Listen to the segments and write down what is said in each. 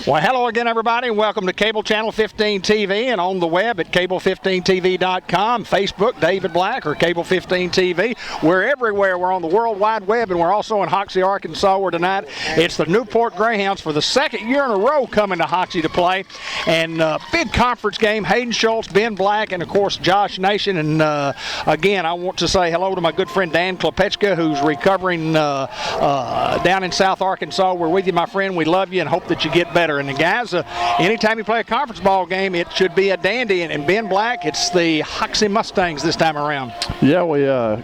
Well, hello again, everybody, and welcome to Cable Channel 15 TV and on the web at cable15tv.com, Facebook, David Black, or Cable 15 TV. We're everywhere. We're on the World Wide Web, and we're also in Hoxie, Arkansas, where tonight it's the Newport Greyhounds for the second year in a row coming to Hoxie to play. And big conference game, Hayden Schultz, Ben Black, and, of course, Josh Nation. And, again, I want to say hello to my good friend Dan Klepechka, who's recovering down in South Arkansas. We're with you, my friend. We love you and hope that you get better. And the guys, anytime you play a conference ball game, it should be a dandy. And Ben Black, it's the Hoxie Mustangs this time around. Yeah, we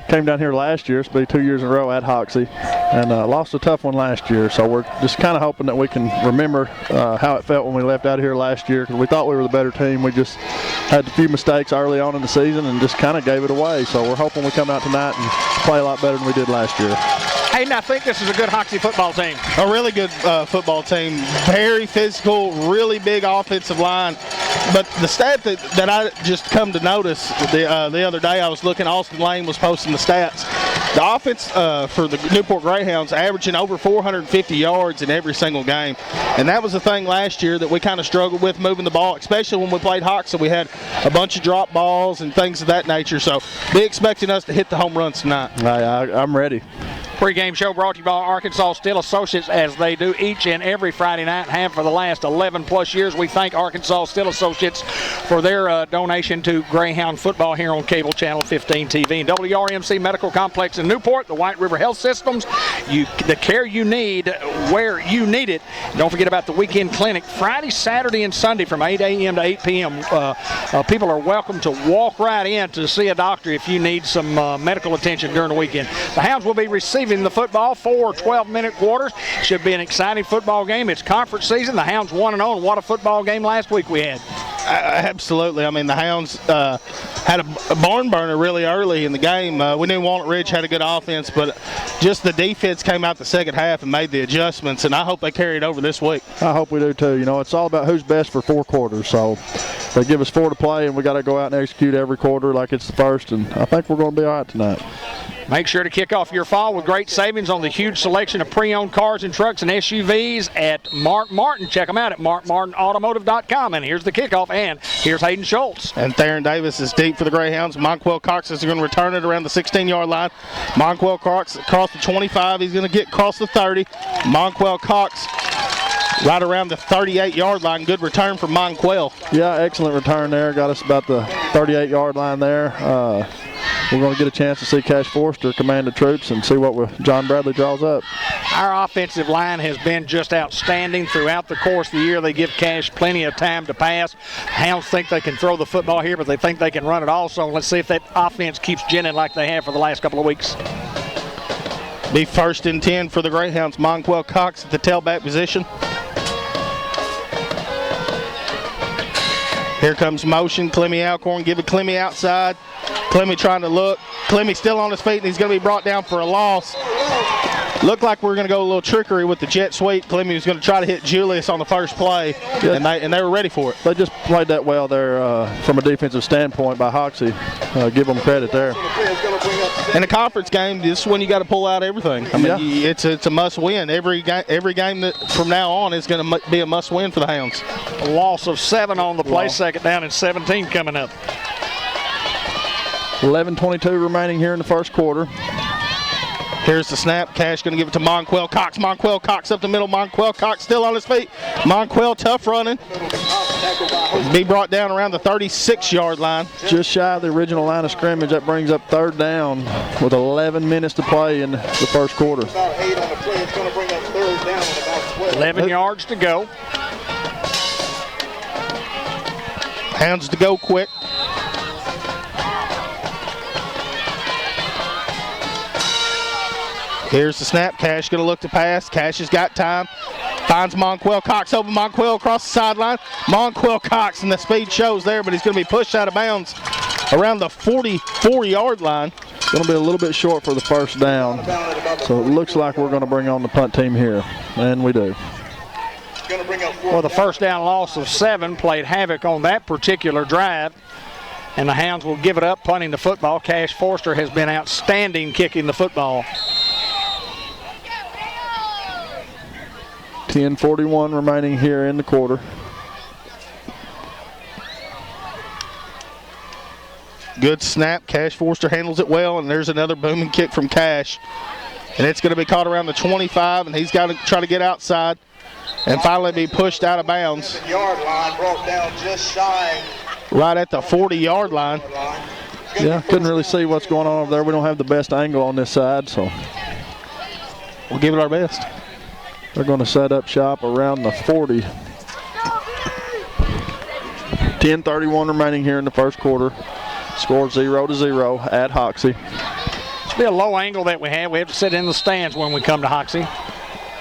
came down here last year. It's been 2 years in a row at Hoxie, and lost a tough one last year. So we're just kind of hoping that we can remember how it felt when we left out of here last year, because we thought we were the better team. We just had a few mistakes early on in the season and just kind of gave it away. So we're hoping we come out tonight and play a lot better than we did last year. Hayden, I think this is a good Hoxie football team. A really good football team. Very physical, really big offensive line. But the stat that I just come to notice the other day, I was looking, Austin Lane was posting the stats. The offense for the Newport Greyhounds averaging over 450 yards in every single game. And that was the thing last year that we kind of struggled with, moving the ball, especially when we played Hoxie. We had a bunch of drop balls and things of that nature. So be expecting us to hit the home runs tonight. I'm ready. Pre-game show brought to you by Arkansas Steel Associates, as they do each and every Friday night and have for the last 11-plus years. We thank Arkansas Steel Associates for their donation to Greyhound football here on Cable Channel 15 TV. And WRMC Medical Complex in Newport, the White River Health Systems, the care you need where you need it. Don't forget about the weekend clinic, Friday, Saturday, and Sunday from 8 a.m. to 8 p.m. People are welcome to walk right in to see a doctor if you need some medical attention during the weekend. The Hounds will be receiving the football, 4 12-minute quarters. Should be an exciting football game. It's conference season. The Hounds 1-0, and what a football game last week we had. Absolutely. I mean, the Hounds had a barn burner really early in the game. We knew Walnut Ridge had a good offense, but just the defense came out the second half and made the adjustments, and I hope they carry it over this week. I hope we do too. You know, it's all about who's best for 4 quarters. So they give us 4 to play, and we got to go out and execute every quarter like it's the first, and I think we're going to be all right tonight. Make sure to kick off your fall with great savings on the huge selection of pre-owned cars and trucks and SUVs at Mark Martin. Check them out at markmartinautomotive.com. And here's the kickoff, and here's Hayden Schultz. And Theron Davis is deep for the Greyhounds. Monquel Cox is going to return it around the 16-yard line. Monquel Cox across the 25. He's going to get across the 30. Monquel Cox right around the 38-yard line. Good return from Monquel. Yeah, excellent return there. Got us about the 38-yard line there. We're going to get a chance to see Cash Forster command the troops and see what John Bradley draws up. Our offensive line has been just outstanding throughout the course of the year. They give Cash plenty of time to pass. Hounds think they can throw the football here, but they think they can run it also. Let's see if that offense keeps ginning like they have for the last couple of weeks. Be 1st and 10 for the Greyhounds. Monquel Cox at the tailback position. Here comes motion. Clemmy Alcorn, give it Clemmy outside. Clemmy trying to look. Clemmy still on his feet, and he's going to be brought down for a loss. Looked like we were going to go a little trickery with the jet sweep. Clemmy was going to try to hit Julius on the first play, and they were ready for it. They just played that well there from a defensive standpoint by Hoxie. Give them credit there. In a conference game, this is when you got to pull out everything. I mean, it's a must-win. Every game that from now on is going to be a must-win for the Hounds. A loss of 7 on the play, second down and 17 coming up. 11:22 remaining here in the first quarter. Here's the snap. Cash going to give it to Monquel Cox. Monquel Cox up the middle. Monquel Cox still on his feet. Monquel tough running. Be brought down around the 36-yard line. Just shy of the original line of scrimmage. That brings up 3rd down with 11 minutes to play in the first quarter. 11 yards to go. Hounds to go quick. Here's the snap. Cash going to look to pass. Cash has got time. Finds Monquel Cox open. Monquel across the sideline. Monquel Cox, and the speed shows there, but he's going to be pushed out of bounds around the 44-yard line. Going to be a little bit short for the first down. So it looks like we're going to bring on the punt team here, and we do. Well, the first down loss of 7 played havoc on that particular drive. And the Hounds will give it up, punting the football. Cash Forster has been outstanding kicking the football. 10:41 remaining here in the quarter. Good snap. Cash Forster handles it well, and there's another booming kick from Cash. And it's going to be caught around the 25, and he's got to try to get outside and finally be pushed out of bounds. Yard line brought down just shy. Right at the 40-yard line. Yeah, couldn't really see what's going on over there. We don't have the best angle on this side, so we'll give it our best. They're going to set up shop around the 40. 10:31 remaining here in the first quarter. Score 0-0 at Hoxie. It's be a low angle that we have. We have to sit in the stands when we come to Hoxie,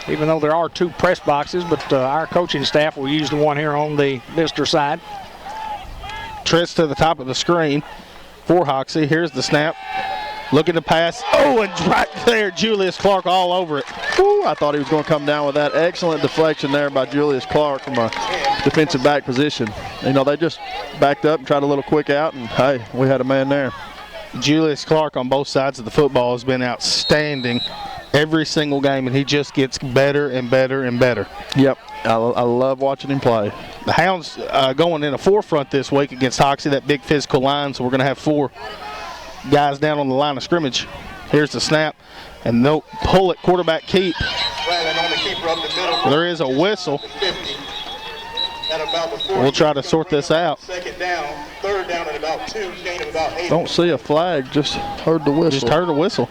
even though there are 2 press boxes, but our coaching staff will use the one here on the visitor side. Trips to the top of the screen for Hoxie. Here's the snap. Looking to pass. Oh, and right there, Julius Clark all over it. Ooh, I thought he was going to come down with that. Excellent deflection there by Julius Clark from a defensive back position. You know, they just backed up and tried a little quick out, and, hey, we had a man there. Julius Clark on both sides of the football has been outstanding every single game, and he just gets better and better and better. Yep, I love watching him play. The Hounds going in a forefront this week against Hoxie, that big physical line, so we're going to have 4 guys down on the line of scrimmage. Here's the snap, and they'll pull it, quarterback keep. There is a whistle. We'll try to sort this out. Second down, third down at about 2, gain of about 8. Don't see a flag, just heard the whistle. Just heard a whistle.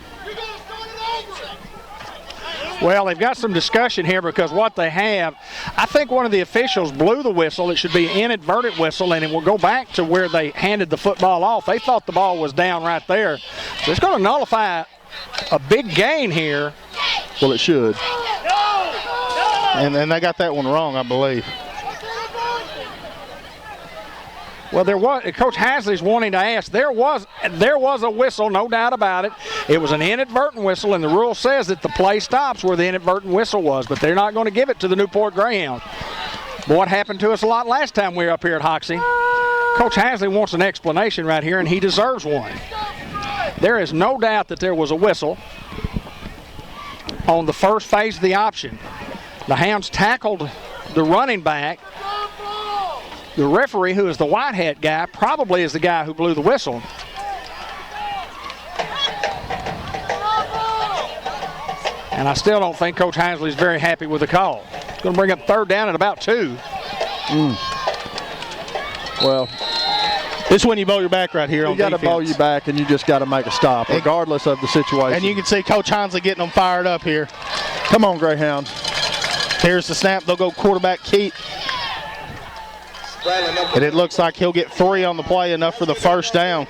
Well, they've got some discussion here because what they have, I think one of the officials blew the whistle. It should be an inadvertent whistle, and it will go back to where they handed the football off. They thought the ball was down right there. So it's going to nullify a big gain here. Well, it should. And they got that one wrong, I believe. Well, there was. Coach Hasley's wanting to ask. There was a whistle, no doubt about it. It was an inadvertent whistle, and the rule says that the play stops where the inadvertent whistle was, but they're not going to give it to the Newport Greyhound. But what happened to us a lot last time we were up here at Hoxie? Coach Hasley wants an explanation right here, and he deserves one. There is no doubt that there was a whistle on the first phase of the option. The Hounds tackled the running back. The referee, who is the white hat guy, probably is the guy who blew the whistle. And I still don't think Coach Hasley's very happy with the call. It's going to bring up third down at about 2. Well, this is when you bow your back right here on defense. You got to bow your back, and you just got to make a stop, regardless of the situation. And you can see Coach Hansley getting them fired up here. Come on, Greyhounds. Here's the snap. They'll go quarterback keep. And it looks like he'll get 3 on the play, enough for the first down.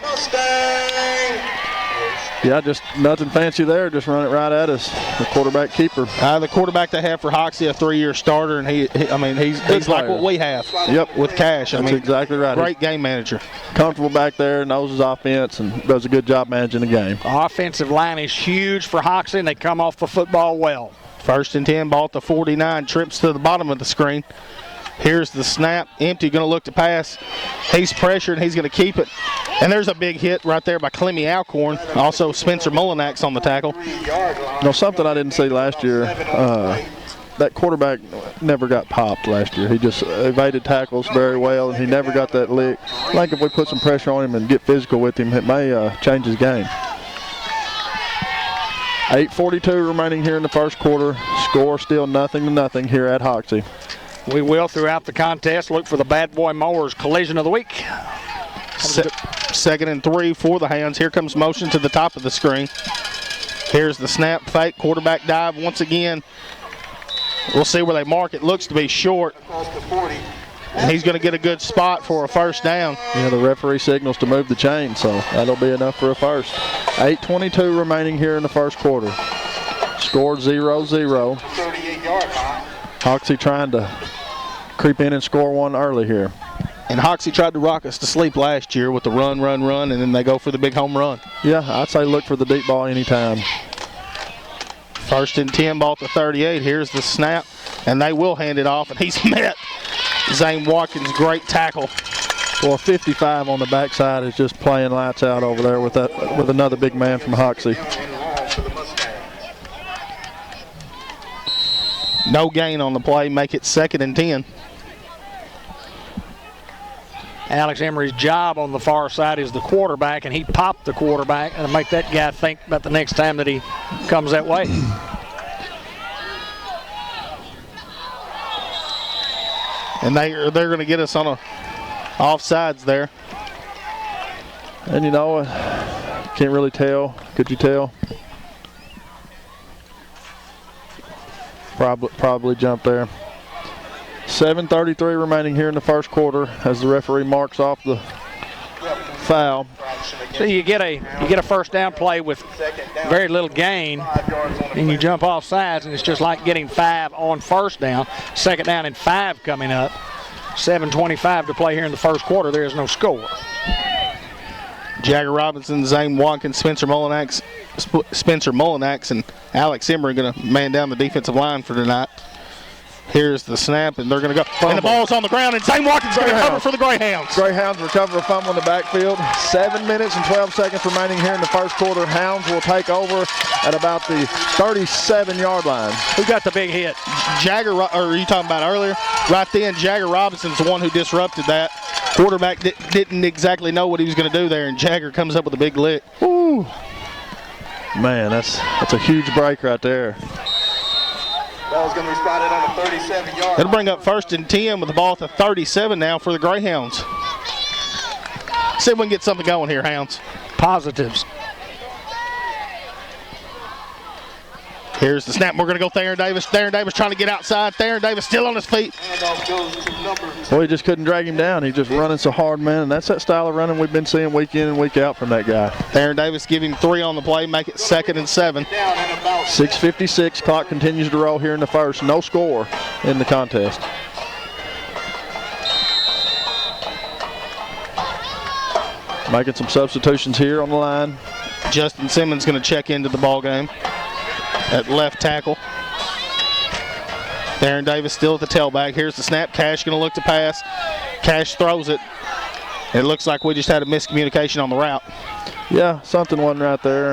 Yeah, just nothing fancy there. Just run it right at us. The quarterback keeper. The quarterback they have for Hoxie, a 3-year starter, and he's like what we have. Yep, with Cash. That's exactly right. Great game manager. Comfortable back there, knows his offense, and does a good job managing the game. Offensive line is huge for Hoxie, and they come off the football well. First and 10, ball at the 49, trips to the bottom of the screen. Here's the snap, empty, going to look to pass. He's pressured, and he's going to keep it. And there's a big hit right there by Clemmy Alcorn. Also, Spencer Mullinax on the tackle. You know, something I didn't see last year, that quarterback never got popped last year. He just evaded tackles very well, and he never got that lick. I think if we put some pressure on him and get physical with him, it may change his game. 8:42 remaining here in the first quarter. Score still 0-0 here at Hoxie. We will, throughout the contest, look for the Bad Boy Mowers collision of the week. Second and 3 for the Hounds. Here comes motion to the top of the screen. Here's the snap, fake, quarterback dive once again. We'll see where they mark it. Looks to be short. And he's going to get a good spot for a first down. Yeah, the referee signals to move the chain, so that'll be enough for a first. 8:22 remaining here in the first quarter. Score 0-0. Hoxie trying to creep in and score one early here. And Hoxie tried to rock us to sleep last year with the run, and then they go for the big home run. Yeah, I'd say look for the deep ball anytime. First and 10, ball to 38. Here's the snap, and they will hand it off, and he's met. Zane Watkins, great tackle. Well, 55 on the backside is just playing lights out over there with another big man from Hoxie. No gain on the play, make it 2nd and 10. Alex Emery's job on the far side is the quarterback, and he popped the quarterback and make that guy think about the next time that he comes that way. And they're going to get us on a offsides there. And you know, can't really tell. Could you tell? Probably jumped there. 7:33 remaining here in the first quarter as the referee marks off the foul. So you get a first down play with very little gain, and you jump off sides, and it's just like getting 5 on first down. 2nd down and 5 coming up. 7:25 to play here in the first quarter. There is no score. Jagger Robinson, Zane Watkins, Spencer Mullinax, and Alex Emery going to man down the defensive line for tonight. Here's the snap, and they're going to go. Fumble. And the ball's on the ground, and Zane Watkins going to cover for the Greyhounds. Greyhounds recover a fumble in the backfield. 7 minutes and 12 seconds remaining here in the first quarter. Hounds will take over at about the 37-yard line. Who got the big hit? Jagger, or are you talking about earlier? Right then, Jagger Robinson's the one who disrupted that. Quarterback didn't exactly know what he was going to do there, and Jagger comes up with a big lick. Ooh. Man, that's a huge break right there. Ball's going to be spotted on the 37-yard. It'll bring up 1st and 10 with the ball at the 37 now for the Greyhounds. See if we can get something going here, Hounds. Positives. Here's the snap. We're going to go Theron Davis. Theron Davis trying to get outside. Theron Davis still on his feet. Handoff goes to number. Well, he just couldn't drag him down. He's just running so hard, man. And that's that style of running we've been seeing week in and week out from that guy. Theron Davis give him 3 on the play, make it 2nd and 7. Down and about 6:56. Clock continues to roll here in the first. No score in the contest. Making some substitutions here on the line. Justin Simmons going to check into the ball game at left tackle. Theron Davis still at the tailback. Here's the snap. Cash going to look to pass. Cash throws it. It looks like we just had a miscommunication on the route. Yeah, something wasn't right there.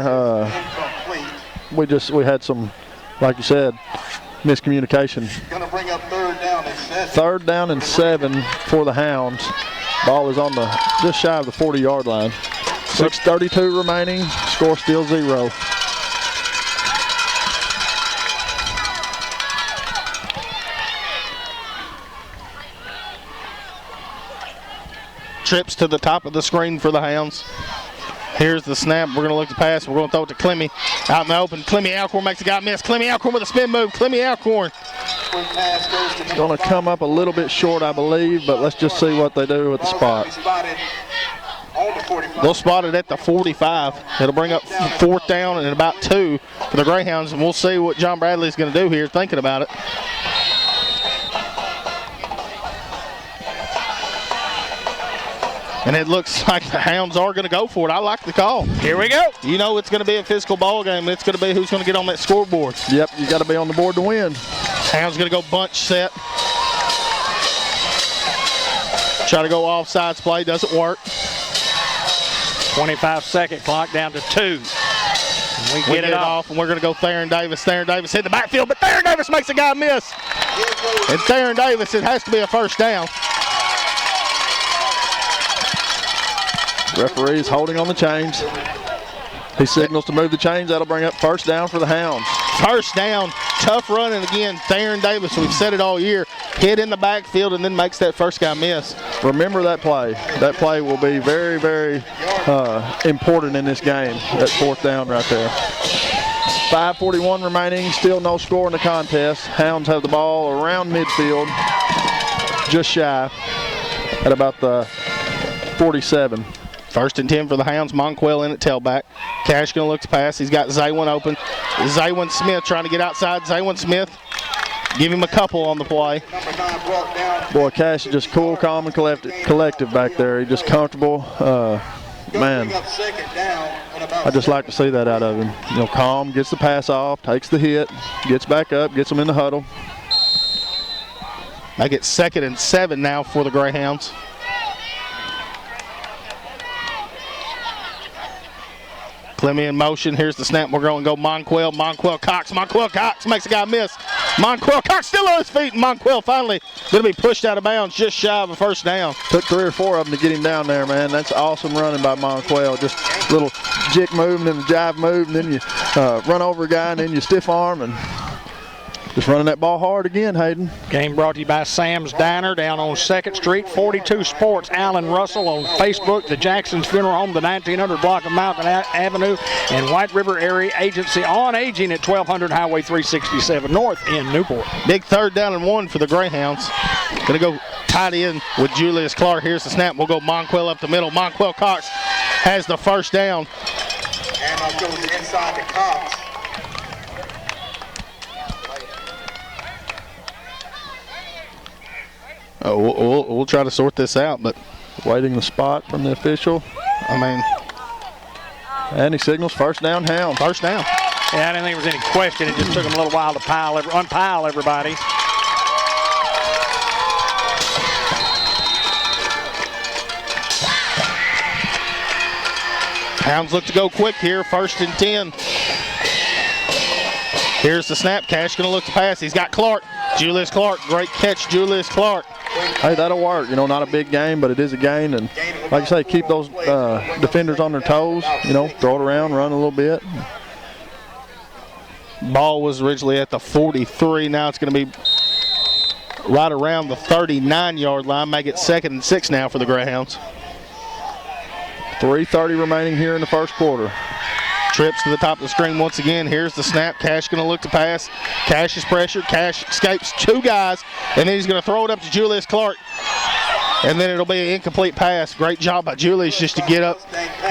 incomplete. We had some, like you said, miscommunication. Going to bring up 3rd down and 7. 3rd down and 7 for the Hounds. Ball is on the just shy of the 40-yard line. 6:32 remaining. Score still 0. Trips to the top of the screen for the Hounds. Here's the snap. We're going to look to pass. We're going to throw it to Clemmy. Out in the open. Clemmy Alcorn makes a guy miss. Clemmy Alcorn with a spin move. Clemmy Alcorn. Quick pass goes to Going to come up a little bit short, I believe, but let's just see what they do with the spot. Spotted on the 45. They'll spot it at the 45. It'll bring up 4th down and about 2 for the Greyhounds, and we'll see what John Bradley's going to do here, thinking about it. And it looks like the Hounds are going to go for it. I like the call. Here we go. You know it's going to be a physical ball game. It's going to be who's going to get on that scoreboard. Yep, you got to be on the board to win. Hounds going to go bunch set. Try to go offsides play. Doesn't work. 25-second clock down to 2. We Get it off, and we're going to go Theron Davis. Theron Davis hit the backfield, but Theron Davis makes a guy miss. And Theron Davis, it has to be a 1st down. Referee's holding on the chains. He signals to move the chains. That'll bring up 1st down for the Hounds. 1st down, tough run, and again, Theron Davis, we've said it all year, hit in the backfield and then makes that first guy miss. Remember that play. That play will be very, very important in this game, that 4th down right there. 5:41 remaining, still no score in the contest. Hounds have the ball around midfield, just shy at about the 47. 1st and 10 for the Hounds. Monquell in at tailback. Cash going to look to pass. He's got Zaywin open. Zaywin Smith trying to get outside. Zaywin Smith, give him a couple on the play. Number 9 brought down. Boy, Cash is just cool, calm, and collective back there. He's just comfortable. Man, Bring up 2nd down and about I just like to see that out of him. You know, calm, gets the pass off, takes the hit, gets back up, gets them in the huddle. Make it 2nd and 7 now for the Greyhounds. Clemmy in motion. Here's the snap. We're going to go Monquell. Monquell Cox. Monquell Cox makes a guy miss. Monquell Cox still on his feet, and Monquell finally going to be pushed out of bounds just shy of a first down. Took 3 or 4 of them to get him down there, man. That's awesome running by Monquell. Just a little jick move and then a jive move, and then you run over a guy, and then you stiff arm, and just running that ball hard again, Hayden. Game brought to you by Sam's Diner down on 2nd Street, 42 Sports, Alan Russell on Facebook, the Jackson's Funeral Home, the 1900 block of Mountain Avenue, and White River Area Agency on Aging at 1200 Highway 367 North in Newport. Big 3rd down and 1 for the Greyhounds. Going to go tight end with Julius Clark. Here's the snap. We'll go Monquell up the middle. Monquell Cox has the first down. And goes inside to Cox. We'll try to sort this out, but Waiting the spot from the official. I mean, and he signals first down, Hound. first down. Yeah, I didn't think there was any question. It just took them a little while to unpile everybody. Hounds look to go quick here, 1st and 10. Here's the snap. Cash going to look to pass. He's got Clark. Julius Clark. Great catch, Julius Clark. Hey, that'll work. You know, not a big game, but it is a gain. And like I say, keep those defenders on their toes. You know, throw it around, run a little bit. Ball was originally at the 43. Now it's going to be right around the 39-yard line. Make it 2nd and 6 now for the Greyhounds. 3:30 remaining here in the first quarter. Trips to the top of the screen once again. Here's the snap. Cash going to look to pass. Cash is pressured. Cash escapes 2 guys, and then he's going to throw it up to Julius Clark. And then it'll be an incomplete pass. Great job by Julius just to get up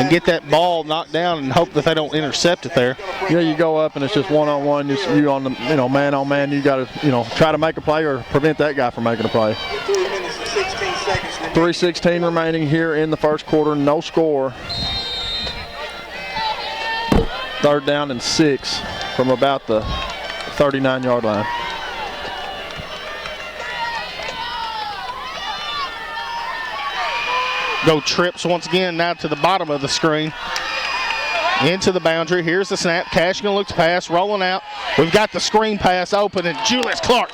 and get that ball knocked down and hope that they don't intercept it there. Yeah, you go up and it's just one-on-one. You on the, man on man. You got to, try to make a play or prevent that guy from making a play. 3:16 remaining here in the first quarter. No score. 3rd down and 6 from about the 39-yard line. Go trips once again now to the bottom of the screen. Into the boundary. Here's the snap. Cash going to look to pass. Rolling out. We've got the screen pass open, and Julius Clark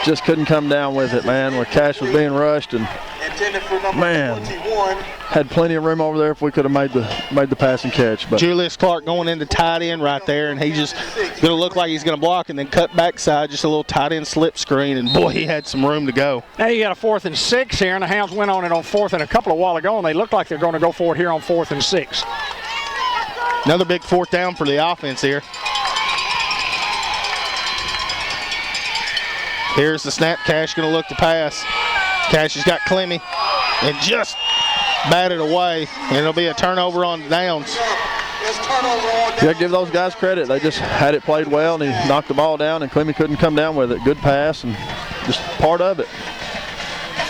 just couldn't come down with it, man. Where Cash was being rushed, and man, had plenty of room over there if we could have made the pass and catch. But Julius Clark going into tight end right there, and he just going to look like he's going to block and then cut backside, just a little tight end slip screen, and boy, he had some room to go. Now you got a 4th and 6 here, and the Hounds went on it on 4th and a couple of while ago, and they look like they're going to go for it here on 4th and 6. Another big 4th down for the offense here. Here's the snap. Cash going to look to pass. Cash has got Clemmy and just batted away, and it'll be a turnover on downs. Yeah, give those guys credit. They just had it played well, and he knocked the ball down, and Clemmy couldn't come down with it. Good pass, and just part of it.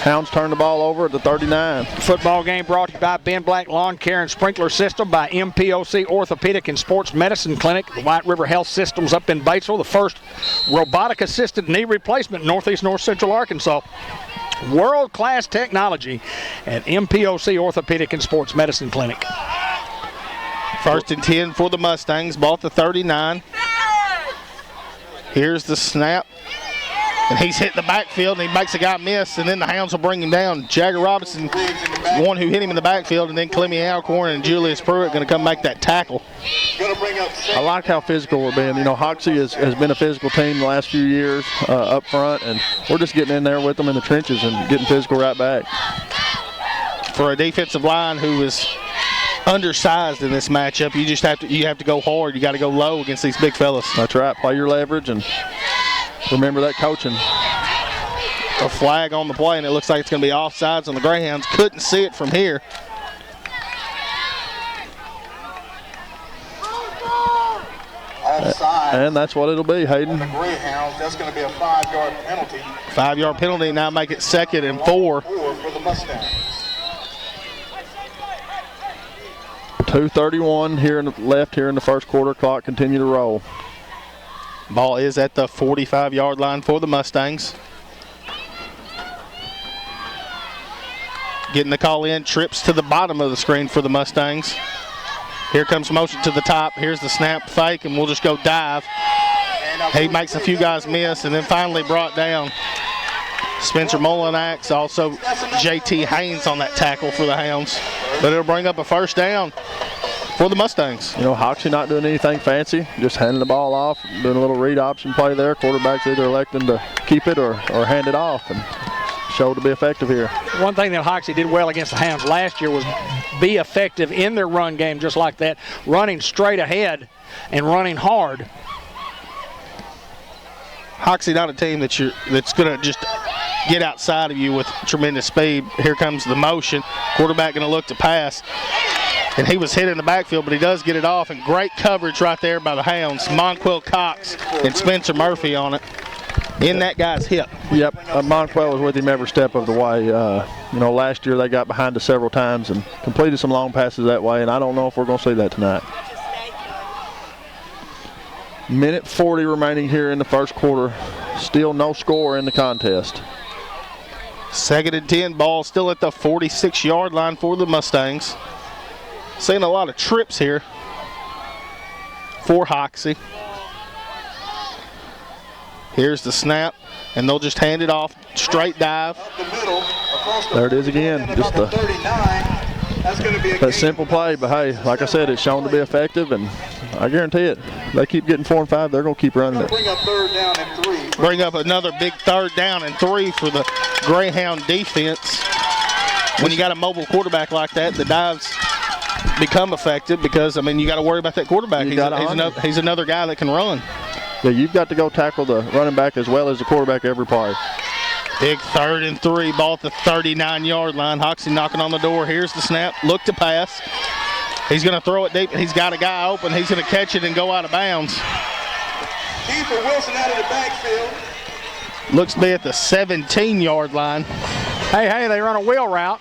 Hounds turn the ball over at the 39. Football game brought to you by Ben Black Lawn Care and Sprinkler System, by MPOC Orthopedic and Sports Medicine Clinic, the White River Health Systems up in Batesville, the first robotic-assisted knee replacement in Northeast North Central Arkansas. World-class technology at MPOC Orthopedic and Sports Medicine Clinic. 1st and 10 for the Mustangs, ball at the 39. Here's the snap. And he's hit the backfield, and he makes a guy miss, and then the Hounds will bring him down. Jagger Robinson, the one who hit him in the backfield, and then Clemmy Alcorn and Julius Pruitt going to come make that tackle. I like how physical we're being. Hoxie has been a physical team the last few years up front, and we're just getting in there with them in the trenches and getting physical right back. For a defensive line who is undersized in this matchup, you have to go hard. You got to go low against these big fellas. That's right. Play your leverage and remember that coaching. A flag on the play, and it looks like it's going to be offsides on the Greyhounds. Couldn't see it from here. Offside. And that's what it'll be, Hayden. The Greyhounds, that's going to be a 5-yard penalty. 5-yard penalty, now make it 2nd and 4. 4 for the Mustangs. 2:31 left here in the first quarter. Clock continue to roll. Ball is at the 45-yard line for the Mustangs. Getting the call in, trips to the bottom of the screen for the Mustangs. Here comes motion to the top. Here's the snap, fake, and we'll just go dive. He makes a few guys miss and then finally brought down. Spencer Molinax, also JT Haynes on that tackle for the Hounds. But it'll bring up a first down for the Mustangs. You know, Hoxie not doing anything fancy, just handing the ball off, doing a little read option play there. Quarterback's either electing to keep it or hand it off, and showed to be effective here. One thing that Hoxie did well against the Hounds last year was be effective in their run game just like that, running straight ahead and running hard. Hoxie not a team that's going to just get outside of you with tremendous speed. Here comes the motion. Quarterback going to look to pass. And he was hit in the backfield, but he does get it off. And great coverage right there by the Hounds. Monquel Cox and Spencer Murphy on it. In that guy's hip. Yep, Monquel was with him every step of the way. You know, last year they got behind us several times and completed some long passes that way, and I don't know if we're going to see that tonight. Minute 40 remaining here in the first quarter. Still no score in the contest. 2nd and 10, ball still at the 46-yard line for the Mustangs. Seeing a lot of trips here for Hoxie. Here's the snap, and they'll just hand it off. Straight dive. There it is again. Just that simple play, but hey, like I said, it's shown to be effective, and I guarantee it. They keep getting 4 and 5, they're going to keep running it. Bring up 3rd down and 3. Bring up another big 3rd down and 3 for the Greyhound defense. When you got a mobile quarterback like that, the dives become effective because, I mean, you got to worry about that quarterback. He's another guy that can run. Yeah, you've got to go tackle the running back as well as the quarterback every play. Big 3rd and 3, ball at the 39-yard line. Hoxie knocking on the door. Here's the snap. Look to pass. He's going to throw it deep. He's got a guy open. He's going to catch it and go out of bounds. Keeper Wilson out of the backfield. Looks to be at the 17-yard line. Hey, they run a wheel route.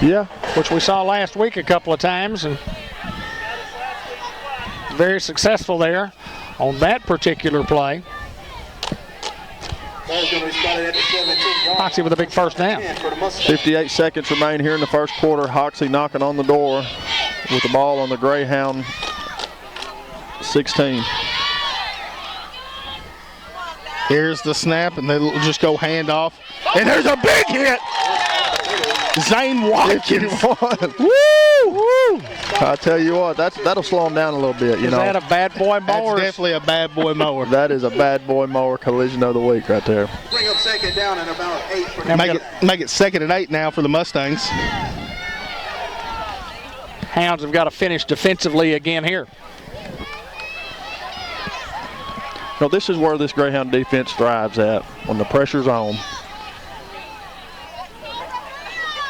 Yeah. Which we saw last week a couple of times, and very successful there on that particular play. Hoxie with a big first down. 58 seconds remain here in the first quarter. Hoxie knocking on the door with the ball on the Greyhound 16. Here's the snap, and they'll just go hand off. And there's a big hit. Zane Watkins. Woo! Woo! I tell you what, that'll slow him down a little bit. Is that a bad boy mower? That's definitely a bad boy mower. That is a bad boy mower collision of the week right there. Bring up 2nd down and about 8 for the Make it 2nd and 8 now for the Mustangs. Hounds have got to finish defensively again here. No, this is where this Greyhound defense thrives at, when the pressure's on.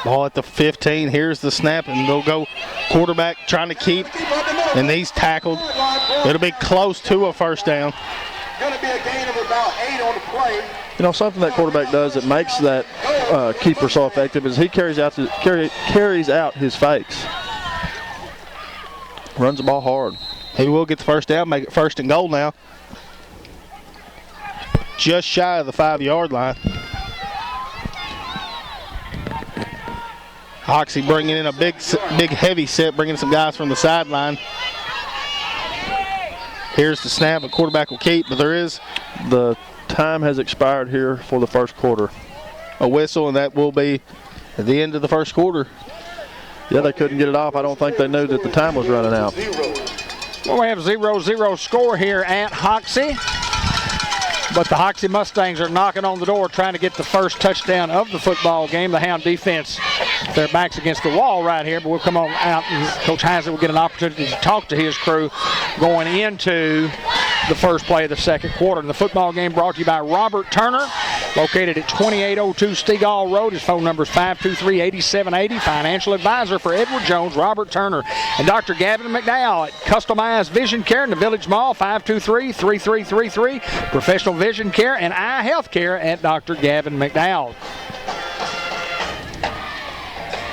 Ball at the 15. Here's the snap, and they'll go quarterback trying to keep, and he's tackled. It'll be close to a first down. Going to be a gain of about 8 on the play. You know, something that quarterback does that makes that keeper so effective is he carries out his fakes. Runs the ball hard. He will get the first down, make it 1st and goal now. Just shy of the 5-yard line. Hoxie bringing in a big heavy set, bringing some guys from the sideline. Here's the snap, a quarterback will keep, but the time has expired here for the first quarter. A whistle, and that will be at the end of the first quarter. Yeah, they couldn't get it off. I don't think they knew that the time was running out. Well, we have 0-0 score here at Hoxie. But the Hoxie Mustangs are knocking on the door trying to get the first touchdown of the football game. The Hound defense, their backs against the wall right here, but we'll come on out and Coach Heinze will get an opportunity to talk to his crew going into the first play of the second quarter. And the football game brought to you by Robert Turner, located at 2802 Stegall Road. His phone number is 523-8780. Financial advisor for Edward Jones, Robert Turner, and Dr. Gavin McDowell at Customized Vision Care in the Village Mall, 523-3333. Professional Vision Care and Eye Health Care at Dr. Gavin McDowell.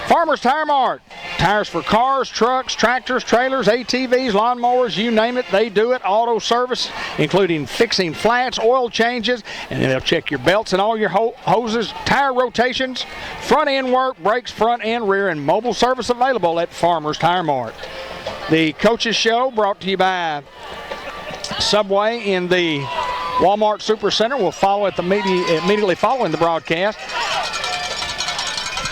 Farmers Tire Mart. Tires for cars, trucks, tractors, trailers, ATVs, lawnmowers, you name it, they do it. Auto service, including fixing flats, oil changes, and then they'll check your belts and all your hoses, tire rotations, front end work, brakes, front and rear, and mobile service available at Farmers Tire Mart. The Coaches Show brought to you by Subway in the Walmart Supercenter will follow at the immediately following the broadcast.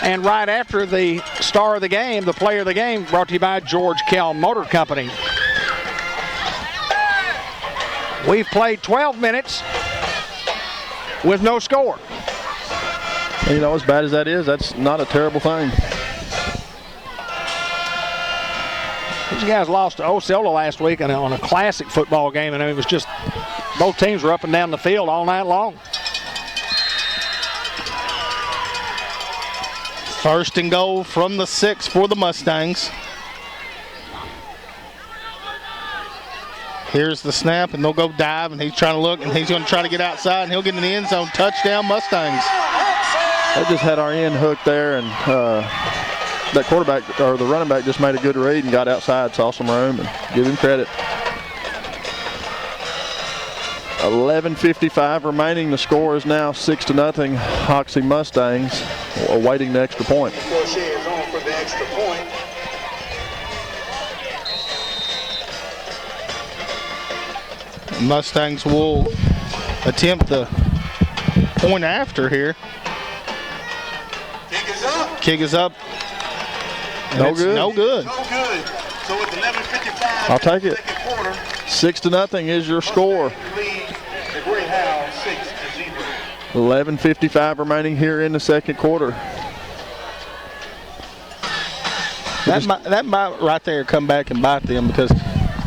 And right after the star of the game, the player of the game, brought to you by George Kell Motor Company. We've played 12 minutes with no score. And, you know, as bad as that is, that's not a terrible thing. These guys lost to Osceola last week on a classic football game, and it was just both teams were up and down the field all night long. First and goal from the 6 for the Mustangs. Here's the snap, and they'll go dive, and he's trying to look, and he's going to try to get outside, and he'll get in the end zone. Touchdown, Mustangs. They just had our end hooked there, and that quarterback, or the running back, just made a good read and got outside, saw some room, and give him credit. 11:55 remaining. The score is now 6-0. Hoxie Mustangs awaiting the extra point. Crochet is on for the extra point. Mustangs will attempt the point after here. Kick is up. Kick is up. No good. No good. No good. So with 11:55 I'll take it. second quarter, 6-0 is your score. lead the Greyhound 6-0. 11:55 remaining here in the second quarter. That might right there come back and bite them, because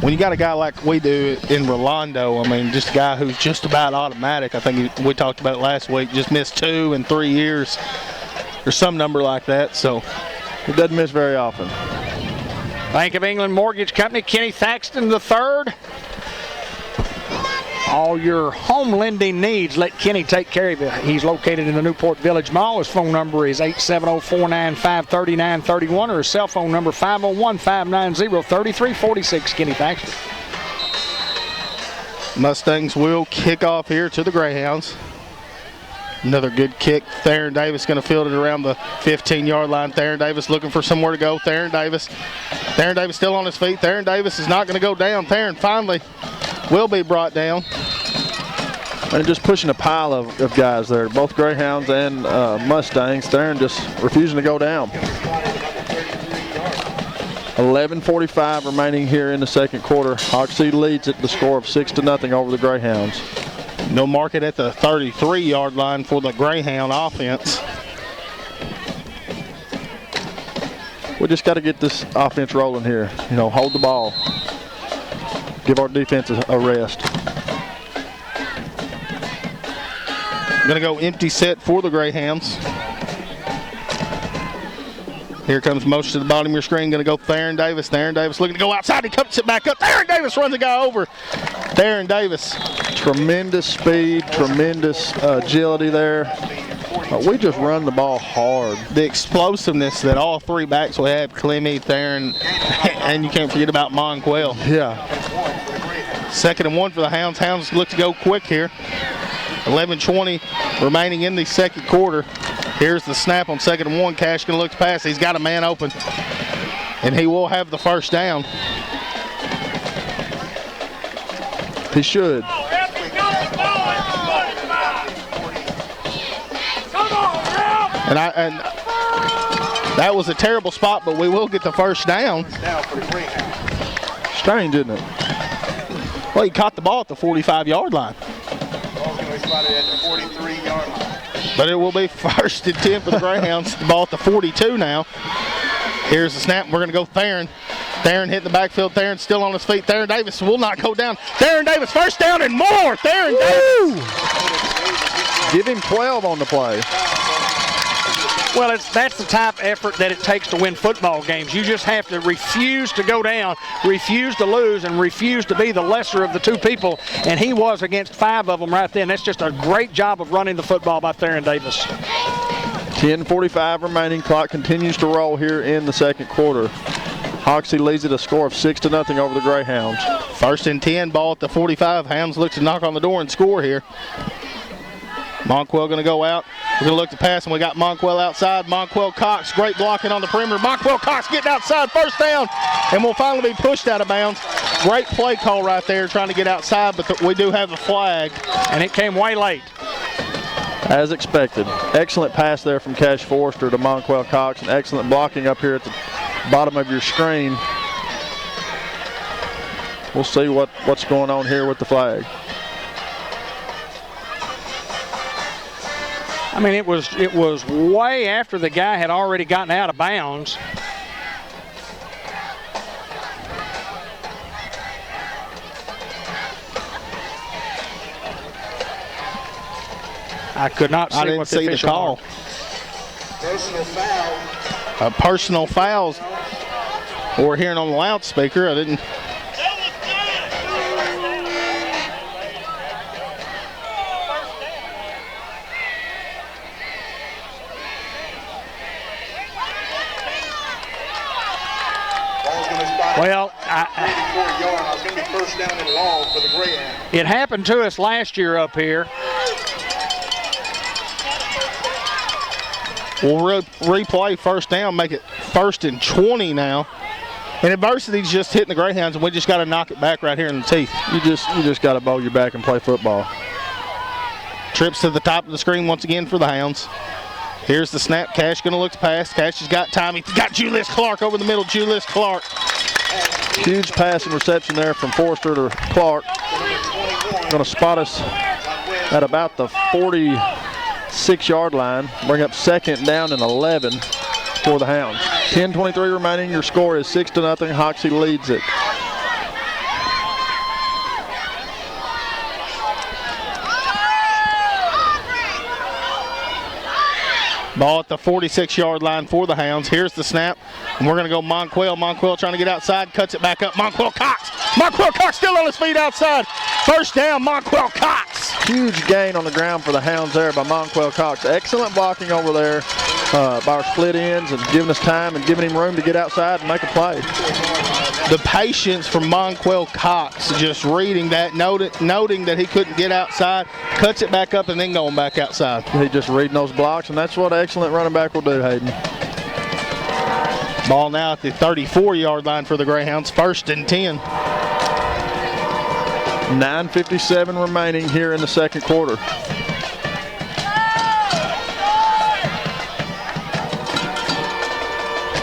when you got a guy like we do in Rolando, I mean, just a guy who's just about automatic. I think we talked about it last week, just missed 2 in 3 years or some number like that. So He doesn't miss very often. Bank of England Mortgage Company, Kenny Thaxton III. All your home lending needs, let Kenny take care of you. He's located in the Newport Village Mall. His phone number is 870-495-3931, or his cell phone number 501-590-3346. Kenny Thaxton. Mustangs will kick off here to the Greyhounds. Another good kick. Theron Davis going to field it around the 15-yard line. Theron Davis looking for somewhere to go. Theron Davis still on his feet. Theron Davis is not going to go down. Theron finally will be brought down. And just pushing a pile of guys there, both Greyhounds and Mustangs. Theron just refusing to go down. 11:45 remaining here in the second quarter. Hoxie leads at the score of 6-0 over the Greyhounds. No market at the 33-yard line for the Greyhound offense. We just got to get this offense rolling here. You know, hold the ball. Give our defense a rest. Going to go empty set for the Greyhounds. Here comes motion to the bottom of your screen. Going to go Theron Davis. Theron Davis looking to go outside. He cuts it back up. Theron Davis runs the guy over. Theron Davis. Tremendous speed, tremendous agility there. We just run the ball hard. The explosiveness that all three backs will have, Clemmy, Theron, and you can't forget about Monquell. Yeah. 2nd and 1 for the Hounds. Hounds look to go quick here. 11:20 remaining in the second quarter. Here's the snap on 2nd and 1. Cash going to look to pass. He's got a man open, and he will have the first down. He should. And that was a terrible spot, but we will get the first down. Strange, isn't it? Well, he caught the ball at the 45-yard line. But it will be 1st and 10 for the Greyhounds. The ball at the 42 now. Here's the snap. We're going to go Theron. Theron hitting the backfield. Theron still on his feet. Theron Davis will not go down. Theron Davis, first down and more. Theron Davis. Give him 12 on the play. Well, that's the type of effort that it takes to win football games. You just have to refuse to go down, refuse to lose, and refuse to be the lesser of the two people. And he was against 5 of them right then. That's just a great job of running the football by Theron Davis. 10:45 remaining. Clock continues to roll here in the second quarter. Hoxie leads at a score of 6-0 over the Greyhounds. 1st and 10, ball at the 45. Hounds look to knock on the door and score here. Monquell going to go out. We're going to look to pass, and we got Monquell outside. Monquell Cox, great blocking on the perimeter. Monquell Cox getting outside, first down, and will finally be pushed out of bounds. Great play call right there, trying to get outside, but we do have a flag. And it came way late. As expected. Excellent pass there from Cash Forrester to Monquel Cox, and excellent blocking up here at the bottom of your screen. We'll see what's going on here with the flag. I mean, it was way after the guy had already gotten out of bounds. I could not see what the official call. Personal foul. Personal fouls. We're hearing on the loudspeaker. I didn't. Well, it's going to be first down and long for the Greyhound. It happened to us last year up here. We'll replay first down, make it 1st and 20 now. And adversity's just hitting the Greyhounds, and we just got to knock it back right here in the teeth. You just got to bow your back and play football. Trips to the top of the screen once again for the Hounds. Here's the snap. Cash going to look to pass. Cash has got time. He's got Julius Clark over the middle. Julius Clark. Huge passing reception there from Forrester to Clark. Going to spot us at about the 46-yard line. Bring up 2nd down and 11 for the Hounds. 10:23 remaining. Your score is 6-0. Hoxie leads it. Ball at the 46-yard line for the Hounds. Here's the snap. And we're going to go Monquel. Monquel trying to get outside. Cuts it back up. Monquel Cox. Monquel Cox still on his feet outside. First down, Monquel Cox. Huge gain on the ground for the Hounds there by Monquel Cox. Excellent blocking over there by our split ends and giving us time and giving him room to get outside and make a play. The patience from Monquel Cox, just reading that, noting that he couldn't get outside, cuts it back up and then going back outside. He just reading those blocks, and that's what an excellent running back will do, Hayden. Ball now at the 34-yard line for the Greyhounds, 1st and 10. 9:57 remaining here in the second quarter.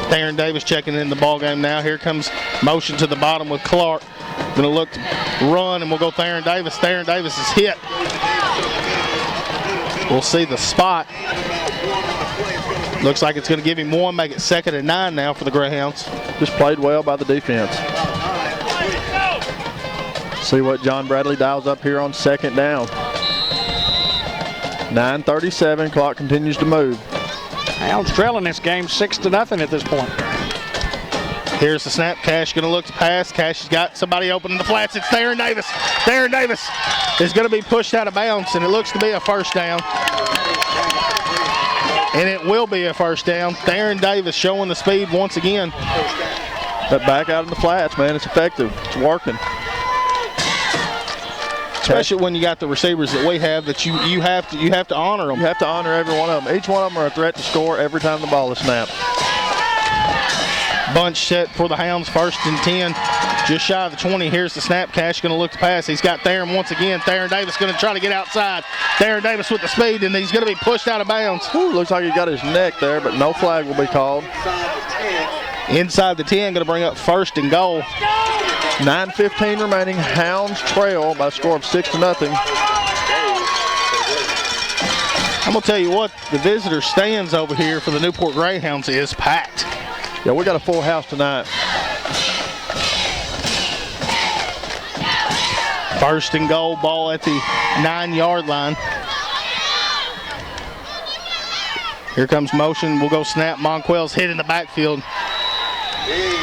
Theron Davis checking in the ball game now. Here comes motion to the bottom with Clark. Going to look to run, and we'll go Theron Davis. Theron Davis is hit. We'll see the spot. Looks like it's going to give him one, make it 2nd and 9 now for the Greyhounds. Just played well by the defense. See what John Bradley dials up here on 2nd down. 9:37, clock continues to move. Hounds trailing this game 6-0 at this point. Here's the snap. Cash going to look to pass. Cash has got somebody open in the flats. It's Theron Davis. Theron Davis is going to be pushed out of bounds, and it looks to be a first down. And it will be a first down. Theron Davis showing the speed once again. That back out in the flats, man, it's effective. It's working. Especially when you got the receivers that we have, that you have to honor them. You have to honor every one of them. Each one of them are a threat to score every time the ball is snapped. Bunch set for the Hounds, 1st and 10. Just shy of the 20. Here's the snap. Cash going to look to pass. He's got Theron once again. Theron Davis going to try to get outside. Theron Davis with the speed, and he's going to be pushed out of bounds. Ooh, looks like he got his neck there, but no flag will be called. Inside the 10, going to bring up 1st and goal. 9:15 remaining. Hounds trail by a score of 6-0. I'm going to tell you what, the visitor stands over here for the Newport Greyhounds is packed. Yeah, we got a full house tonight. 1st and goal, ball at the 9-yard line. Here comes motion. We'll go snap. Monquel's hit in the backfield.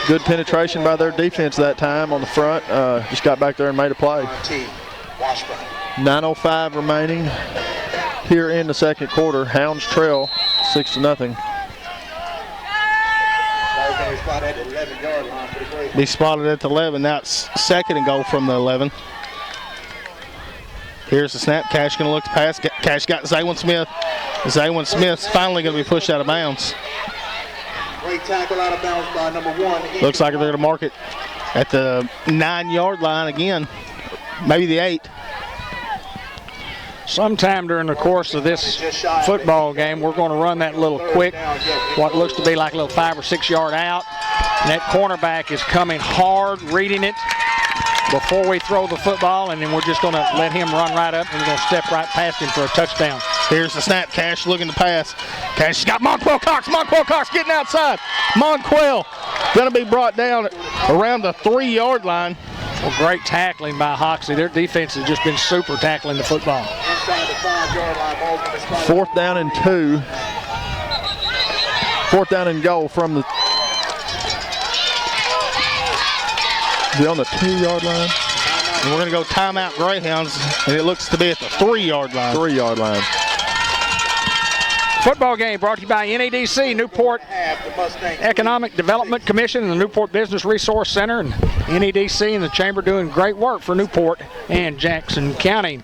Good penetration by their defense that time on the front. Just got back there and made a play. 9:05 remaining here in the second quarter. Hounds trail 6-0. Be spotted at the 11. Now it's 2nd and goal from the 11. Here's the snap. Cash going to look to pass. Cash got Zaywin Smith. Zaywin Smith's finally going to be pushed out of bounds. Great tackle out of bounds by number 1. Looks like they're going to mark it at the 9-yard line again, maybe the 8. Sometime during the course of this football game, we're going to run that little quick, what looks to be like a little 5 or 6 yard out. And that cornerback is coming hard, reading it before we throw the football, and then we're just going to let him run right up, and we're going to step right past him for a touchdown. Here's the snap. Cash looking to pass. Cash has got Monquel Cox. Monquel Cox getting outside. Monquel going to be brought down around the 3-yard line. Well, great tackling by Hoxie. Their defense has just been super tackling the football. 4th down and 2. 4th down and goal from the. Is he on the 2-yard line? And we're going to go timeout Greyhounds, and it looks to be at the 3-yard line. 3-yard line. Football game brought to you by NEDC, Newport Economic Development Commission, and the Newport Business Resource Center, and NEDC and the Chamber doing great work for Newport and Jackson County.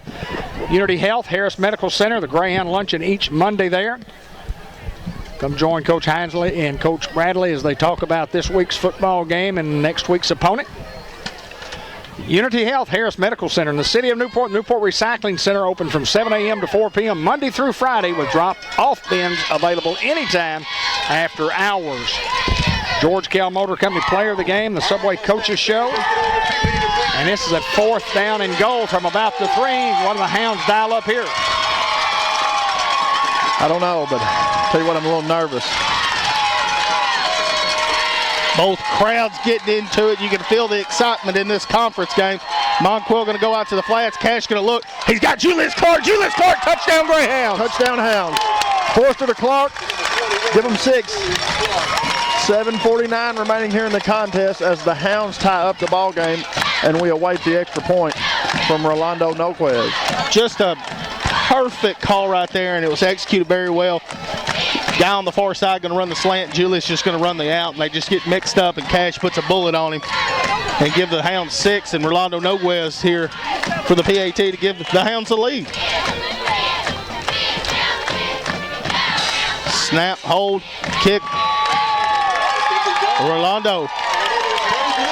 Unity Health, Harris Medical Center, the Greyhound Luncheon each Monday there. Come join Coach Hinesley and Coach Bradley as they talk about this week's football game and next week's opponent. Unity Health, Harris Medical Center in the city of Newport. Newport Recycling Center open from 7 a.m. to 4 p.m. Monday through Friday with drop-off bins available anytime after hours. George Kell Motor Company player of the game, the Subway Coaches Show. And this is a 4th down and goal from about the 3. One of the Hounds dial up here. I don't know, but I'll tell you what, I'm a little nervous. Both crowds getting into it. You can feel the excitement in this conference game. Monquel going to go out to the flats. Cash going to look. He's got Julius Clark. Julius Clark, touchdown Greyhound. Touchdown Hounds. Forster to Clark. Give them 6. 7:49 remaining here in the contest as the Hounds tie up the ball game, and we await the extra point from Rolando Noquez. Just a perfect call right there, and it was executed very well. Guy on the far side going to run the slant. Julius just going to run the out, and they just get mixed up, and Cash puts a bullet on him and give the Hounds 6, and Rolando Noguez here for the PAT to give the Hounds a lead. Snap, hold, kick. Rolando,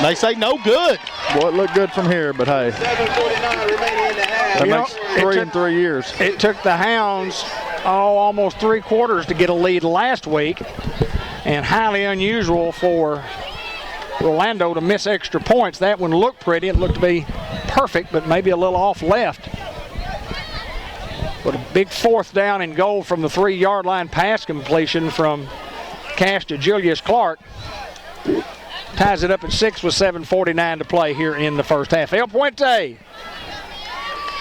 they say no good. Well, it looked good from here, but hey, that makes 3 in 3 years. It took the Hounds almost 3 quarters to get a lead last week, and highly unusual for Rolando to miss extra points. That one looked pretty. It looked to be perfect, but maybe a little off left. But a big 4th down and goal from the 3-yard line pass completion from Cash to Julius Clark. Ties it up at 6 with 7:49 to play here in the first half. El Puente,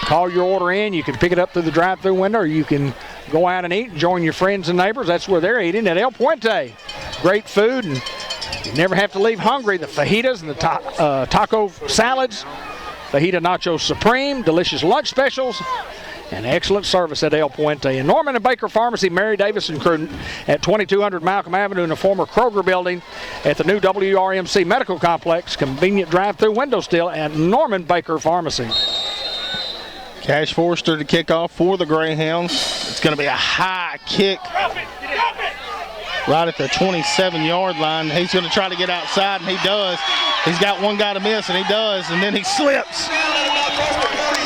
call your order in. You can pick it up through the drive-through window, or you can go out and eat and join your friends and neighbors. That's where they're eating at El Puente. Great food, and you never have to leave hungry. The fajitas and the taco salads, fajita nacho supreme, delicious lunch specials, and excellent service at El Puente. And Norman and Baker Pharmacy, Mary Davis and Cruden at 2200 Malcolm Avenue in the former Kroger building at the new WRMC Medical Complex. Convenient drive-through window still at Norman Baker Pharmacy. Cash Forster to kick off for the Greyhounds. It's going to be a high kick right at the 27-yard line. He's going to try to get outside, and he does. He's got one guy to miss, and he does, and then he slips.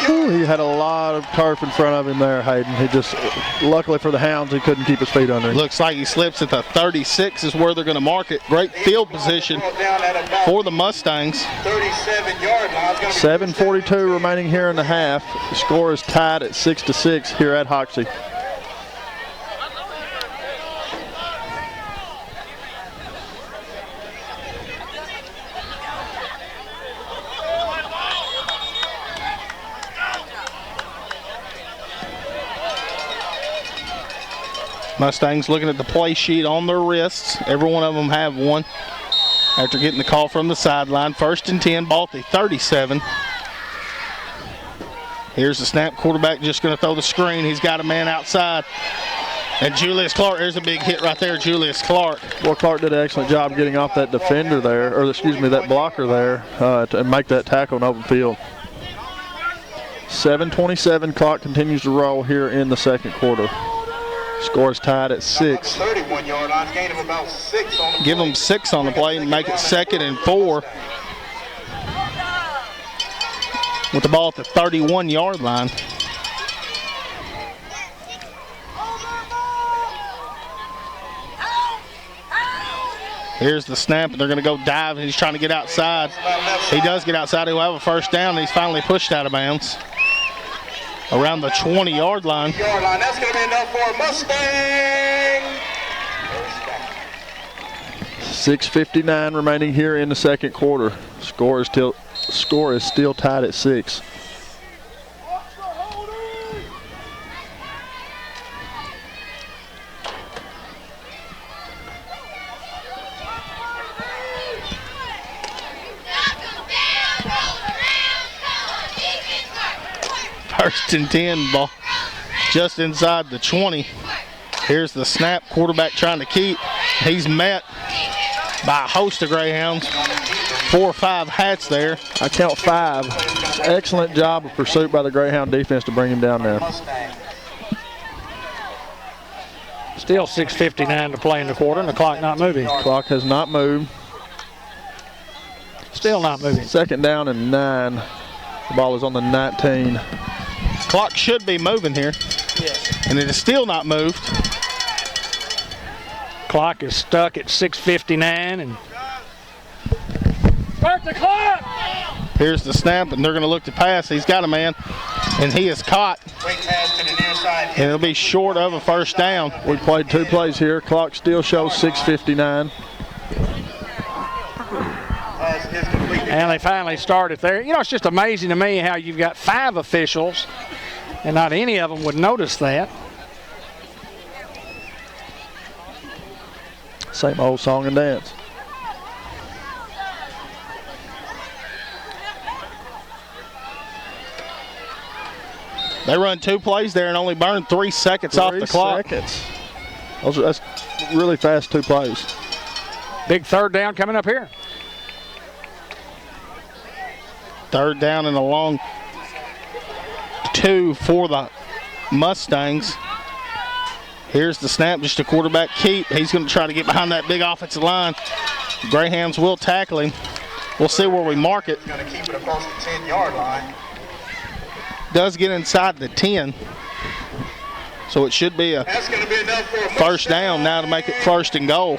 Ooh, he had a lot of turf in front of him there, Hayden. He just, luckily for the Hounds, he couldn't keep his feet under him. Looks like he slips at the 36 is where they're going to mark it. Great field position for the Mustangs. 7:42 remaining here in the half. The score is tied at 6-6 here at Hoxie. Mustangs looking at the play sheet on their wrists. Every one of them have one after getting the call from the sideline. 1st and 10, ball at the 37. Here's the snap. Quarterback just going to throw the screen. He's got a man outside. And Julius Clark, there's a big hit right there, Julius Clark. Well, Clark did an excellent job getting off that defender there, or excuse me, that blocker there, to make that tackle in open field. 7:27, clock continues to roll here in the second quarter. Score is tied at 6. 31-yard line, gain of about 6 on the Give them 6 on the play and make it 2nd and 4. with the ball at the 31-yard line. Here's the snap, and they're going to go dive, and he's trying to get outside. He does get outside. He'll have a first down, and he's finally pushed out of bounds around the 20-yard line. That's going to be enough for a Mustang. 6:59 remaining here in the second quarter. Score is still tied at 6. First and 10, ball just inside the 20. Here's the snap. Quarterback trying to keep. He's met by a host of Greyhounds. 4 or 5 hats there. I count 5. Excellent job of pursuit by the Greyhound defense to bring him down there. Still 6:59 to play in the quarter, and the clock not moving. Clock has not moved. Still not moving. Second down and 9. The ball is on the 19. Clock should be moving here. Yes. And it is still not moved. Clock is stuck at 6:59 and start the clock. Here's the snap, and they're going to look to pass. He's got a man, and he is caught. Quick pass to the near side. And it'll be short of a first down. We played 2 plays here. Clock still shows 6:59. And they finally started there. You know, it's just amazing to me how you've got 5 officials and not any of them would notice that. Same old song and dance. They run 2 plays there and only burn 3 seconds off the clock. 3 seconds. That's really fast 2 plays. Big third down coming up here. Third down and a long 2 for the Mustangs. Here's the snap, just a quarterback keep. He's going to try to get behind that big offensive line. Greyhounds will tackle him. We'll see where we mark it. Going to keep it across the 10-yard line. Does get inside the 10. So it should be a That's going to be enough for a first down now to make it first and goal.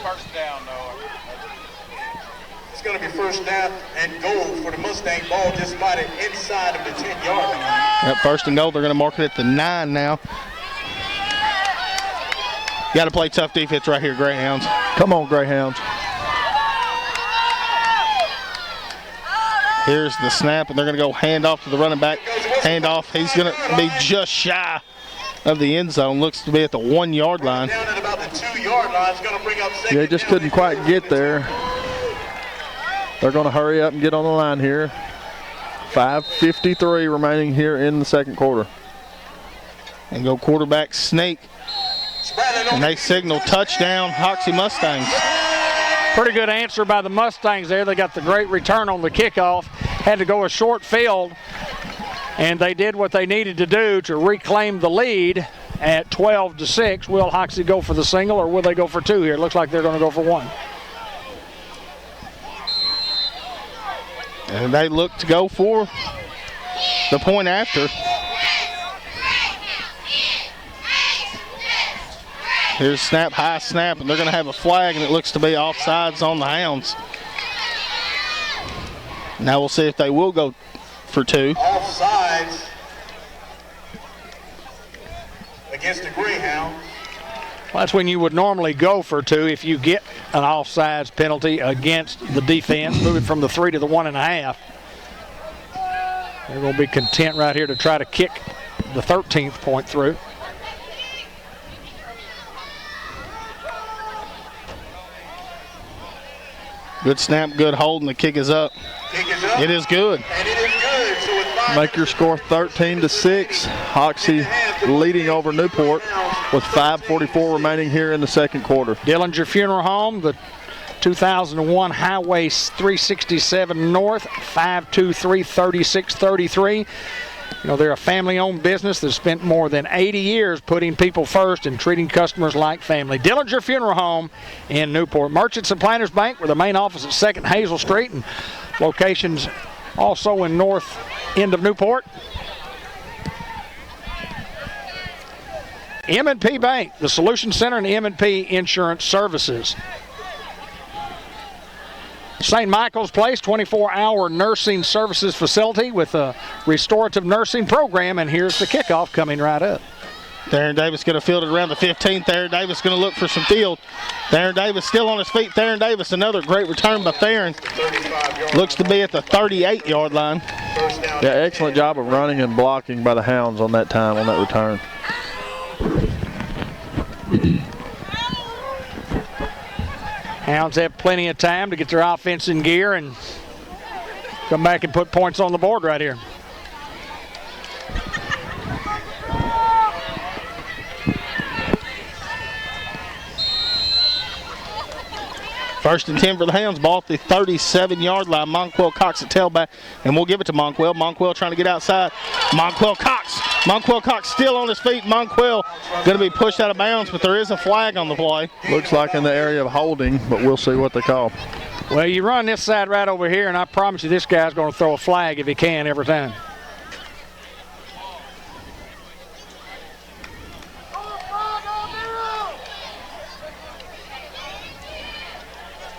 First down, though. It's going to be first down and goal for the Mustang. Ball just spotted inside of the 10-yard line. Yep, first and goal. They're going to mark it at the 9 now. Got to play tough defense right here, Greyhounds. Come on, Greyhounds. Here's the snap, and they're going to go hand off to the running back. Hand off. He's going to be just shy of the end zone. Looks to be at the 1-yard line. Down at about the 2-yard line. It's going to bring up second. Yeah, he just couldn't quite get there. They're going to hurry up and get on the line here. 5:53 remaining here in the second quarter. And go quarterback sneak. And they signal touchdown, Hoxie Mustangs. Pretty good answer by the Mustangs there. They got the great return on the kickoff. Had to go a short field, and they did what they needed to do to reclaim the lead at 12-6. Will Hoxie go for the single, or will they go for 2 here? It looks like they're going to go for 1. And they look to go for the point after. Here's snap, high snap, and they're going to have a flag, and it looks to be offsides on the Hounds. Now we'll see if they will go for 2. Offsides against the Greyhound. Well, that's when you would normally go for 2 if you get an offsides penalty against the defense, moving from the 3 to the 1.5. They're going to be content right here to try to kick the 13th point through. Good snap, good hold, and the kick is up. Kick is up. It is good. And it is good. So it's 5. Make your score 13-6. Hoxie leading over Newport with 5:44 remaining here in the second quarter. Dillinger Funeral Home, the 2001 Highway 367 North, 523-3633. You know, they're a family-owned business that spent more than 80 years putting people first and treating customers like family. Dillinger Funeral Home in Newport. Merchants and Planters Bank with the main office at 2nd Hazel Street and locations also in north end of Newport. M&P Bank, the Solution Center, and M&P Insurance Services. St. Michael's Place, 24-hour nursing services facility with a restorative nursing program, and here's the kickoff coming right up. Theron Davis going to field it around the 15th. Theron Davis going to look for some field. Theron Davis still on his feet. Theron Davis, another great return by Theron. Looks to be at the 38-yard line. Yeah, excellent job of running and blocking by the Hounds on that time, on that return. Hounds have plenty of time to get their offense in gear and come back and put points on the board right here. First and 10 for the Hounds. Ball at the 37-yard line. Monquel Cox at tailback, and we'll give it to Monquel. Monquel trying to get outside. Monquel Cox still on his feet. Monquel going to be pushed out of bounds, but there is a flag on the play. Looks like in the area of holding, but we'll see what they call. Well, you run this side right over here, and I promise you this guy's going to throw a flag if he can every time.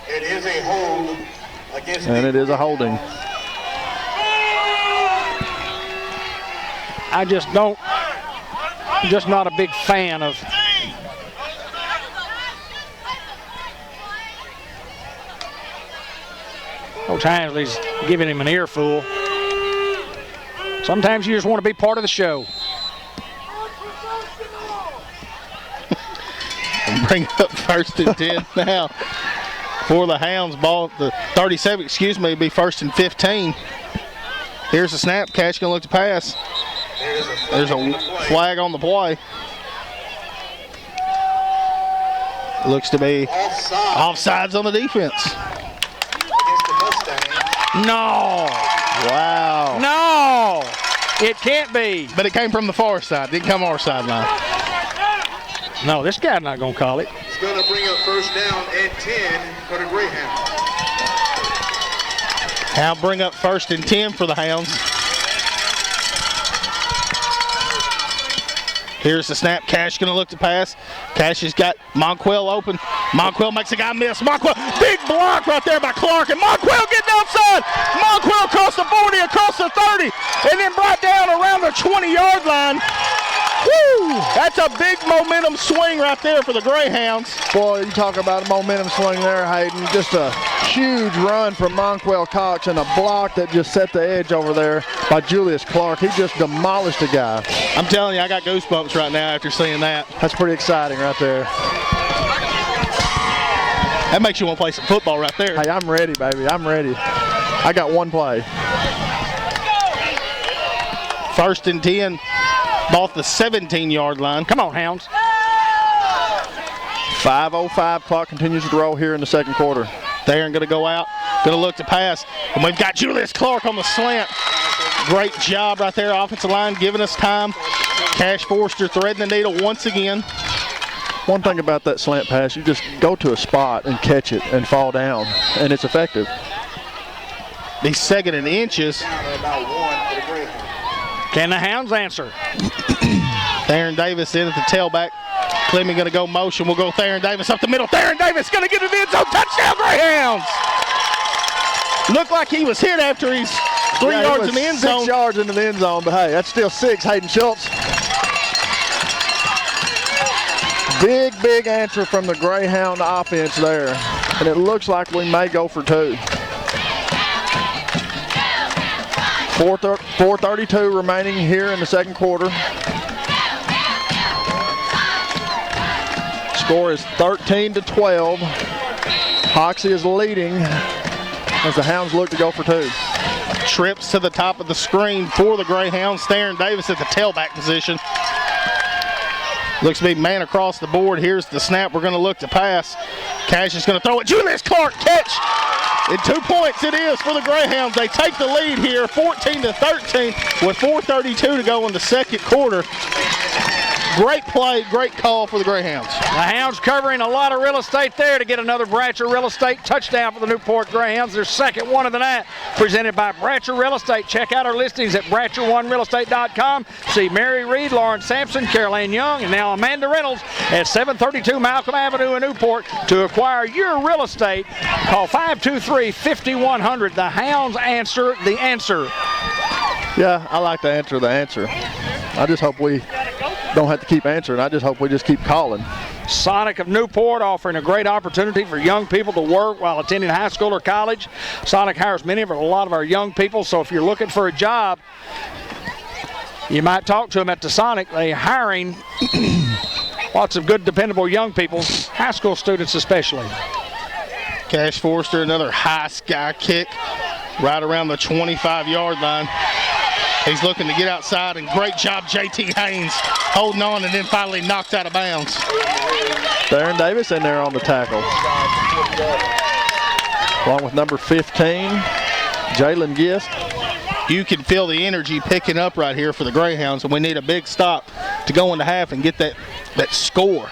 It is a hold against. And it is a holding. I'm just not a big fan of Coach Hinsley's giving him an earful. Sometimes you just want to be part of the show. And bring up first and 10 now for the Hounds. Ball at the 37, will be first and 15. Here's the snap. Cash going to look to pass. There's a flag on the play. Looks to be offsides on the defense. No. Wow. No. It can't be. But it came from the far side. Didn't come our sideline. No, this guy's not going to call it. It's going to bring up first down and 10 for the Greyhound. Now bring up first and 10 for the Hounds. Here's the snap. Cash going to look to pass. Cash has got Monquel open. Monquel makes a guy miss. Monquel, big block right there by Clark. And Monquel getting outside. Monquel across the 40, across the 30, and then brought down around the 20-yard line. Woo! That's a big momentum swing right there for the Greyhounds. Boy, you talk about a momentum swing there, Hayden. Just a huge run from Monquel Cox and a block that just set the edge over there by Julius Clark. He just demolished a guy. I'm telling you, I got goosebumps right now after seeing that. That's pretty exciting right there. That makes you want to play some football right there. Hey, I'm ready, baby. I'm ready. I got one play. First and 10. Ball at the 17-yard line. Come on, Hounds. 5:05 clock continues to roll here in the second quarter. Theron going to go out, going to look to pass. And we've got Julius Clark on the slant. Great job right there, offensive line, giving us time. Cash Forster threading the needle once again. One thing about that slant pass, you just go to a spot and catch it and fall down, and it's effective. The second and inches. Can the Hounds answer? Theron Davis in at the tailback. Clemmy going to go motion. We'll go Theron Davis up the middle. Theron Davis going to get to the end zone. Touchdown, Greyhounds! Looked like he was hit after he's 3 yards in the end zone. 6 yards into the end zone, but hey, that's still 6, Hayden Schultz. Big answer from the Greyhound offense there. And it looks like we may go for 2. 4:32 remaining here in the second quarter. Score is 13-12. Hoxie is leading as the Hounds look to go for 2. Trips to the top of the screen for the Greyhounds. Theron Davis at the tailback position. Looks to be man across the board. Here's the snap. We're going to look to pass. Cash is going to throw it. Julius Clark catch. And 2 points it is for the Greyhounds. They take the lead here, 14-13, with 4:32 to go in the second quarter. Great play, great call for the Greyhounds. The Hounds covering a lot of real estate there to get another Bratcher Real Estate touchdown for the Newport Greyhounds. Their second one of the night, presented by Bratcher Real Estate. Check out our listings at BratcherOneRealEstate.com. See Mary Reed, Lauren Sampson, Caroline Young, and now Amanda Reynolds at 732 Malcolm Avenue in Newport. To acquire your real estate, call 523-5100. The Hounds answer the answer. Yeah, I like to answer the answer. I just hope we don't have to keep answering. I just hope we just keep calling. Sonic of Newport offering a great opportunity for young people to work while attending high school or college. Sonic hires a lot of our young people, so if you're looking for a job, you might talk to them at the Sonic. They're hiring lots of good, dependable young people, high school students especially. Cash Forrester, another high sky kick right around the 25-yard line. He's looking to get outside, and great job, J.T. Haynes holding on and then finally knocked out of bounds. Darren Davis in there on the tackle. Along with number 15, Jalen Gist. You can feel the energy picking up right here for the Greyhounds, and we need a big stop to go into half and get that score.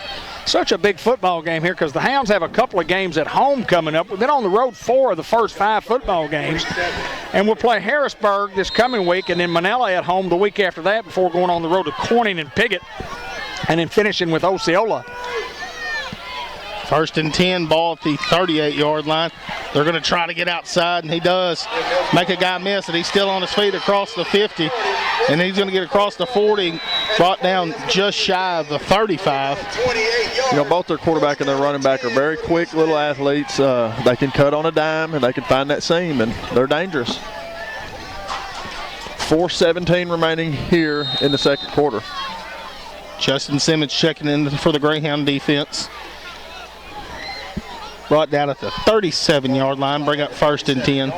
Such a big football game here because the Hounds have a couple of games at home coming up. We've been on the road 4 of the first 5 football games. And we'll play Harrisburg this coming week and then Manila at home the week after that before going on the road to Corning and Piggott and then finishing with Osceola. 1st and 10, ball at the 38-yard line. They're going to try to get outside, and he does make a guy miss, and he's still on his feet across the 50. And he's going to get across the 40, brought down just shy of the 35. You know, both their quarterback and their running back are very quick little athletes. They can cut on a dime, and they can find that seam, and they're dangerous. 4:17 remaining here in the second quarter. Justin Simmons checking in for the Greyhound defense. Brought down at the 37-yard line, bring up 1st and 10.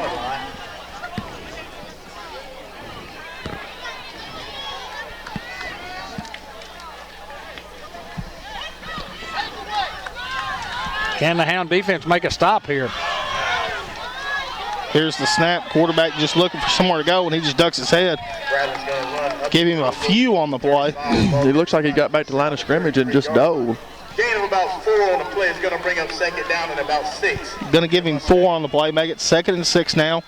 Can the Hound defense make a stop here? Here's the snap. Quarterback just looking for somewhere to go, and he just ducks his head. Give him a few on the play. He looks like he got back to the line of scrimmage and just dove. Gain of about 4 on the play is going to bring up 2nd down and about 6. Going to give him 4 on the play, make it 2nd and 6 now.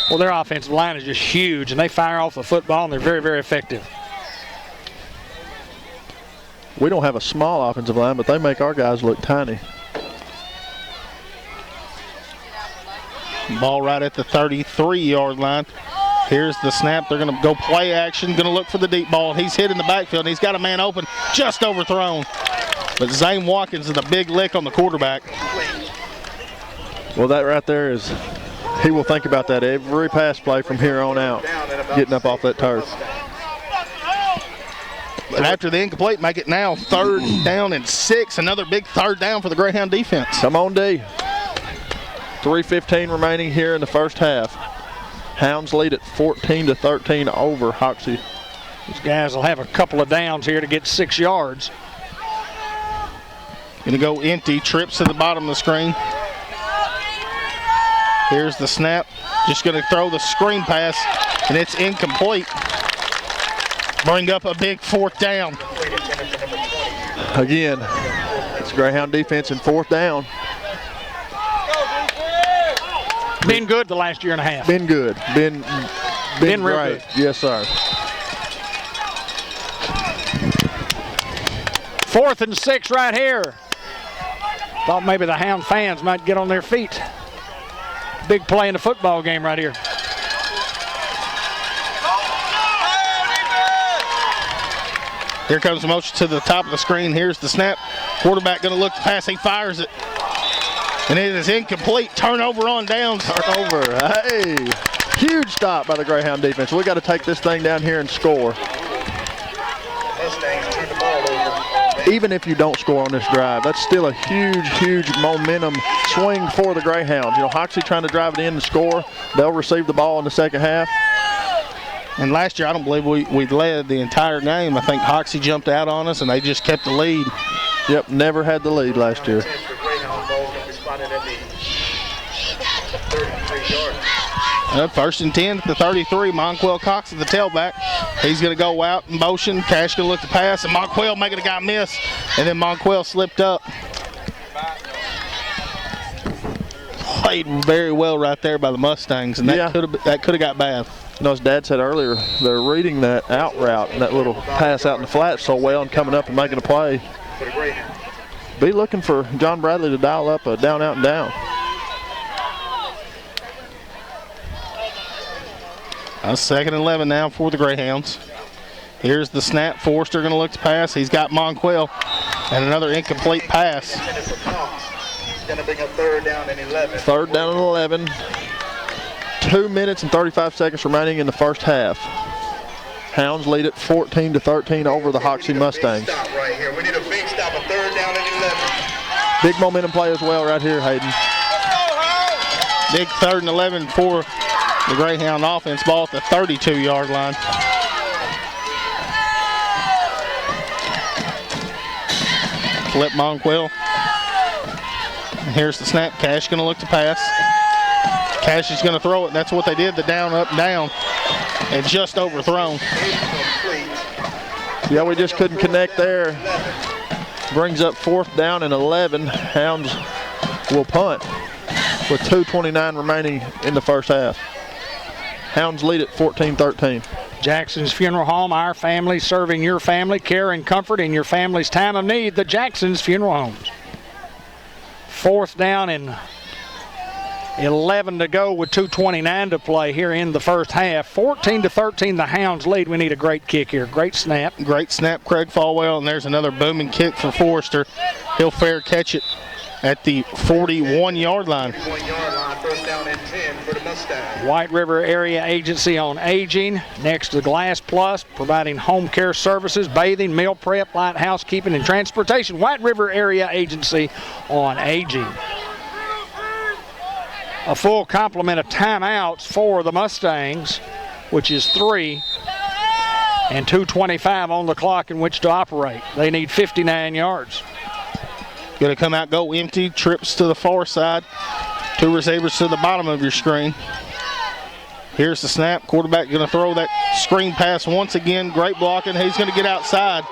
Well, their offensive line is just huge, and they fire off the football, and they're very, very effective. We don't have a small offensive line, but they make our guys look tiny. Ball right at the 33-yard line. Here's the snap. They're going to go play action, going to look for the deep ball. He's hit in the backfield, and he's got a man open, just overthrown. But Zane Watkins is a big lick on the quarterback. Well, that right there is, he will think about that every pass play from here on out, getting up off that turf. But after the incomplete, make it now 3rd down and 6. Another big 3rd down for the Greyhound defense. Come on, D. 3:15 remaining here in the first half. Hounds lead at 14-13 over Hoxie. These guys will have a couple of downs here to get 6 yards. Going to go empty, trips to the bottom of the screen. Here's the snap. Just going to throw the screen pass, and it's incomplete. Bring up a big 4th down. Again, it's Greyhound defense in 4th down. Been good the last year and a half. Been good. Been real great. good. Yes, sir. 4th and 6 right here. Thought maybe the Hound fans might get on their feet. Big play in the football game right here. Here comes the motion to the top of the screen. Here's the snap. Quarterback going to look to pass. He fires it. And it is incomplete. Turnover on downs. Turnover. Hey. Huge stop by the Greyhound defense. We got to take this thing down here and score. Even if you don't score on this drive, that's still a huge, huge momentum swing for the Greyhounds. You know, Hoxie trying to drive it in to score. They'll receive the ball in the second half. And last year, I don't believe we led the entire game. I think Hoxie jumped out on us, and they just kept the lead. Yep, never had the lead last year. First and 10 at the 33. Monquell Cox at the tailback. He's going to go out in motion. Cash going to look to pass, and Monquell making a guy miss, and then Monquell slipped up. Played very well right there by the Mustangs, and that could have got bad. You know, as Dad said earlier, they're reading that out route and that little pass out in the flat so well and coming up and making a play. Be looking for John Bradley to dial up a down, out, and down. Second and 11 now for the Greyhounds. Here's the snap. Forster going to look to pass. He's got Monquell, and another incomplete pass. He's going to bring up third down and 11. Third down and 11. 2 minutes and 35 seconds remaining in the first half. Hounds lead it 14-13 over the Hoxie Mustangs. Stop right here. We need a big stop, a third down and 11. Big momentum play as well right here, Hayden. Big third and 11 for the Greyhound offense. Ball at the 32-yard line. Flip Monquell. Here's the snap. Cash going to look to pass. Cash is going to throw it, and that's what they did, the down, up, down, and just overthrown. Yeah, we just couldn't connect there. Brings up fourth down and 11. Hounds will punt with 2:29 remaining in the first half. Hounds lead at 14-13. Jackson's Funeral Home, our family serving your family, care and comfort in your family's time of need. The Jackson's Funeral Homes. Fourth down and 11 to go with 2:29 to play here in the first half. 14-13, the Hounds lead. We need a great kick here. Great snap. Great snap, Craig Falwell, and there's another booming kick for Forrester. He'll fair catch it at the 41-yard line. 41-yard line, first down and 10 for the Mustangs. White River Area Agency on Aging, next to Glass Plus, providing home care services, bathing, meal prep, light housekeeping, and transportation. White River Area Agency on Aging. A full complement of timeouts for the Mustangs, which is 3, and 2:25 on the clock in which to operate. They need 59 yards. Going to come out, go empty, trips to the far side. Two receivers to the bottom of your screen. Here's the snap. Quarterback going to throw that screen pass once again. Great blocking. He's going to get outside.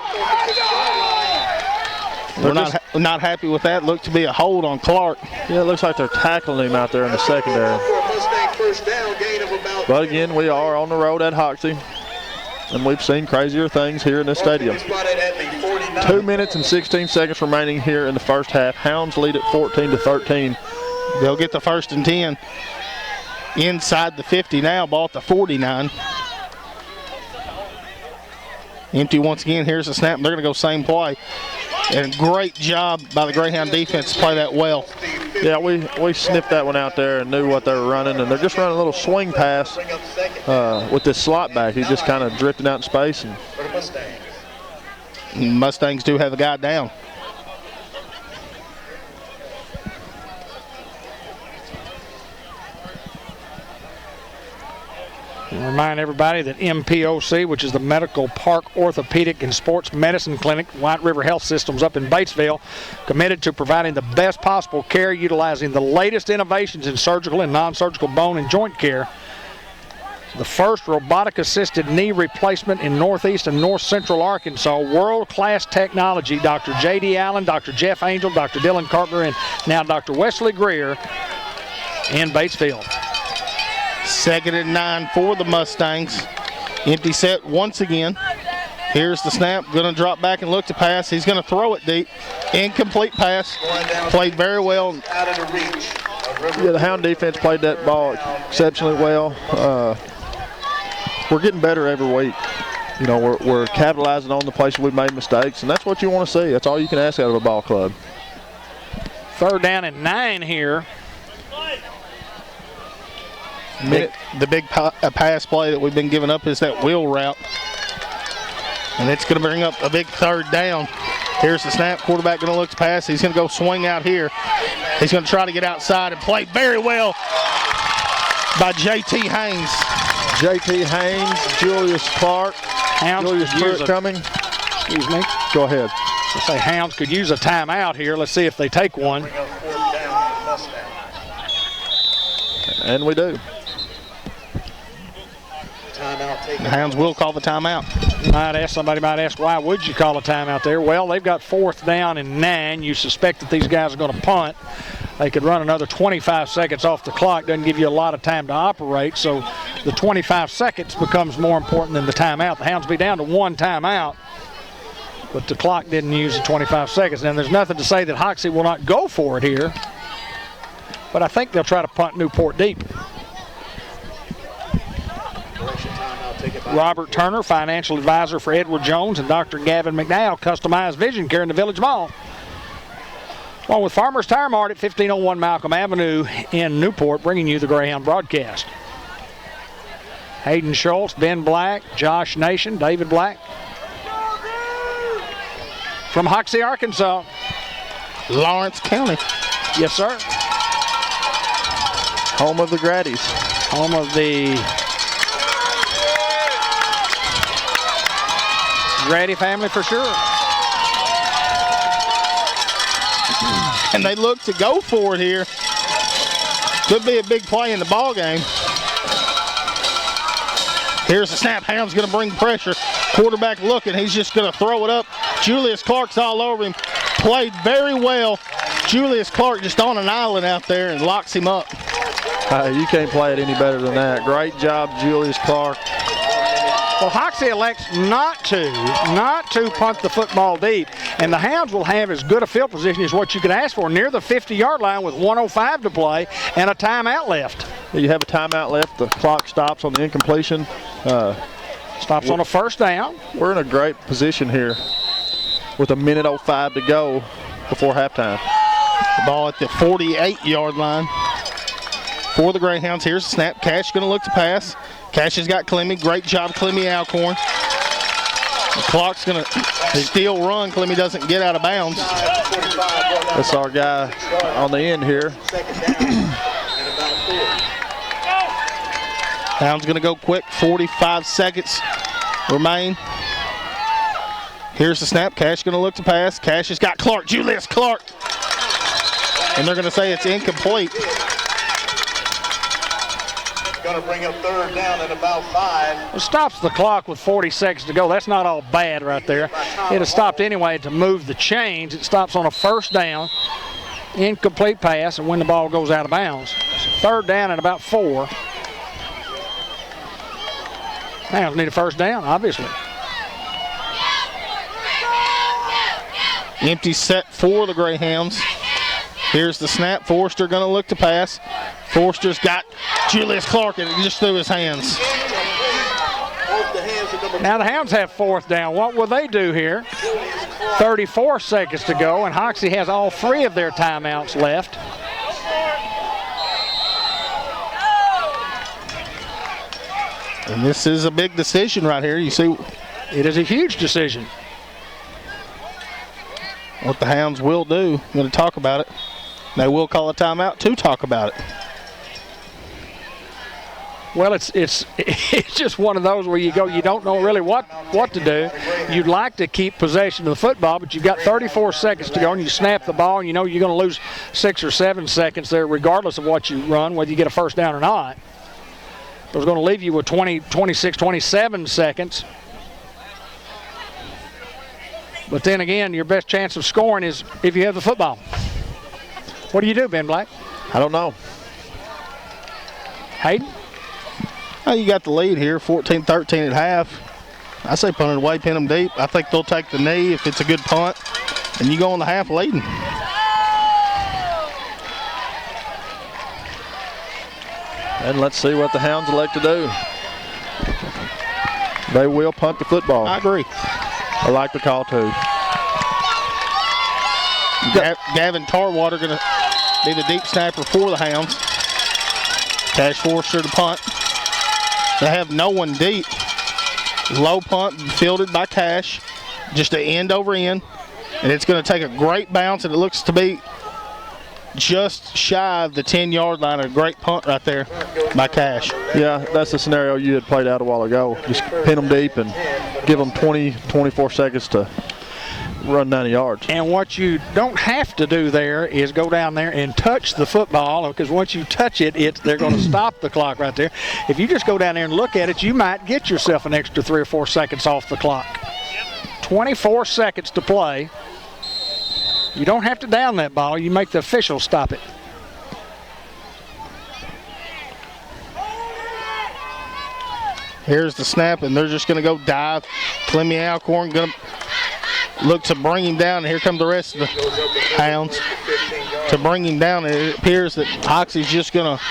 We're not happy with that. Looked to be a hold on Clark. Yeah, it looks like they're tackling him out there in the secondary. But again, we are on the road at Hoxie, and we've seen crazier things here in this stadium. 2 minutes and 16 seconds remaining here in the first half. Hounds lead at 14-13. They'll get the first and 10 inside the 50 now. Ball at the 49. Empty once again. Here's the snap. They're going to go same play. And great job by the Greyhound defense to play that well. Yeah, we sniffed that one out there and knew what they were running, and they're just running a little swing pass with this slot back. He's just kind of drifting out in space. And Mustangs do have the guy down. Remind everybody that MPOC, which is the Medical Park Orthopedic and Sports Medicine Clinic, White River Health Systems up in Batesville, committed to providing the best possible care utilizing the latest innovations in surgical and non-surgical bone and joint care. The first robotic-assisted knee replacement in northeast and north central Arkansas. World-class technology. Dr. J.D. Allen, Dr. Jeff Angel, Dr. Dylan Carpenter, and now Dr. Wesley Greer in Batesville. Second and 9 for the Mustangs. Empty set once again. Here's the snap. Going to drop back and look to pass. He's going to throw it deep. Incomplete pass. Played very well. Out of the reach. Yeah, the Hound defense played that ball exceptionally well. We're getting better every week. You know, we're capitalizing on the places we've made mistakes, and that's what you want to see. That's all you can ask out of a ball club. Third down and 9 here. The big pass play that we've been giving up is that wheel route. And it's going to bring up a big third down. Here's the snap. Quarterback going to look to pass. He's going to go swing out here. He's going to try to get outside and play very well by J.T. Haynes. J.T. Haynes, Julius Clark, Julius Pruitt coming. Excuse me. Go ahead. Let's say Hounds could use a timeout here. Let's see if they take one. And we do. The Hounds will call the timeout. Somebody might ask, why would you call a timeout there? Well, they've got 4th down and 9. You suspect that these guys are going to punt. They could run another 25 seconds off the clock. Doesn't give you a lot of time to operate, so the 25 seconds becomes more important than the timeout. The Hounds be down to 1 timeout, but the clock didn't use the 25 seconds. And there's nothing to say that Hoxie will not go for it here, but I think they'll try to punt Newport deep. Robert Turner, financial advisor for Edward Jones, and Dr. Gavin McDowell, customized vision care in the Village Mall. Along with Farmers Tire Mart at 1501 Malcolm Avenue in Newport, bringing you the Greyhound broadcast. Hayden Schultz, Ben Black, Josh Nation, David Black. From Hoxie, Arkansas. Lawrence County. Yes, sir. Home of the Grady's. Home of the Grady family for sure. And they look to go for it here. Could be a big play in the ball game. Here's the snap. Hound's going to bring pressure. Quarterback looking. He's just going to throw it up. Julius Clark's all over him. Played very well. Julius Clark just on an island out there and locks him up. You can't play it any better than that. Great job, Julius Clark. Well, Hoxie elects not to punt the football deep, and the Hounds will have as good a field position as what you could ask for, near the 50-yard line with 1:05 to play and a timeout left. You have a timeout left. The clock stops on the incompletion. Stops on a 1st down. We're in a great position here with 1:05 to go before halftime. The ball at the 48-yard line for the Greyhounds. Here's the snap. Cash going to look to pass. Cash has got Clemmy. Great job, Clemmy Alcorn. The clock's going to still run. Clemmy doesn't get out of bounds. That's our guy on the end here. Hounds going to go quick. 45 seconds remain. Here's the snap. Cash going to look to pass. Cash has got Clark. Julius Clark. And they're going to say it's incomplete. Going to bring up 3rd down at about 5. It stops the clock with 40 seconds to go. That's not all bad right there. It has stopped anyway to move the chains. It stops on a 1st down, incomplete pass, and when the ball goes out of bounds. 3rd down at about 4. Hounds need a 1st down, obviously. Empty set for the Greyhounds. Here's the snap. Forrester going to look to pass. Forrester's got Julius Clark, and it just through his hands. Now the Hounds have 4th down. What will they do here? 34 seconds to go, and Hoxie has all 3 of their timeouts left. And this is a big decision right here. You see, it is a huge decision. What the Hounds will do. I'm going to talk about it. They will call a timeout to talk about it. Well, it's just one of those where you don't know really what to do. You'd like to keep possession of the football, but you've got 34 seconds to go, and you snap the ball, and you know you're going to lose 6 or 7 seconds there regardless of what you run, whether you get a 1st down or not. It was going to leave you with 20, 26, 27 seconds. But then again, your best chance of scoring is if you have the football. What do you do, Ben Black? I don't know. Hayden? Well, you got the lead here, 14-13 at half. I say punt it away, pin them deep. I think they'll take the knee if it's a good punt, and you go on the half leading. And let's see what the Hounds elect to do. They will punt the football. I agree. I like the call too. Gavin Tarwater going to be the deep snapper for the Hounds. Cash Forrester to punt. They have no one deep. Low punt fielded by Cash. Just an end over end. And it's going to take a great bounce, and it looks to be just shy of the 10-yard line. A great punt right there by Cash. Yeah, that's the scenario you had played out a while ago. Just pin them deep and give them 20, 24 seconds to run 90 yards. And what you don't have to do there is go down there and touch the football, because once you touch it, they're going to stop the clock right there. If you just go down there and look at it, you might get yourself an extra 3 or 4 seconds off the clock. 24 seconds to play. You don't have to down that ball. You make the officials stop it. Here's the snap, and they're just going to go dive. Clemmy Alcorn going to look to bring him down. And here come the rest of the Hounds to bring him down. It appears that Hoxie's just going to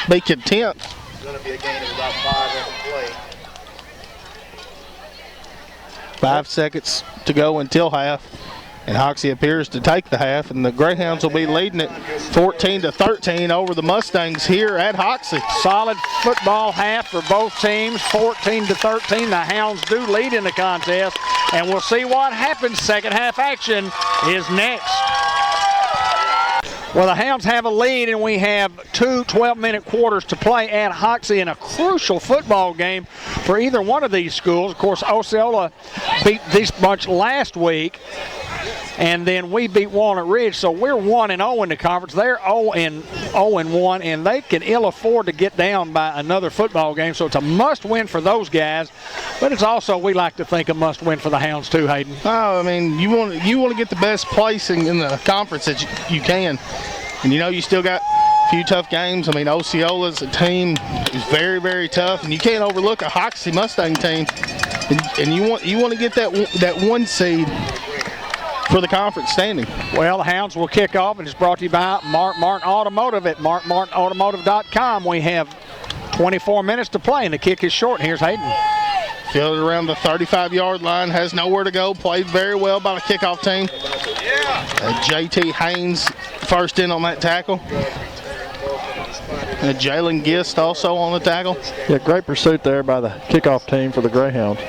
be content. It's going to be a gain of about 5 on the play. 5 seconds to go until half. And Hoxie appears to take the half, and the Greyhounds will be leading it 14-13 over the Mustangs here at Hoxie. Solid football half for both teams, 14-13. The Hounds do lead in the contest, and we'll see what happens. Second half action is next. Well, the Hounds have a lead, and we have 2 12-minute quarters to play at Hoxie in a crucial football game for either one of these schools. Of course, Osceola beat this bunch last week, and then we beat Walnut Ridge, so we're 1-0 in the conference. They're 0-1, and they can ill afford to get down by another football game, so it's a must-win for those guys. But it's also, we like to think, a must-win for the Hounds too, Hayden. Oh, I mean, you want to get the best placing in the conference that you can. And you know, you still got a few tough games. I mean, Osceola's a team who's very, very tough, and you can't overlook a Hoxie Mustang team. And you want to get that 1 seed for the conference standing. Well, the Hounds will kick off, and it's brought to you by Mark Martin Automotive at markmartinautomotive.com. We have 24 minutes to play, and the kick is short. Here's Hayden. Fielded around the 35-yard line, has nowhere to go. Played very well by the kickoff team. JT Haynes first in on that tackle. And Jalen Gist also on the tackle. Yeah, great pursuit there by the kickoff team for the Greyhounds.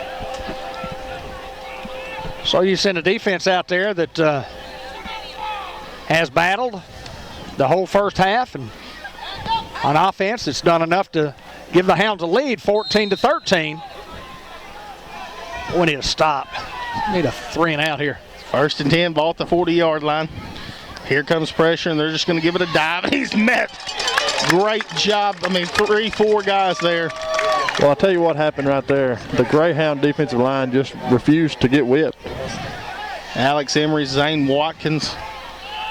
So you send a defense out there that has battled the whole first half, and on offense it's done enough to give the Hounds a lead, 14-13. We need a stop. Need a 3 and out here. 1st and 10, ball at the 40-yard line. Here comes pressure, and they're just going to give it a dive. He's met. Great job. I mean, 3-4 guys there. Well, I'll tell you what happened right there. The Greyhound defensive line just refused to get whipped. Alex Emery, Zane Watkins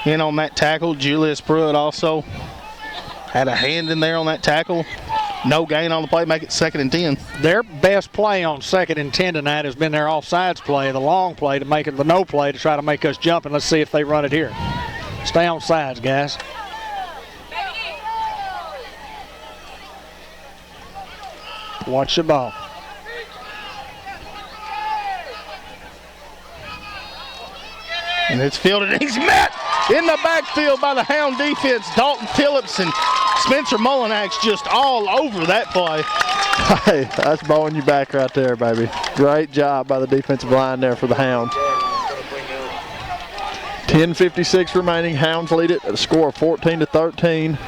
in on that tackle. Julius Pruitt also had a hand in there on that tackle. No gain on the play, make it 2nd and 10. Their best play on 2nd and 10 tonight has been their offsides play, the long play to make it the no play to try to make us jump, and let's see if they run it here. Stay on sides, guys. Watch the ball. And it's fielded. He's met in the backfield by the Hound defense. Dalton Phillips and Spencer Mullinax just all over that play. Hey, that's bowling you back right there, baby. Great job by the defensive line there for the Hounds. 10:56 remaining. Hounds lead it at a score of 14-13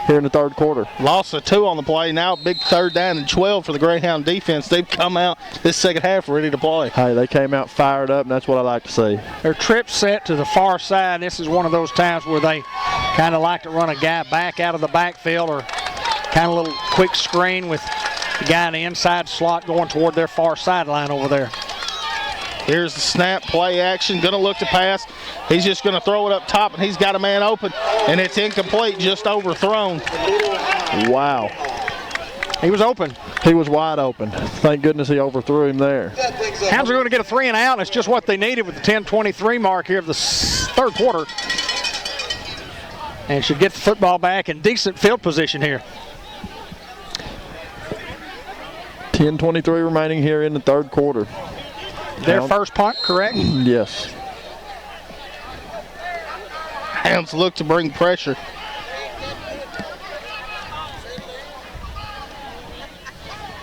here in the 3rd quarter. Loss of 2 on the play. Now big 3rd down and 12 for the Greyhound defense. They've come out this 2nd half ready to play. Hey, they came out fired up, and that's what I like to see. Their trip set to the far side. This is one of those times where they kind of like to run a guy back out of the backfield, or kind of a little quick screen with the guy in the inside slot going toward their far sideline over there. Here's the snap, play action, gonna look to pass. He's just gonna throw it up top, and he's got a man open, and it's incomplete, just overthrown. Wow. He was open. He was wide open. Thank goodness he overthrew him there. Hounds are going to get a 3 and out, and it's just what they needed with the 10:23 mark here of the 3rd quarter. And should get the football back in decent field position here. 10:23 remaining here in the 3rd quarter. Their first punt, correct? Yes. Hounds look to bring pressure.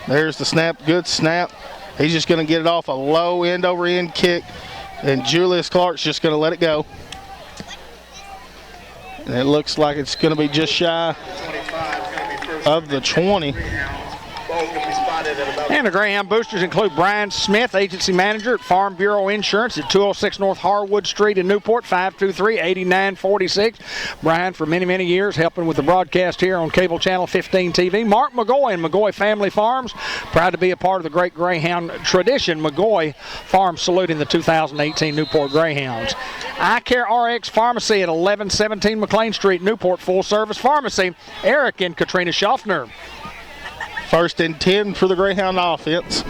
There's the snap, good snap. He's just going to get it off a low end-over-end kick, and Julius Clark's just going to let it go. And it looks like it's going to be just shy of the 20. Ball's going to be spotted spotted at about. And the Greyhound boosters include Brian Smith, agency manager at Farm Bureau Insurance at 206 North Harwood Street in Newport, 523-8946. Brian, for many, many years, helping with the broadcast here on Cable Channel 15 TV. Mark McGoy and McGoy Family Farms, proud to be a part of the great Greyhound tradition. McGoy Farms saluting the 2018 Newport Greyhounds. Eye Care RX Pharmacy at 1117 McLean Street, Newport, full-service pharmacy. Eric and Katrina Schaffner. 1st and 10 for the Greyhound offense.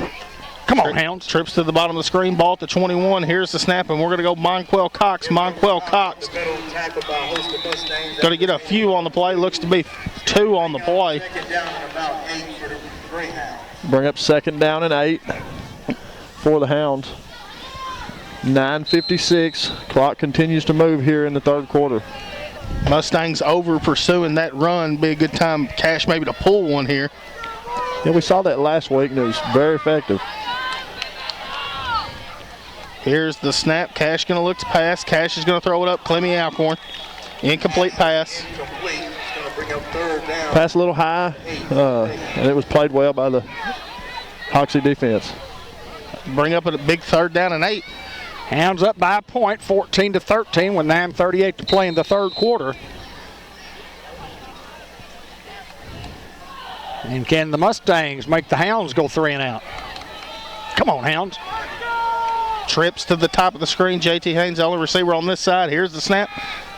Come on, Hounds. Trips to the bottom of the screen, ball at the 21. Here's the snap, and we're going to go Monquel Cox. Monquel Cox going to get a few on the play. Looks to be 2 on the play. Bring up 2nd down and 8 for the Hounds. 9:56. Clock continues to move here in the 3rd quarter. Mustangs over pursuing that run. Be a good time, Cash, maybe to pull one here. Yeah, we saw that last week, and it was very effective. Here's the snap. Cash going to look to pass. Cash is going to throw it up. Clemmy Alcorn. Incomplete pass. Pass a little high, and it was played well by the Hoxie defense. Bring up a big 3rd down and 8. Hounds up by a point, 14-13, with 9:38 to play in the 3rd quarter. And can the Mustangs make the Hounds go 3 and out? Come on, Hounds. Trips to the top of the screen. JT Haynes, the only receiver on this side. Here's the snap.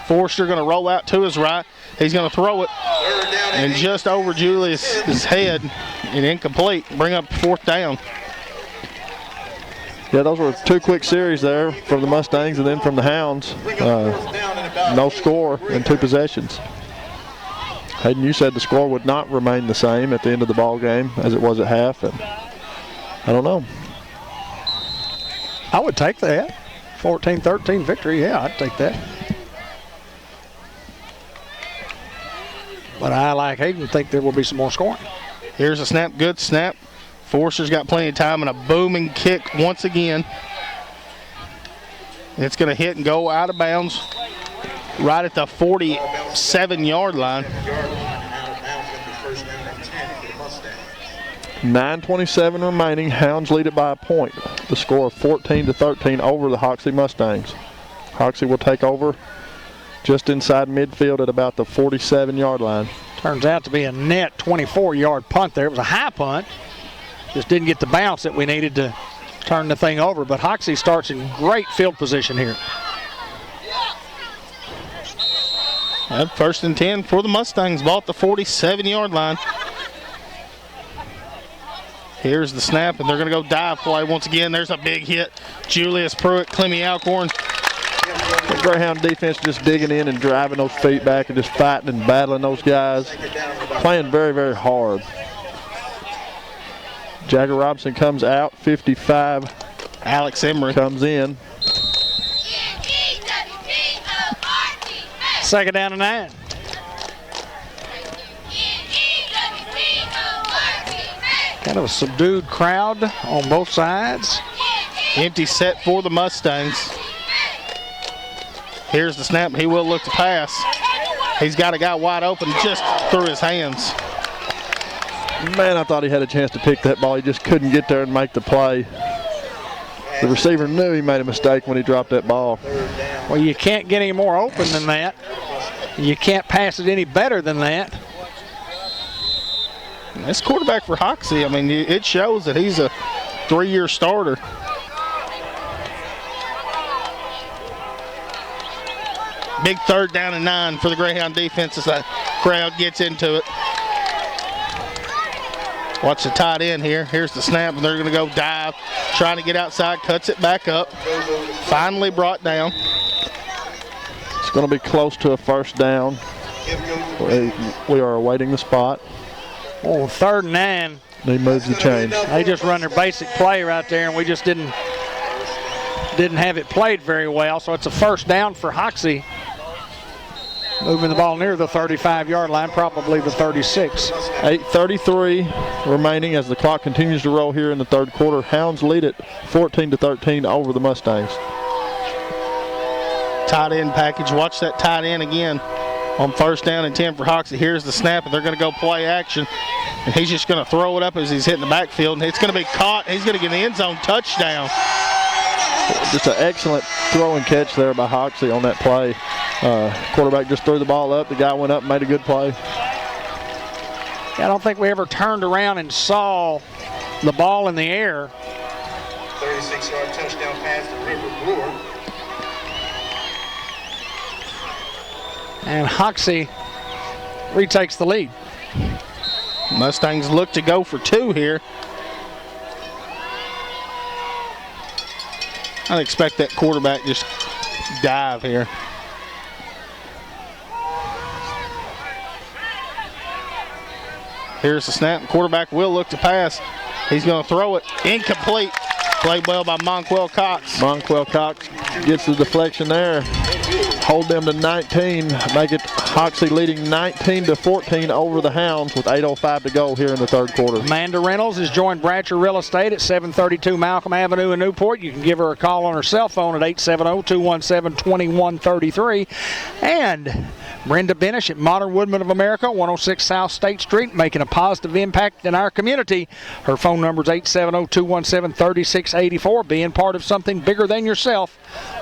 Forster going to roll out to his right. He's going to throw it. And just over Julius's head and incomplete. Bring up 4th down. Yeah, those were 2 quick series there from the Mustangs and then from the Hounds. No score in 2 possessions. Hayden, you said the score would not remain the same at the end of the ball game as it was at half, and I don't know. I would take that. 14-13 victory, yeah, I'd take that. But I, like Hayden, think there will be some more scoring. Here's a snap, good snap. Forster's got plenty of time and a booming kick once again. It's going to hit and go out of bounds right at the 47-yard line. 9:27 remaining. Hounds lead it by a point. The score of 14-13 over the Hoxie Mustangs. Hoxie will take over just inside midfield at about the 47-yard line. Turns out to be a net 24-yard punt there. It was a high punt. Just didn't get the bounce that we needed to turn the thing over. But Hoxie starts in great field position here. And 1st and 10 for the Mustangs. Ball at the 47-yard line. Here's the snap, and they're going to go dive play once again. There's a big hit. Julius Pruitt, Clemmy Alcorn. The Greyhound defense just digging in and driving those feet back and just fighting and battling those guys. Playing very, very hard. Jagger Robinson comes out. 55. Alex Emery comes in. 2nd down and 9. Kind of a subdued crowd on both sides. Empty set for the Mustangs. Here's the snap. He will look to pass. He's got a guy wide open just through his hands. Man, I thought he had a chance to pick that ball. He just couldn't get there and make the play. The receiver knew he made a mistake when he dropped that ball. Well, you can't get any more open than that. You can't pass it any better than that. This quarterback for Hoxie, I mean, it shows that he's a 3-year starter. Big 3rd down and 9 for the Greyhound defense as the crowd gets into it. Watch the tight end here. Here's the snap, and they're going to go dive. Trying to get outside, cuts it back up. Finally brought down. It's going to be close to a 1st down. We are awaiting the spot. Oh, 3rd and 9. He moves the chains. They just run their basic play right there, and we just didn't have it played very well. So it's a 1st down for Hoxie. Moving the ball near the 35-yard line, probably the 36. 8:33 remaining as the clock continues to roll here in the 3rd quarter. Hounds lead it 14-13 over the Mustangs. Tight end package. Watch that tight end again. On 1st down and 10 for Hoxie. Here's the snap, and they're going to go play action. And he's just going to throw it up as he's hitting the backfield, and it's going to be caught. He's going to get the end zone touchdown. Just an excellent throw and catch there by Hoxie on that play. Quarterback just threw the ball up. The guy went up and made a good play. I don't think we ever turned around and saw the ball in the air. 36-yard touchdown pass to River Brewer. And Hoxie retakes the lead. Mustangs look to go for 2 here. I'd expect that quarterback just dive here. Here's the snap. Quarterback will look to pass. He's going to throw it. Incomplete. Played well by Monquel Cox. Monquel Cox gets the deflection there. Hold them to 19. Make it Hoxie leading 19-14 over the Hounds with 8:05 to go here in the 3rd quarter. Amanda Reynolds has joined Bratcher Real Estate at 732 Malcolm Avenue in Newport. You can give her a call on her cell phone at 870-217-2133. And Brenda Benish at Modern Woodman of America, 106 South State Street, making a positive impact in our community. Her phone number is 870-217-3684. Being part of something bigger than yourself,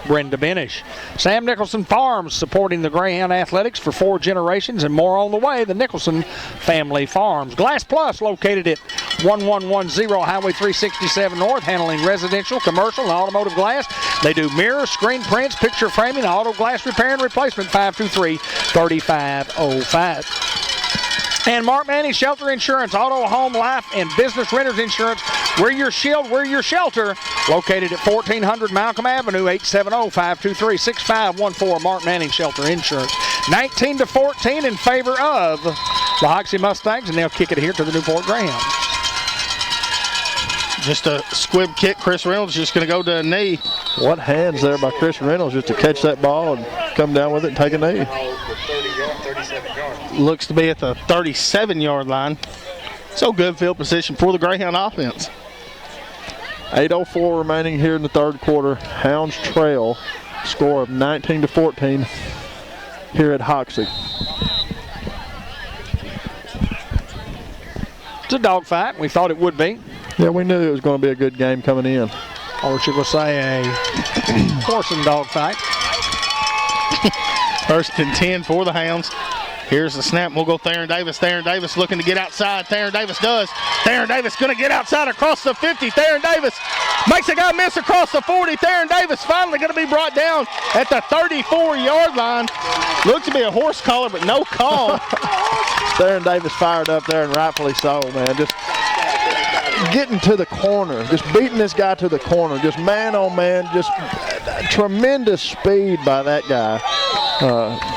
Brenda Benish. Sam Nicholson Farms, supporting the Greyhound athletics for 4 generations and more on the way. The Nicholson Family Farms. Glass Plus, located at 1110 Highway 367 North, handling residential, commercial, and automotive glass. They do mirrors, screen prints, picture framing, auto glass repair and replacement. 523-3505. And Mark Manning Shelter Insurance, auto, home, life, and business renters insurance. We're your shield, we're your shelter. Located at 1400 Malcolm Avenue, 870-523-6514. Mark Manning Shelter Insurance. 19-14 in favor of the Hoxie Mustangs, and they'll kick it here to the Newport Greyhounds. Just a squib kick. Chris Reynolds just going to go to a knee. What hands there by Chris Reynolds just to catch that ball and come down with it and take a knee. 37 yards. Looks to be at the 37-yard line. So good field position for the Greyhound offense. 8:04 remaining here in the 3rd quarter. Hounds trail, score of 19-14 here at Hoxie. It's a dogfight. We thought it would be. Yeah, we knew it was going to be a good game coming in. Or should we say a horse and dogfight. 1st and 10 for the Hounds. Here's the snap. We'll go Theron Davis. Theron Davis looking to get outside. Theron Davis does. Theron Davis going to get outside across the 50. Theron Davis makes a guy miss across the 40. Theron Davis finally going to be brought down at the 34-yard line. Looks to be a horse collar, but no call. Theron Davis fired up there, and rightfully so, man. Just getting to the corner, just beating this guy to the corner, just man on man, just tremendous speed by that guy.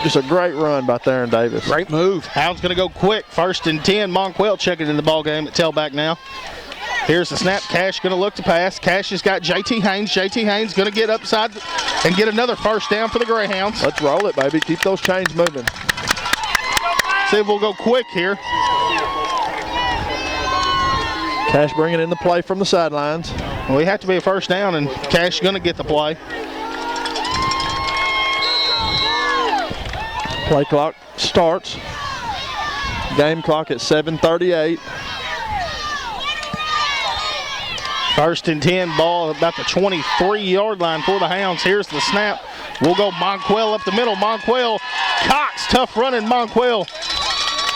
Just a great run by Theron Davis. Great move. Hound's going to go quick. 1st and 10. Monquel checking in the ball game at tailback now. Here's the snap. Cash going to look to pass. Cash has got J.T. Haynes. J.T. Haynes going to get upside and get another 1st down for the Greyhounds. Let's roll it, baby. Keep those chains moving. See if we'll go quick here. Cash bringing in the play from the sidelines. Well, we have to be a 1st down, and Cash is going to get the play. Play clock starts. Game clock at 7:38. 1st and 10, ball about the 23-yard line for the Hounds. Here's the snap. We'll go Monquel up the middle. Monquel, Cox, tough running Monquel.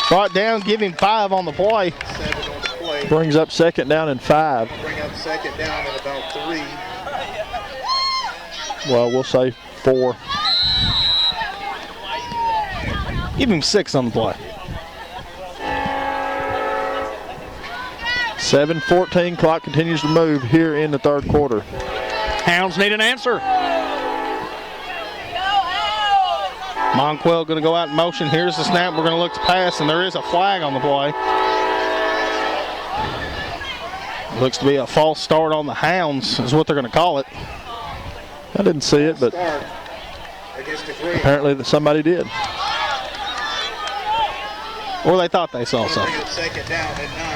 Brought down, give him 5 on the play. 7 on the play. Brings up 2nd down and 5. Bring up 2nd down at about 3. Well, we'll say 4. Give him 6 on the play. 7:14, clock continues to move here in the 3rd quarter. Hounds need an answer. Monquel going to go out in motion. Here's the snap. We're going to look to pass, and there is a flag on the play. Looks to be a false start on the Hounds is what they're going to call it. I didn't see it, but apparently somebody did. Or they thought they saw something. 2nd down at 9.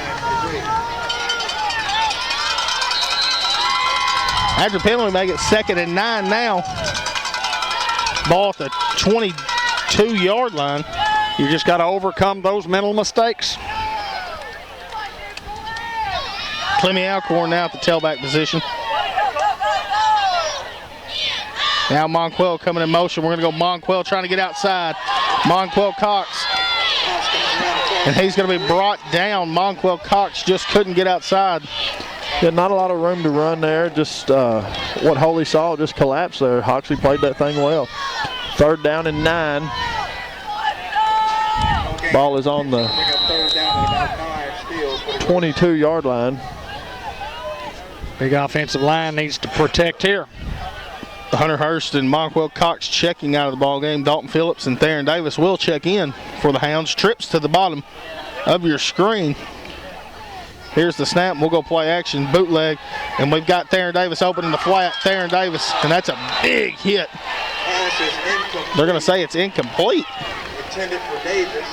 After penalty, make it 2nd and 9 now. Ball at the 2-yard line. You just got to overcome those mental mistakes. Clemmy Alcorn now at the tailback position. Now Monquell coming in motion. We're going to go Monquell trying to get outside. Monquell Cox. And he's going to be brought down. Monquell Cox just couldn't get outside. Yeah, not a lot of room to run there. Just what Holy saw just collapsed there. Hoxie played that thing well. 3rd down and 9. Ball is on the 22-yard line. Big offensive line needs to protect here. Hunter Hurst and Monquell Cox checking out of the ball game. Dalton Phillips and Theron Davis will check in for the Hounds. Trips to the bottom of your screen. Here's the snap. We'll go play action, bootleg, and we've got Theron Davis open in the flat. Theron Davis, and that's a big hit. They're going to say it's incomplete. Intended for Davis.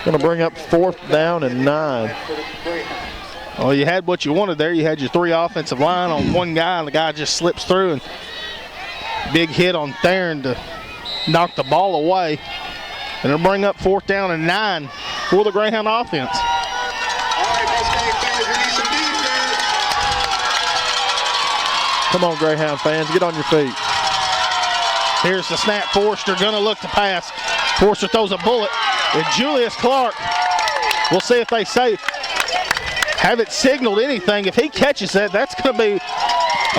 Going to bring up 4th down and 9. Well, you had what you wanted there. You had your 3 offensive line on one guy, and the guy just slips through, and big hit on Theron to knock the ball away. And it'll bring up 4th down and 9 for the Greyhound offense. All right, Mustang fans, we need some defense. Come on, Greyhound fans, get on your feet. Here's the snap. Forrester going to look to pass. Forrester throws a bullet, and Julius Clark. We'll see if they say haven't signaled anything. If he catches that, that's going to be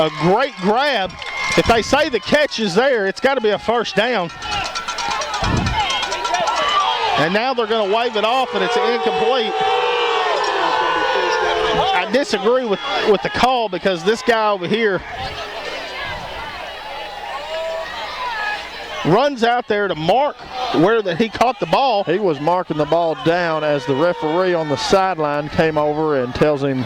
a great grab. If they say the catch is there, it's got to be a 1st down. And now they're going to wave it off, and it's incomplete. I disagree with the call because this guy over here runs out there to mark where he caught the ball. He was marking the ball down as the referee on the sideline came over and tells him.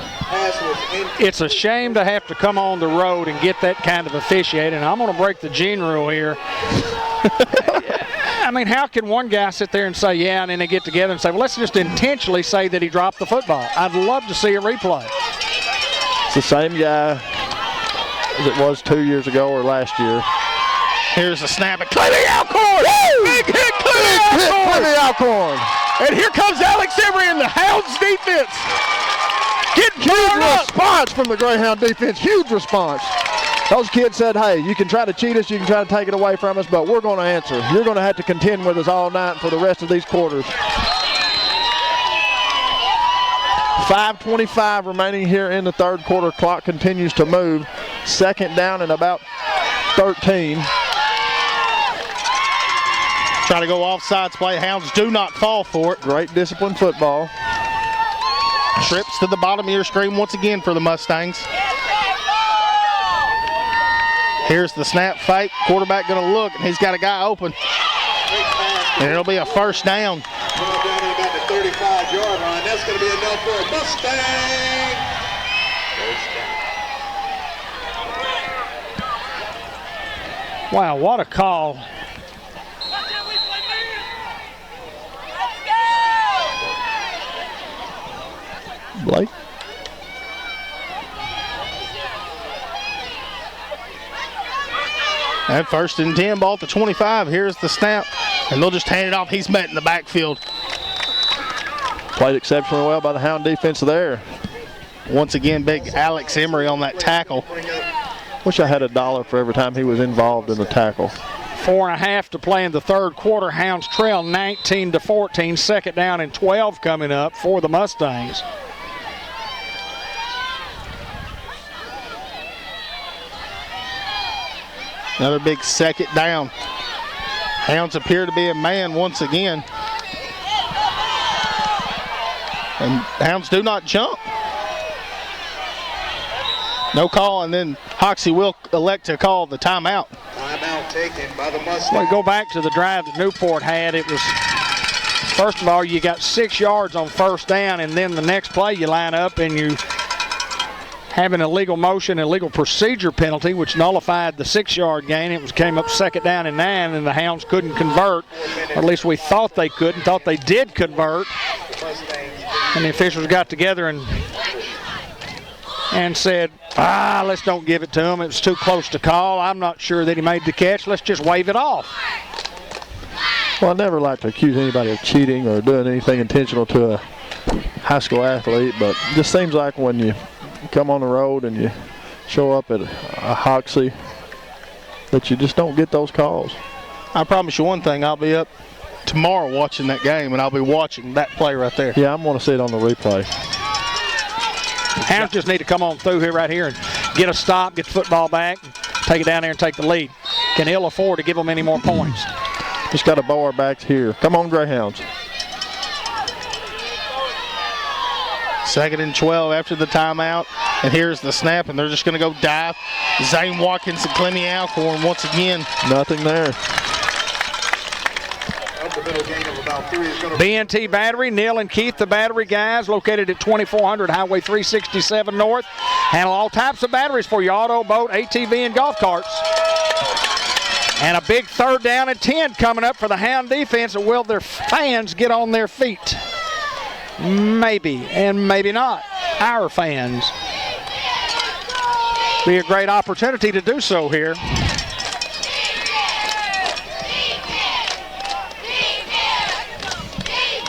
It's a shame to have to come on the road and get that kind of officiating. I'm going to break the gene rule here. I mean, how can one guy sit there and say, yeah, and then they get together and say, well, let's just intentionally say that he dropped the football. I'd love to see a replay. It's the same guy as it was 2 years ago or last year. Here's the snap at Clemmy Alcorn. Big hit, Clemmy Alcorn. And here comes Alex Emery in the Hounds defense. Getting huge response from the Greyhound defense. Huge response. Those kids said, hey, you can try to cheat us, you can try to take it away from us, but we're going to answer. You're going to have to contend with us all night for the rest of these quarters. 5:25 remaining here in the 3rd quarter. Clock continues to move. 2nd down and about 13. Try to go offsides play. Hounds do not fall for it. Great discipline football. Trips to the bottom of your screen once again for the Mustangs. Here's the snap fake. Quarterback going to look, and he's got a guy open. And it'll be a 1st down. Down at about the 35-yard line. That's going to be enough for a Mustang. 1st down. Wow, what a call. Blake. And 1st and 10, ball at the 25. Here's the snap, and they'll just hand it off. He's met in the backfield. Played exceptionally well by the Hound defense there. Once again, big Alex Emery on that tackle. Wish I had $1 for every time he was involved in the tackle. 4.5 to play in the 3rd quarter. Hounds trail 19-14. 2nd down and 12 coming up for the Mustangs. Another big 2nd down. Hounds appear to be a man once again. And Hounds do not jump. No call, and then Hoxie will elect to call the timeout. Timeout taken by the Mustangs. Well, go back to the drive that Newport had. It was, first of all, you got 6 yards on 1st down, and then the next play you line up and you have an illegal motion, illegal procedure penalty, which nullified the 6-yard gain. It came up 2nd down and 9, and the Hounds couldn't convert. Or at least we thought they could and thought they did convert. And the officials got together and said, let's don't give it to him. It was too close to call. I'm not sure that he made the catch. Let's just wave it off. Well, I never like to accuse anybody of cheating or doing anything intentional to a high school athlete, but it just seems like when you come on the road and you show up at a Hoxie that you just don't get those calls. I promise you one thing, I'll be up tomorrow watching that game, and I'll be watching that play right there. Yeah, I'm going to see it on the replay. Hounds just need to come on through here right here and get a stop, get the football back, take it down there and take the lead. Can ill afford to give them any more points. Just got to bow our backs here. Come on, Greyhounds. 2nd and 12 after the timeout, and here's the snap, and they're just going to go dive. Zane Watkins and Clemmy Alcorn once again. Nothing there. BNT Battery, Neil and Keith, the battery guys, located at 2400 Highway 367 North. Handle all types of batteries for your auto, boat, ATV, and golf carts. And a big 3rd down and 10 coming up for the Hound defense. Will their fans get on their feet? Maybe, and maybe not. Our fans. Be a great opportunity to do so here.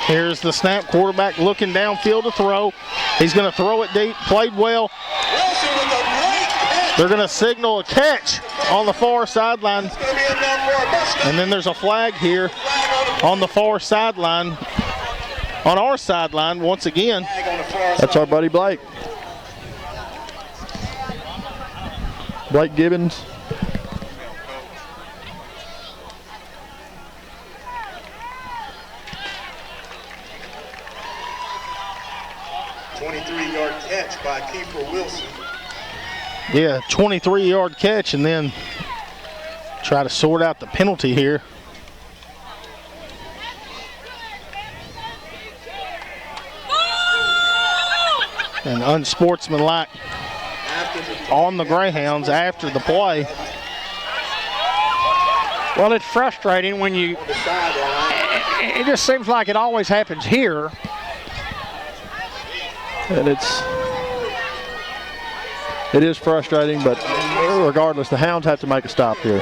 Here's the snap. Quarterback looking downfield to throw. He's going to throw it deep. Played well. They're going to signal a catch on the far sideline. And then there's a flag here on the far sideline. On our sideline once again. That's our buddy Blake. Blake Gibbons. Yard catch by Kiefer Wilson. Yeah, 23-yard catch, and then try to sort out the penalty here. And unsportsmanlike on the Greyhounds after the play. Well, it's frustrating when you, it just seems like it always happens here. And it is frustrating, but regardless, the Hounds have to make a stop here.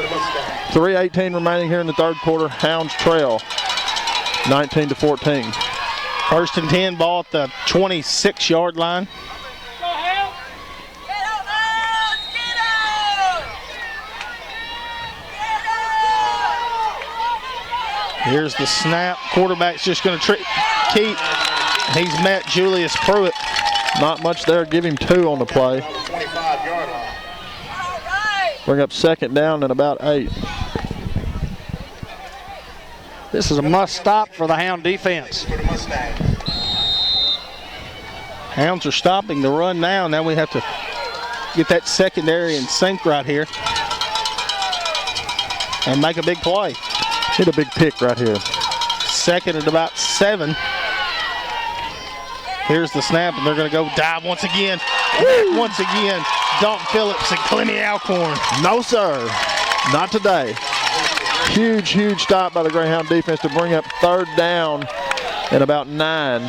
3:18 remaining here in the 3rd quarter. Hounds trail 19-14. 1st and 10, ball at the 26-yard line. Here's the snap. Quarterback's just going to keep. He's met Julius Pruitt. Not much there. Give him 2 on the play. Bring up 2nd down and about 8. This is a must stop for the Hound defense. Hounds are stopping the run now. Now we have to get that secondary in sync right here and make a big play. Hit a big pick right here. 2nd and about 7. Here's the snap, and they're going to go dive once again. Once again, Dalton Phillips and Clemmy Alcorn. No, sir. Not today. Huge, huge stop by the Greyhound defense to bring up 3rd down and about 9.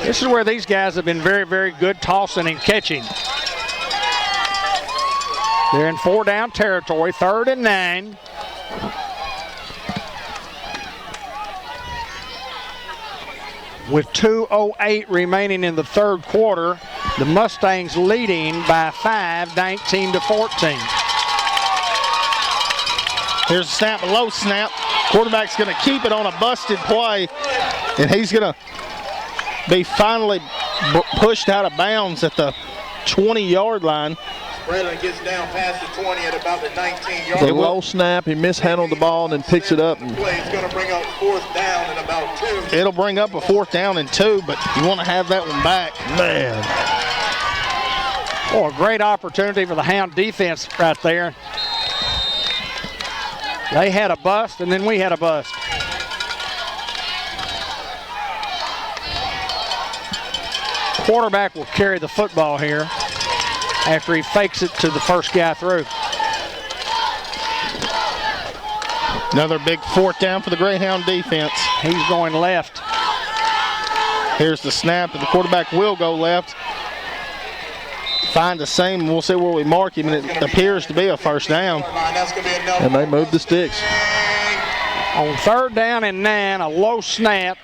This is where these guys have been very, very good tossing and catching. They're in 4-down territory, 3rd and 9. With 2:08 remaining in the 3rd quarter, the Mustangs leading by 5, 19-14. Here's a snap, a low snap. Quarterback's going to keep it on a busted play, and he's going to be finally pushed out of bounds at the 20-yard line. Bradley gets down past the 20 at about the 19-yard line. The low snap, he mishandled the ball and then picks it up. It's going to bring up 4th down and about 2. It'll bring up a 4th down and 2, but you want to have that one back. Man. Oh, a great opportunity for the Hound defense right there. They had a bust, and then we had a bust. Quarterback will carry the football here after he fakes it to the first guy through. Another big 4th down for the Greyhound defense. He's going left. Here's the snap, and the quarterback will go left. Find the same, we'll see where we mark him, and it appears to be a 1st down. And they move the sticks. On 3rd down and 9, a low snap.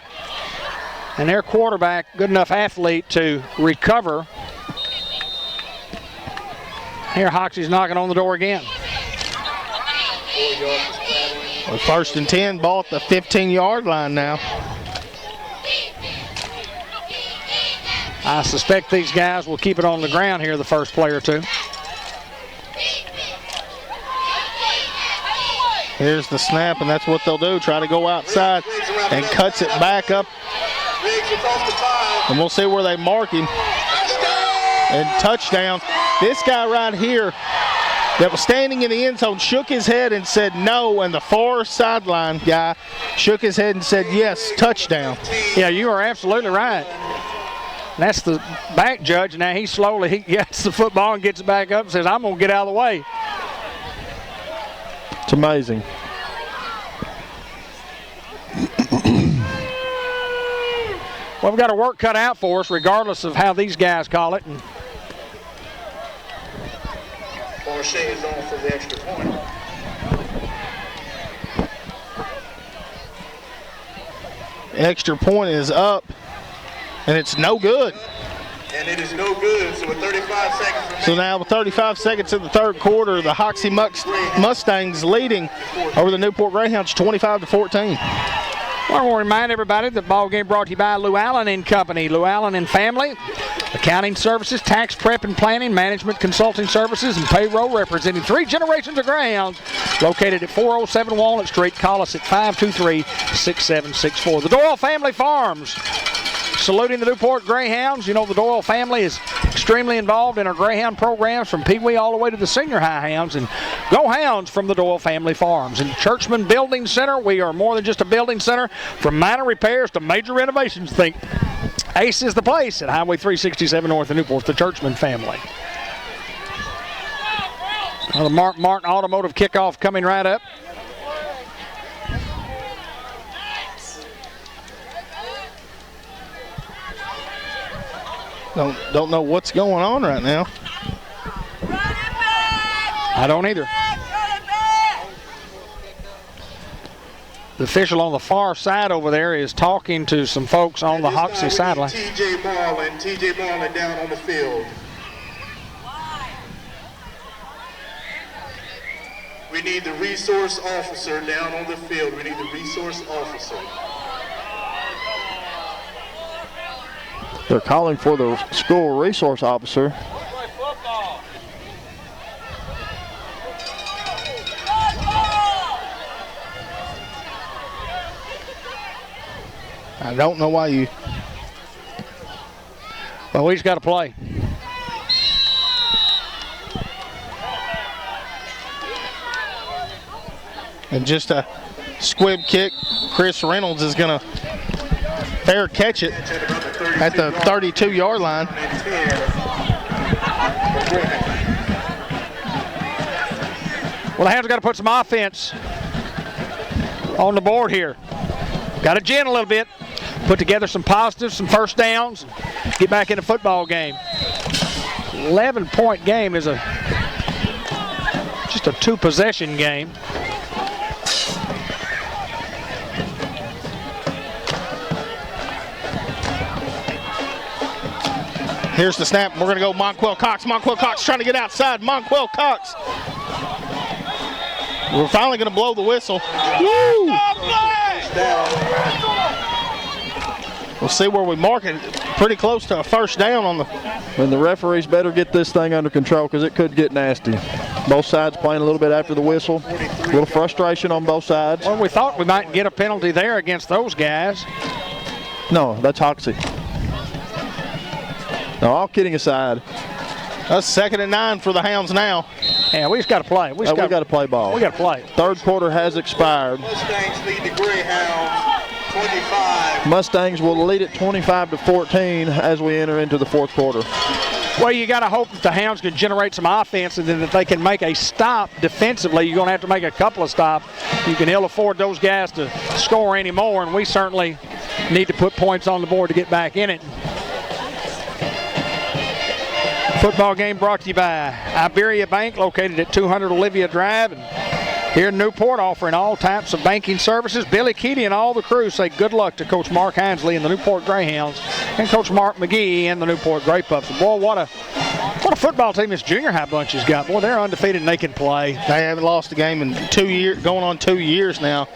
And their quarterback, good enough athlete to recover. Here, Hoxie's knocking on the door again. Well, 1st and 10, ball at the 15-yard line now. I suspect these guys will keep it on the ground here the first play or two. Here's the snap, and that's what they'll do. Try to go outside and cuts it back up. And we'll see where they mark him. And touchdown. This guy right here that was standing in the end zone shook his head and said no, and the far sideline guy shook his head and said yes, touchdown. Yeah, you are absolutely right. That's the back judge. Now he gets the football and gets it back up and says, I'm going to get out of the way. It's amazing. Well, we've got our work cut out for us regardless of how these guys call it. And Shea is on for the extra point. Extra point is up, and it's no good. And it is no good, so with 35 seconds remaining. So now with 35 seconds in the 3rd quarter, the Hoxie Mustangs leading over the Newport Greyhounds 25-14. I want to remind everybody that the ball game brought to you by Lou Allen and Company. Lou Allen and Family, accounting services, tax prep and planning, management consulting services, and payroll, representing 3 generations of Greyhounds. Located at 407 Walnut Street. Call us at 523-6764. The Doyle Family Farms, saluting the Newport Greyhounds. You know the Doyle family is extremely involved in our Greyhound programs from Pee Wee all the way to the senior high hounds. And go Hounds from the Doyle Family Farms. And Churchman Building Center, we are more than just a building center. From minor repairs to major renovations, think Ace is the place at Highway 367 north of Newport, the Churchman family. The Mark Martin Automotive kickoff coming right up. Don't know what's going on right now. I don't either. The official on the far side over there is talking to some folks on the Hoxie sideline. TJ Marlin down on the field. We need the resource officer down on the field. We need the resource officer. They're calling for the school resource officer. I don't know why you. Well, we just got to play. And just a squib kick. Chris Reynolds is going to fair catch it at the 32-yard line. Well, the Hounds got to put some offense on the board here. Got to gin a little bit, put together some positives, some first downs, get back in the football game. 11-point game is just a 2-possession game. Here's the snap. We're going to go Monquel Cox. Monquel Cox trying to get outside. Monquel Cox. We're finally going to blow the whistle. Woo! We'll see where we mark it. Pretty close to a first down on the. And the referees better get this thing under control because it could get nasty. Both sides playing a little bit after the whistle. A little frustration on both sides. Well, we thought we might get a penalty there against those guys. No, that's Hoxie. No, all kidding aside. That's 2nd and 9 for the Hounds now. Yeah, we just got to play. We got to play ball. We got to play. 3rd quarter has expired. Mustangs lead the Greyhounds 25. Mustangs will lead it 25-14 as we enter into the 4th quarter. Well, you got to hope that the Hounds can generate some offense and then that they can make a stop defensively. You're going to have to make a couple of stops. You can ill afford those guys to score anymore, and we certainly need to put points on the board to get back in it. Football game brought to you by Iberia Bank, located at 200 Olivia Drive. And Here in Newport, offering all types of banking services. Billy Keaty and all the crew say good luck to Coach Mark Hinsley and the Newport Greyhounds and Coach Mark McGee and the Newport Grey Pups. Boy, what a football team this junior high bunch has got. Boy, they're undefeated and they can play. They haven't lost a game in 2 years, going on 2 years now.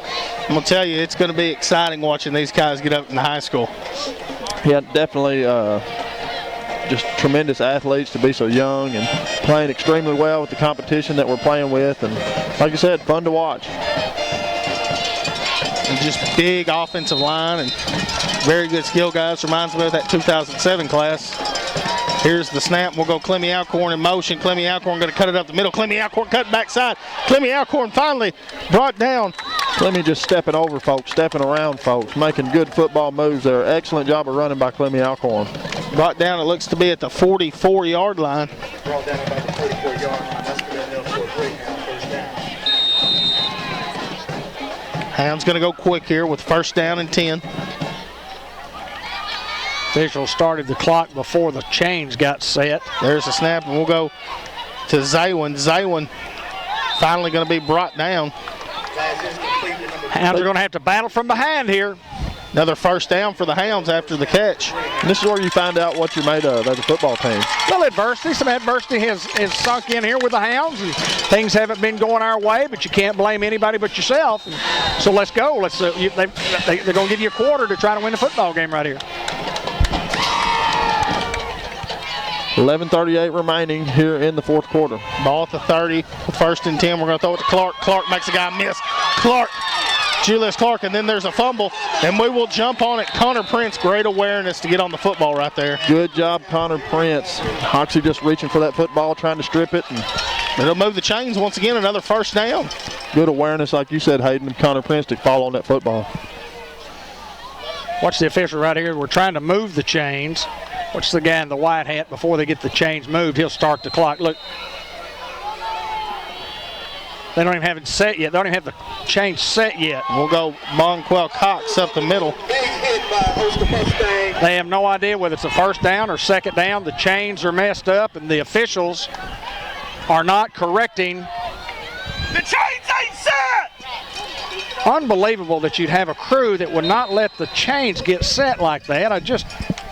I'm going to tell you, it's going to be exciting watching these guys get up in the high school. Yeah, definitely just tremendous athletes to be so young and playing extremely well with the competition that we're playing with. And like I said, fun to watch. And just big offensive line and very good skill guys. Reminds me of that 2007 class. Here's the snap. We'll go Clemmy Alcorn in motion. Clemmy Alcorn going to cut it up the middle. Clemmy Alcorn cut backside. Clemmy Alcorn finally brought down. Clemmy just stepping over folks, stepping around folks, making good football moves there. Excellent job of running by Clemmy Alcorn. Brought down, it looks to be at the 44-yard line. Brought down about the 44-yard line. That's going to be enough for a Greyhound first down. Hound's going to go quick here with first down and 10. Officials started the clock before the chains got set. There's the snap, and we'll go to Zaywin. Zaywin finally going to be brought down. Hounds are going to have to battle from behind here. Another first down for the Hounds after the catch. And this is where you find out what you're made of as a football team. Well, some adversity has sunk in here with the Hounds, and things haven't been going our way, but you can't blame anybody but yourself. And so let's go. They're going to give you a quarter to try to win the football game right here. 11:38 remaining here in the fourth quarter. Ball at the 30, first and 10. We're going to throw it to Clark. Clark makes a guy miss. Julius Clark, and then there's a fumble, and we will jump on it. Connor Prince, great awareness to get on the football right there. Good job, Connor Prince. Hoxie just reaching for that football, trying to strip it. And it'll move the chains once again, another first down. Good awareness, like you said, Hayden, and Connor Prince to fall on that football. Watch the official right here. We're trying to move the chains. Watch the guy in the white hat before they get the chains moved. He'll start the clock. Look. They don't even have it set yet. They don't even have the chains set yet. We'll go Monquel Cox up the middle. They have no idea whether it's a first down or second down. The chains are messed up, and the officials are not correcting. The chains ain't set! Unbelievable that you'd have a crew that would not let the chains get set like that.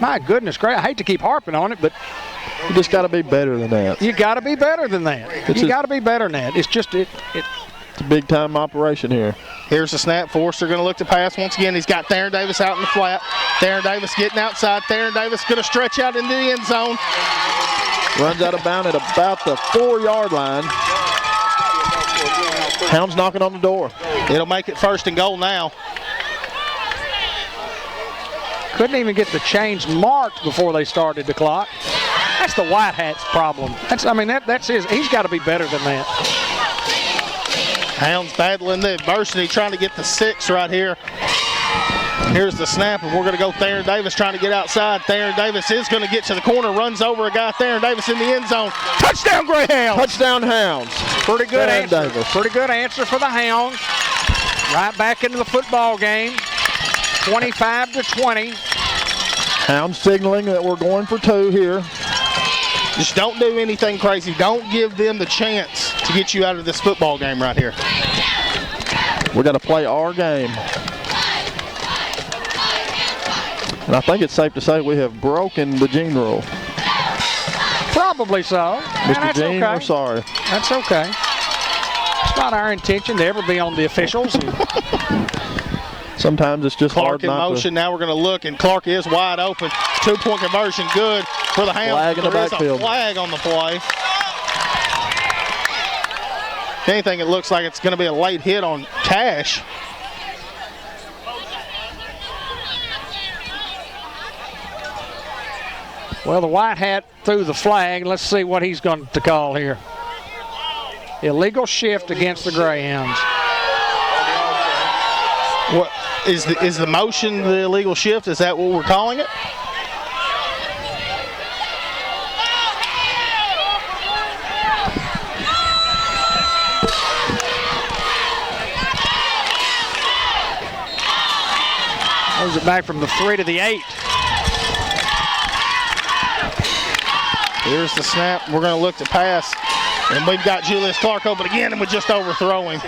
My goodness, great. I hate to keep harping on it, but you just got to be better than that. You got to be better than that. You got to be better than that. It's just it's a big time operation here. Here's the snap. Forster going to look to pass once again. He's got Theron Davis out in the flat. Theron Davis getting outside. Theron Davis going to stretch out into the end zone. Runs out of bounds at about the 4-yard line. Hounds knocking on the door. It'll make it first and goal now. Couldn't even get the chains marked before they started the clock. That's the white hat's problem. That's his. He's got to be better than that. Hounds battling the adversity, trying to get the 6 right here. Here's the snap, and we're going to go Theron Davis trying to get outside. Theron Davis is going to get to the corner, runs over a guy. Theron Davis in the end zone. Touchdown, Greyhounds! Touchdown, Hounds. Pretty good Theron answer. Davis. Pretty good answer for the Hounds. Right back into the football game. 25-20. Hounds signaling that we're going for 2 here. Just don't do anything crazy. Don't give them the chance to get you out of this football game right here. We got to play our game. And I think it's safe to say we have broken the Gene rule. Probably so. Mr. Gene, okay. we're sorry. That's okay. It's not our intention to ever be on the officials. Sometimes it's just Clark hard in not motion. Now we're going to look, and Clark is wide open. 2-point conversion, good for the Hounds. Flag in the There is backfield. a flag on the play. If anything, it looks like it's going to be a late hit on Cash. Well, the white hat threw the flag. Let's see what he's going to call here. Illegal shift against the Greyhounds. What is the motion the illegal shift? Is that what we're calling it? Moves it back from the 3 to the 8. Here's the snap. We're going to look to pass. And we've got Julius Clark open again, and we just overthrow him.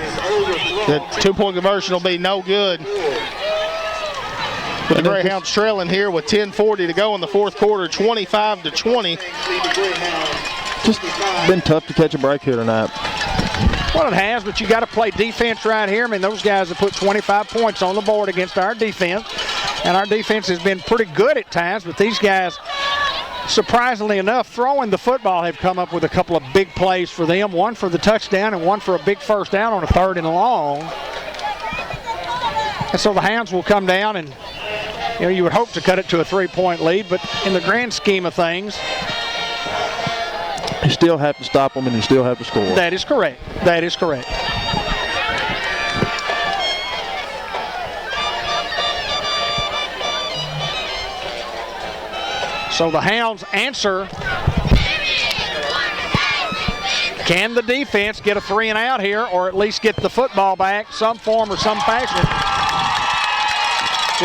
The 2-point conversion will be no good. The Greyhounds trailing here with 10:40 to go in the fourth quarter, 25-20. Just been tough to catch a break here tonight. Well, it has, but you got to play defense right here. I mean, those guys have put 25 points on the board against our defense, and our defense has been pretty good at times, but these guys, surprisingly enough, throwing the football, have come up with a couple of big plays for them, one for the touchdown and one for a big first down on a 3rd and long. And so the Hounds will come down, and you would hope to cut it to a 3-point lead, but in the grand scheme of things, you still have to stop them and you still have to score. That is correct. That is correct. So the Hounds answer. Can the defense get a 3 and out here, or at least get the football back some form or some fashion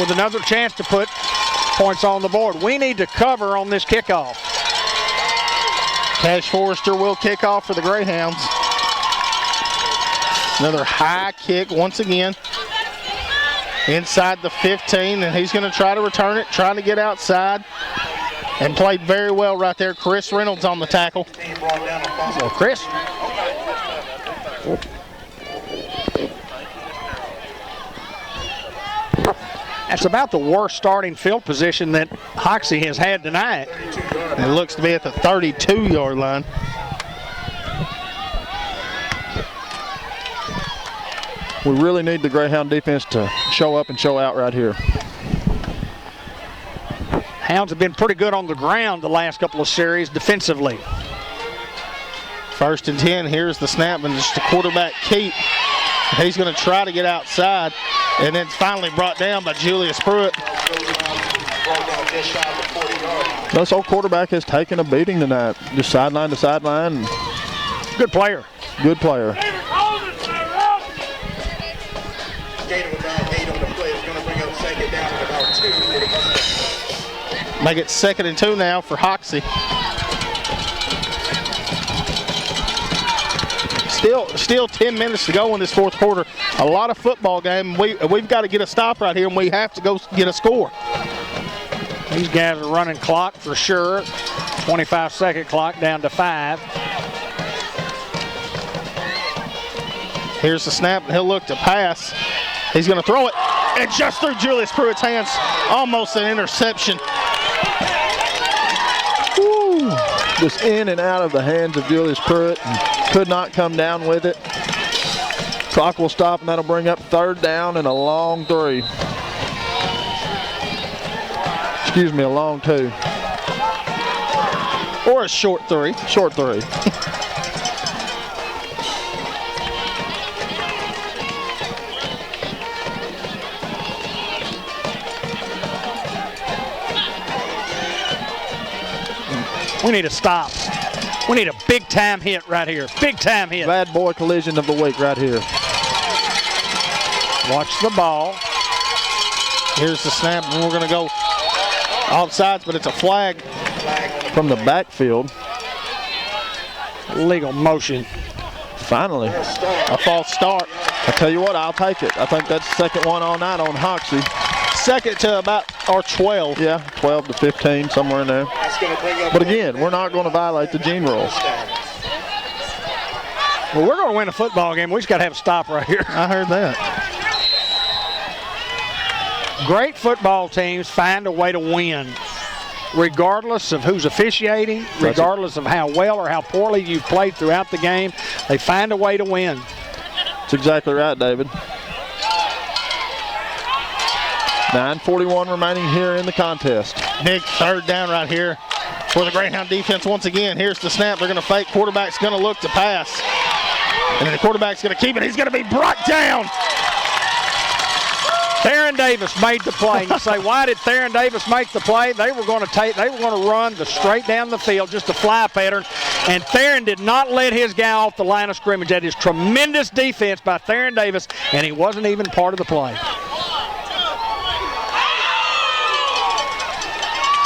with another chance to put points on the board? We need to cover on this kickoff. Cash Forrester will kick off for the Greyhounds. Another high kick once again. Inside the 15, and he's going to try to return it, trying to get outside. And played very well right there. Chris Reynolds on the tackle. So Chris. That's about the worst starting field position that Hoxie has had tonight. It looks to be at the 32-yard line. We really need the Greyhound defense to show up and show out right here. Hounds have been pretty good on the ground the last couple of series defensively. 1st and 10. Here's the snap, and just the quarterback keep. He's going to try to get outside, and then finally brought down by Julius Pruitt. This old quarterback has taken a beating tonight, just sideline to sideline. Good player. Good player. Gator with down 8 on the play is going to bring up 2nd down at about 2 for the Mustangs. Make it 2nd and 2 now for Hoxie. Still 10 minutes to go in this fourth quarter. A lot of football game. We've got to get a stop right here, and we have to go get a score. These guys are running clock for sure. 25-second clock down to 5. Here's the snap, and he'll look to pass. He's going to throw it, and just through Julius Pruitt's hands, almost an interception. Woo. Just in and out of the hands of Julius Pruitt, and could not come down with it. Clock will stop, and that'll bring up 3rd down and a long 3. Excuse me, a long 2. Or a short 3. Short 3. We need a stop. We need a big-time hit right here. Big-time hit. Bad boy collision of the week right here. Watch the ball. Here's the snap, and we're going to go offsides, but it's a flag. From the backfield. Legal motion. Finally. A false start. I tell you what, I'll take it. I think that's the 2nd one all night on Hoxie. 2nd to about or 12. Yeah, 12 to 15, somewhere in there. But again, we're not going to violate the gene rule. Well, we're going to win a football game. We just got to have a stop right here. I heard that. Great football teams find a way to win, regardless of who's officiating, regardless of how well or how poorly you've played throughout the game. They find a way to win. That's exactly right, David. 9:41 remaining here in the contest. Big 3rd down right here for the Greyhound defense once again. Here's the snap. They're going to fake. Quarterback's going to look to pass. And then the quarterback's going to keep it. He's going to be brought down. Theron Davis made the play. You say, why did Theron Davis make the play? They were going to run straight down the field, just a fly pattern. And Theron did not let his guy off the line of scrimmage. That is tremendous defense by Theron Davis, and he wasn't even part of the play.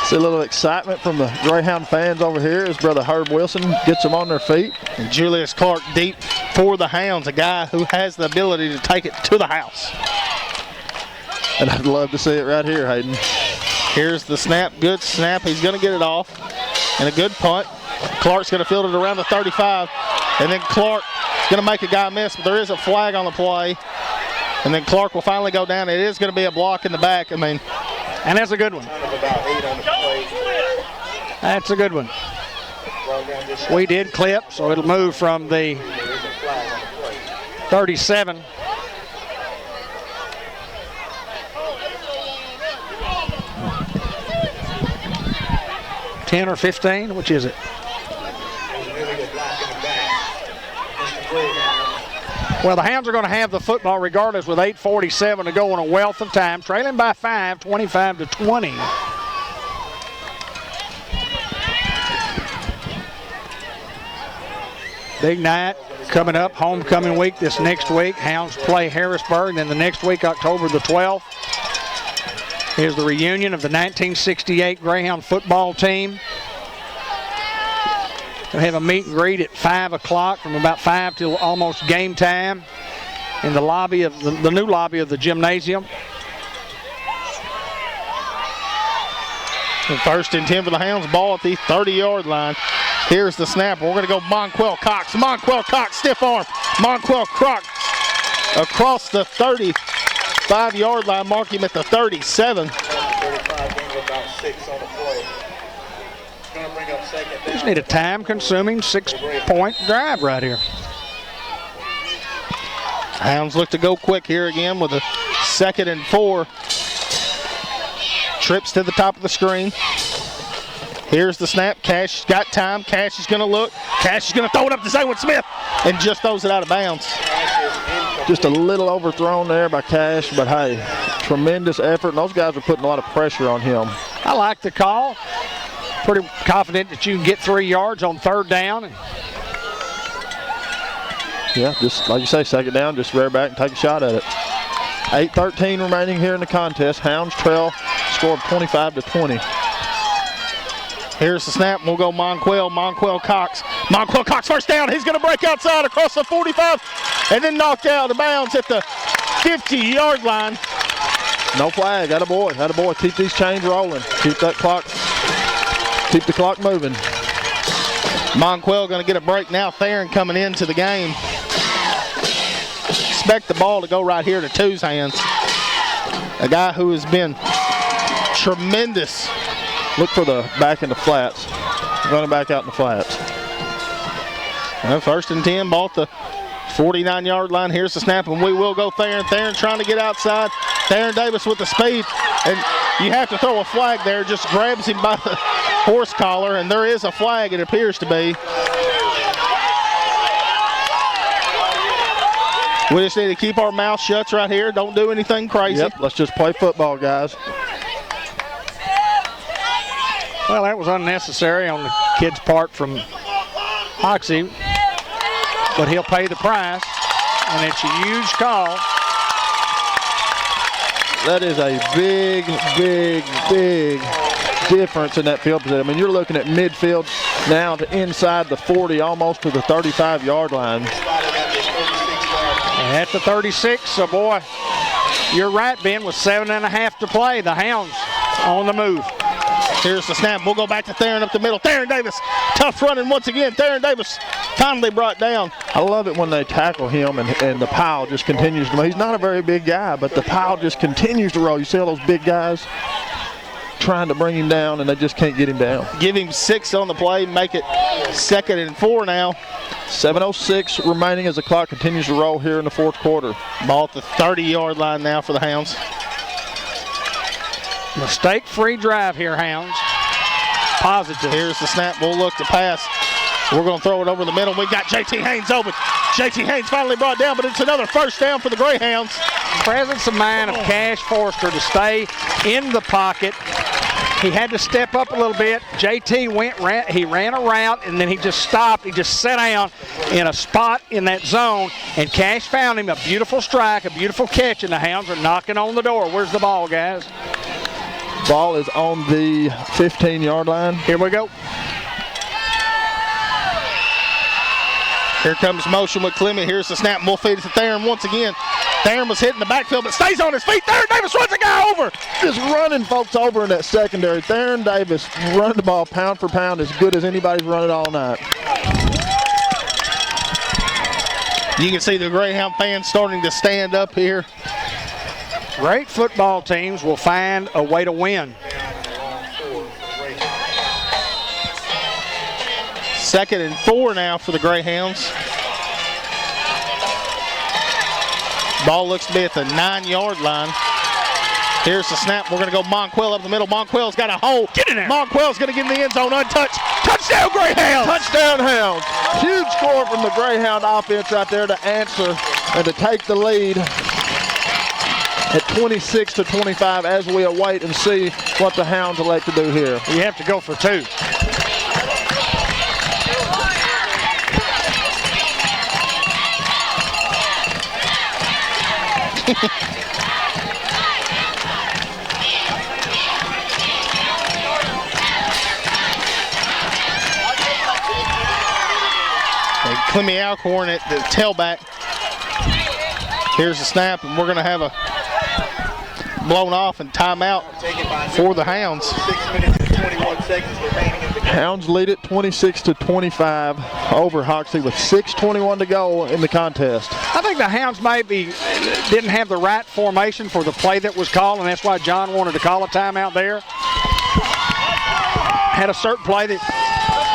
See a little excitement from the Greyhound fans over here as Brother Herb Wilson gets them on their feet. And Julius Clark deep for the Hounds, a guy who has the ability to take it to the house. And I'd love to see it right here, Hayden. Here's the snap, good snap. He's going to get it off. And a good punt. Clark's going to field it around the 35. And then Clark going to make a guy miss, but there is a flag on the play. And then Clark will finally go down. It is going to be a block in the back. I mean, and that's a good one. That's a good one. We did clip, so it'll move from the 37. $10 or $15, which is it? Well, the Hounds are going to have the football regardless with 8:47 to go in a wealth of time, trailing by 5, 25-20. Big night coming up, homecoming week this next week. Hounds play Harrisburg, then the next week, October the 12th, is the reunion of the 1968 Greyhound football team. We'll have a meet and greet at 5 o'clock from about 5 till almost game time in the lobby of the new lobby of the gymnasium. And 1st and 10 for the Hounds, ball at the 30-yard line. Here's the snap. We're going to go Monquel Cox. Monquel Cox, stiff arm. Monquel Cox across the 35-yard line. Mark him at the 37. Just need a time-consuming 6-point drive right here. Hounds look to go quick here again with a 2nd and 4. Trips to the top of the screen. Here's the snap. Cash got time. Cash is going to look. Cash is going to throw it up to Zaywin Smith and just throws it out of bounds. Just a little overthrown there by Cash, but hey, tremendous effort. And those guys are putting a lot of pressure on him. I like the call. Pretty confident that you can get 3 yards on 3rd down. Yeah, just like you say, 2nd down, just rear back and take a shot at it. 8:13 remaining here in the contest. Hounds trail, score of 25-20. Here's the snap. We'll go Monquel Cox. Monquel Cox, 1st down. He's going to break outside across the 45 and then knocked out of bounds at the 50-yard line. No flag. Attaboy. Keep these chains rolling. Keep that clock. Keep the clock moving. Monquel going to get a break now. Theron coming into the game. Expect the ball to go right here to Two's hands. A guy who has been tremendous. Look for the back in the flats. Running back out in the flats. 1st and 10, ball at the 49-yard line. Here's the snap, and we will go Theron. Theron trying to get outside. Theron Davis with the speed. And you have to throw a flag there. Just grabs him by the horse collar, and there is a flag, it appears to be. We just need to keep our mouth shut right here. Don't do anything crazy. Yep, let's just play football, guys. Well, that was unnecessary on the kid's part from Hoxie, but he'll pay the price, and it's a huge call. That is a big difference in that field position. I mean, you're looking at midfield now to inside the 40, almost to the 35-yard line. And at the 36, so boy, you're right, Ben, with 7.5 to play. The Hounds on the move. Here's the snap. We'll go back to Theron up the middle. Theron Davis, tough running once again. Theron Davis finally brought down. I love it when they tackle him and the pile just continues to move. He's not a very big guy, but the pile just continues to roll. You see all those big guys trying to bring him down, and they just can't get him down. Give him 6 on the play, make it 2nd and 4 now. 7:06 remaining as the clock continues to roll here in the 4th quarter. Ball at the 30-yard line now for the Hounds. Mistake-free drive here, Hounds. Positive. Here's the snap. We'll look to pass. We're going to throw it over the middle. We got J.T. Haynes open. J.T. Haynes finally brought down, but it's another 1st down for the Greyhounds. Presence of mind of Cash Forster to stay in the pocket. He had to step up a little bit. JT he ran a route, and then he just stopped. He just sat down in a spot in that zone, and Cash found him. A beautiful strike, a beautiful catch, and the Hounds are knocking on the door. Where's the ball, guys? Ball is on the 15-yard line. Here we go. Here comes motion with Clemmy. Here's the snap, and we'll feed it to Theron once again. Theron was hitting the backfield, but stays on his feet. Theron Davis runs the guy over. Just running folks over in that secondary. Theron Davis running the ball pound for pound as good as anybody's run it all night. You can see the Greyhound fans starting to stand up here. Great football teams will find a way to win. 2nd and 4 now for the Greyhounds. Ball looks to be at the 9-yard line. Here's the snap. We're going to go Monquell up the middle. Monquell's got a hole. Get in there. Monquell's going to get in the end zone untouched. Touchdown, Greyhounds! Touchdown, Hounds. Huge score from the Greyhound offense right there to answer and to take the lead at 26-25 as we await and see what the Hounds elect to do here. You have to go for 2. And Clemmy Alcorn at the tailback. Here's the snap, and we're going to have a blown off and timeout for the Hounds. 6 minutes and 21 seconds remaining in the game. Hounds lead it 26-25 over Hoxie with 6:21 to go in the contest. I think the Hounds maybe didn't have the right formation for the play that was called, and that's why John wanted to call a timeout there. Had a certain play that,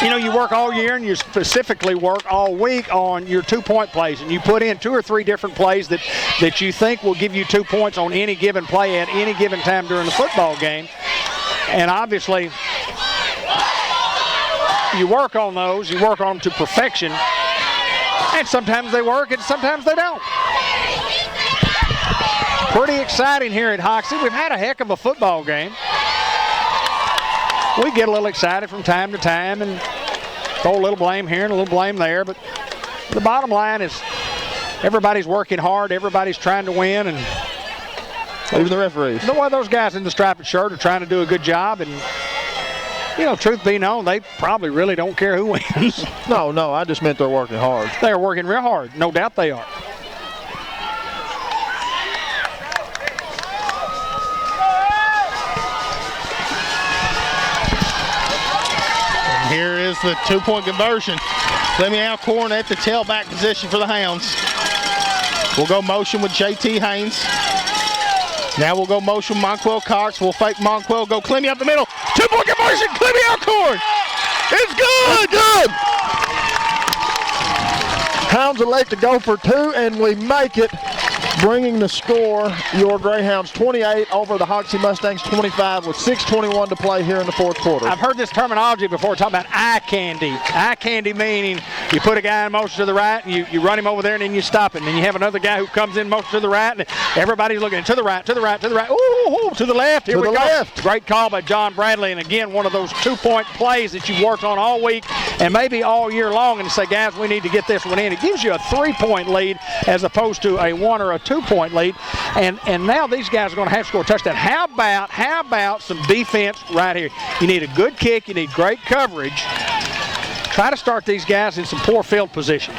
you know, you work all year and you specifically work all week on your 2-point plays, and you put in 2 or 3 different plays that you think will give you 2 points on any given play at any given time during the football game. And obviously, you work on those, you work on them to perfection, and sometimes they work and sometimes they don't. Pretty exciting here at Hoxie. We've had a heck of a football game. We get a little excited from time to time and throw a little blame here and a little blame there, but the bottom line is everybody's working hard, everybody's trying to win, and Even the referees. Those guys in the striped shirt are trying to do a good job, and you know, truth be known, they probably really don't care who wins. No, I just meant they're working hard. They're working real hard. No doubt they are. And here is the 2-point conversion. Clemmy Alcorn at the tailback position for the Hounds. We'll go motion with J.T. Haynes. Now we'll go motion Monquell Cox. We'll fake Monquell, go Clemmy up the middle. 2-point conversion, Clemmy Alcorn. It's good. It's good. Hounds elect to go for 2, and we make it, bringing the score, your Greyhounds 28 over the Hoxie Mustangs 25 with 6:21 to play here in the fourth quarter. I've heard this terminology before, talking about eye candy. Eye candy meaning you put a guy in motion to the right, and you run him over there, and then you stop it. And then you have another guy who comes in motion to the right, and everybody's looking to the right, to the right, to the right. Ooh, to the left. Here we go. Left. Great call by John Bradley. And again, one of those 2-point plays that you've worked on all week and maybe all year long, and say, guys, we need to get this one in. It gives you a 3-point lead as opposed to a 1 or a 2-point lead. And now these guys are going to have to score a touchdown. How about some defense right here? You need a good kick. You need great coverage. Try to start these guys in some poor field position.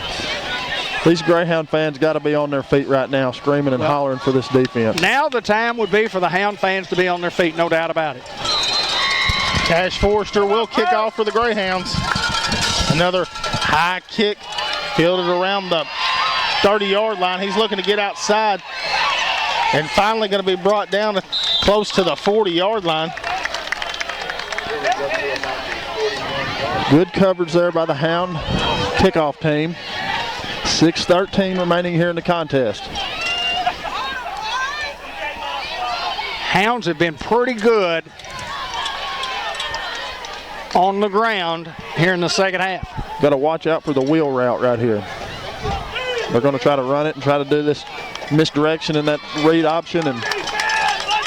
These Greyhound fans got to be on their feet right now, screaming and hollering for this defense. Now the time would be for the Hound fans to be on their feet, no doubt about it. Cash Forrester will kick off for the Greyhounds. Another high kick fielded around the 30-yard line. He's looking to get outside and finally going to be brought down to close to the 40-yard line. Good coverage there by the Hound kickoff team. 6:13 remaining here in the contest. Hounds have been pretty good on the ground here in the second half. Got to watch out for the wheel route right here. They're going to try to run it and try to do this misdirection in that read option, and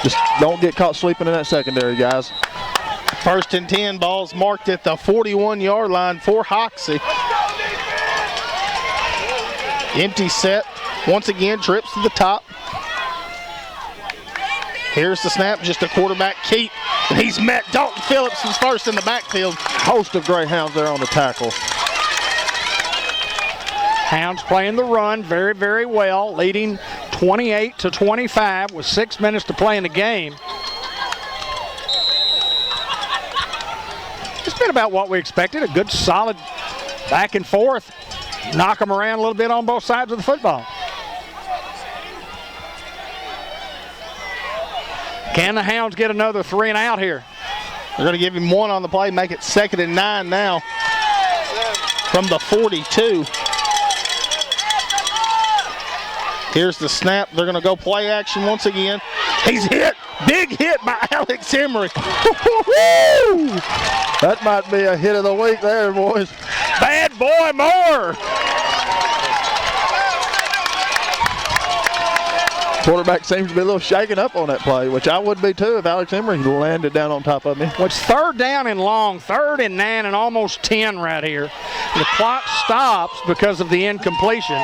just don't get caught sleeping in that secondary, guys. 1st and 10, balls marked at the 41-yard line for Hoxie. Empty set, once again trips to the top. Here's the snap, just a quarterback keep. And he's met Dalton Phillips, who's first in the backfield. Host of Greyhounds there on the tackle. Hounds playing the run very, very well, leading 28-25 with 6 minutes to play in the game. It's been about what we expected, a good solid back and forth. Knock them around a little bit on both sides of the football. Can the Hounds get another 3 and out here? They're going to give him 1 on the play, make it 2nd and 9 now from the 42. Here's the snap. They're going to go play action once again. He's hit. Big hit by Alex Emery. That might be a hit of the week there, boys. Bad boy Moore. Quarterback seems to be a little shaken up on that play, which I would be too if Alex Emery landed down on top of me. Well, it's 3rd down and long, 3rd and 9 and almost 10 right here. The clock stops because of the incompletion.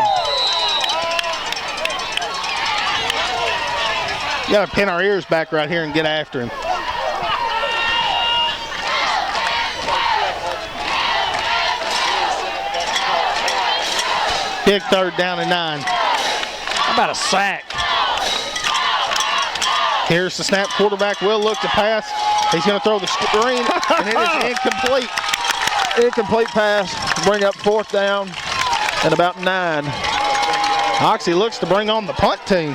You got to pin our ears back right here and get after him. Big 3rd down and 9. How about a sack? Here's the snap. Quarterback will look to pass. He's going to throw the screen, and it is incomplete. Incomplete pass. Bring up 4th down and about 9. Hoxie looks to bring on the punt team.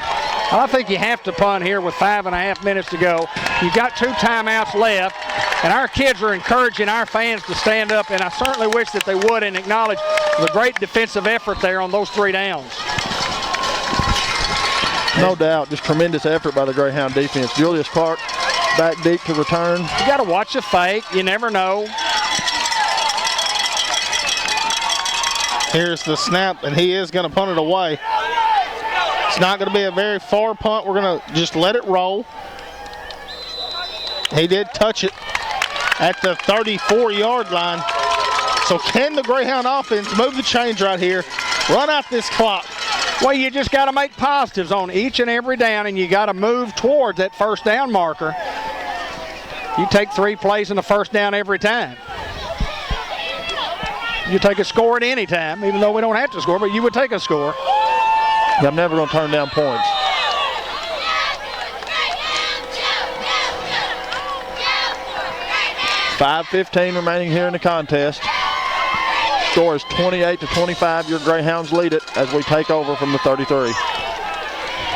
I think you have to punt here with 5.5 minutes to go. You've got 2 timeouts left, and our kids are encouraging our fans to stand up, and I certainly wish that they would and acknowledge the great defensive effort there on those 3 downs. No doubt, just tremendous effort by the Greyhound defense. Julius Clark back deep to return. You got to watch a fake. You never know. Here's the snap, and he is going to punt it away. It's not going to be a very far punt. We're going to just let it roll. He did touch it at the 34-yard line. So can the Greyhound offense move the chains right here, run out this clock? Well, you just got to make positives on each and every down, and you got to move towards that 1st down marker. You take 3 plays in the 1st down every time. You take a score at any time, even though we don't have to score, but you would take a score. I'm never going to turn down points. .5:15 remaining here in the contest. Score is 28-25. Your Greyhounds lead it as we take over from the 33.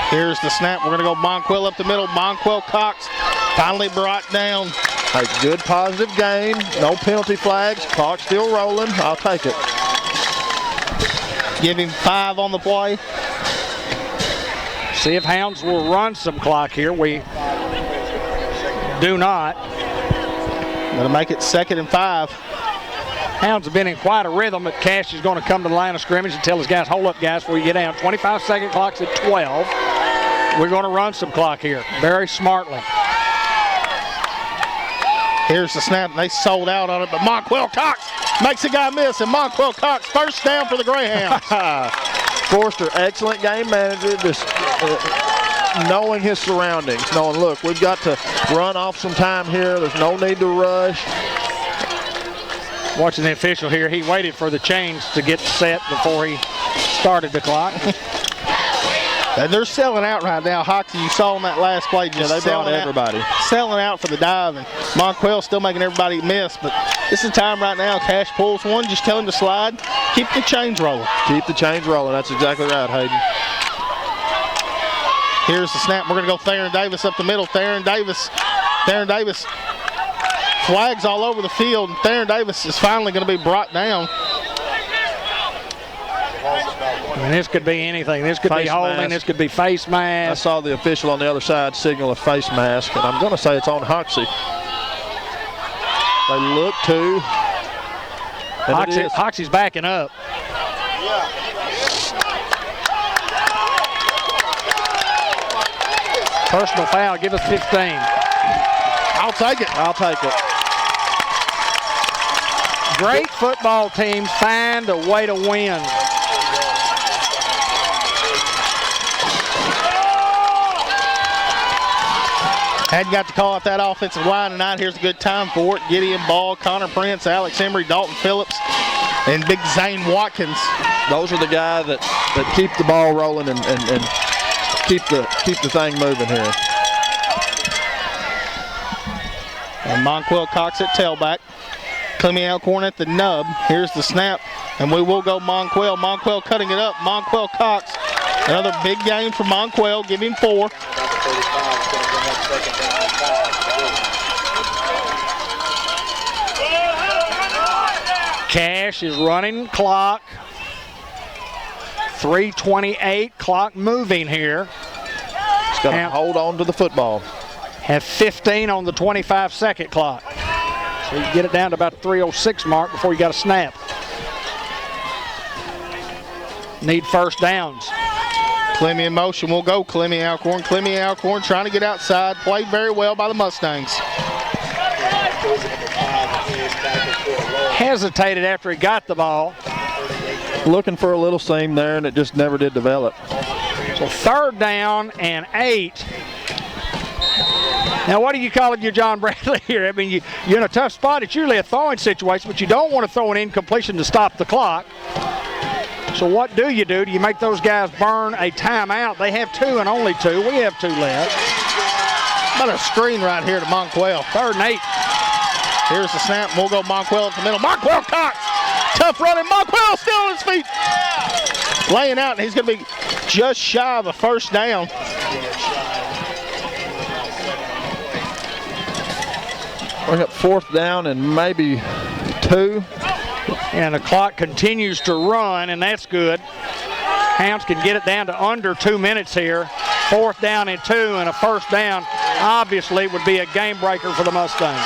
Here's the snap. We're going to go Monquell up the middle. Monquell Cox finally brought down. A good positive gain. No penalty flags. Clock still rolling. I'll take it. Give him 5 on the play. See if Hounds will run some clock here. We do not. Going to make it 2nd and 5. Hounds have been in quite a rhythm, but Cash is going to come to the line of scrimmage and tell his guys, hold up, guys, before you get down. 25-second clock's at 12. We're going to run some clock here very smartly. Here's the snap. They sold out on it, but Monquell Cox makes a guy miss, and Monquell Cox 1st down for the Greyhounds. Forster, excellent game manager, just knowing his surroundings, knowing, look, we've got to run off some time here. There's no need to rush. Watching the official here, he waited for the chains to get set before he started the clock. And they're selling out right now. Hoxie, you saw on that last play, just they brought everybody. Selling out for the dive, and Monquell still making everybody miss, but this is the time right now. Cash pulls one, just tell him to slide. Keep the chains rolling. Keep the chains rolling. That's exactly right, Hayden. Here's the snap. We're going to go Theron Davis up the middle. Theron Davis. Flags all over the field. Theron Davis is finally going to be brought down. I mean, this could be anything. This could be holding. This could be face mask. I saw the official on the other side signal a face mask, and I'm going to say it's on Hoxie. They look to. Hoxie's backing up. Personal foul. Give us 15. I'll take it. I'll take it. Great football teams find a way to win. Hadn't got to call out that offensive line tonight. Here's a good time for it. Gideon Ball, Connor Prince, Alex Emery, Dalton Phillips, and Big Zane Watkins. Those are the guys that keep the ball rolling and keep the thing moving here. And Monquell Cox at tailback. Clemmy Alcorn at the nub. Here's the snap, and we will go Monquell. Monquell cutting it up. Monquell Cox. Another big game for Monquell. Give him 4. Cash is running clock. 3:28, clock moving here. He's got to hold on to the football. Have 15 on the 25-second clock. So you get it down to about the 3:06 mark before you got a snap. Need first downs. Clemmy in motion. We'll go Clemmy Alcorn. Clemmy Alcorn trying to get outside. Played very well by the Mustangs. Hesitated after he got the ball. Looking for a little seam there, and it just never did develop. So 3rd down and 8. Now, what do you call it, your John Bradley here? I mean, you're in a tough spot. It's usually a throwing situation, but you don't want to throw an incompletion to stop the clock. So what do? Do you make those guys burn a timeout? They have 2 and only 2. We have 2 left. About a screen right here to Monquell. 3rd and 8. Here's the snap. We'll go Monquell at the middle. Monquell Cox. Tough running. Monquell still on his feet. Laying out, and he's going to be just shy of a first down. Bring up 4th down and maybe 2. And the clock continues to run, and that's good. Hounds can get it down to under 2 minutes here. 4th down and 2, and a first down obviously would be a game breaker for the Mustangs.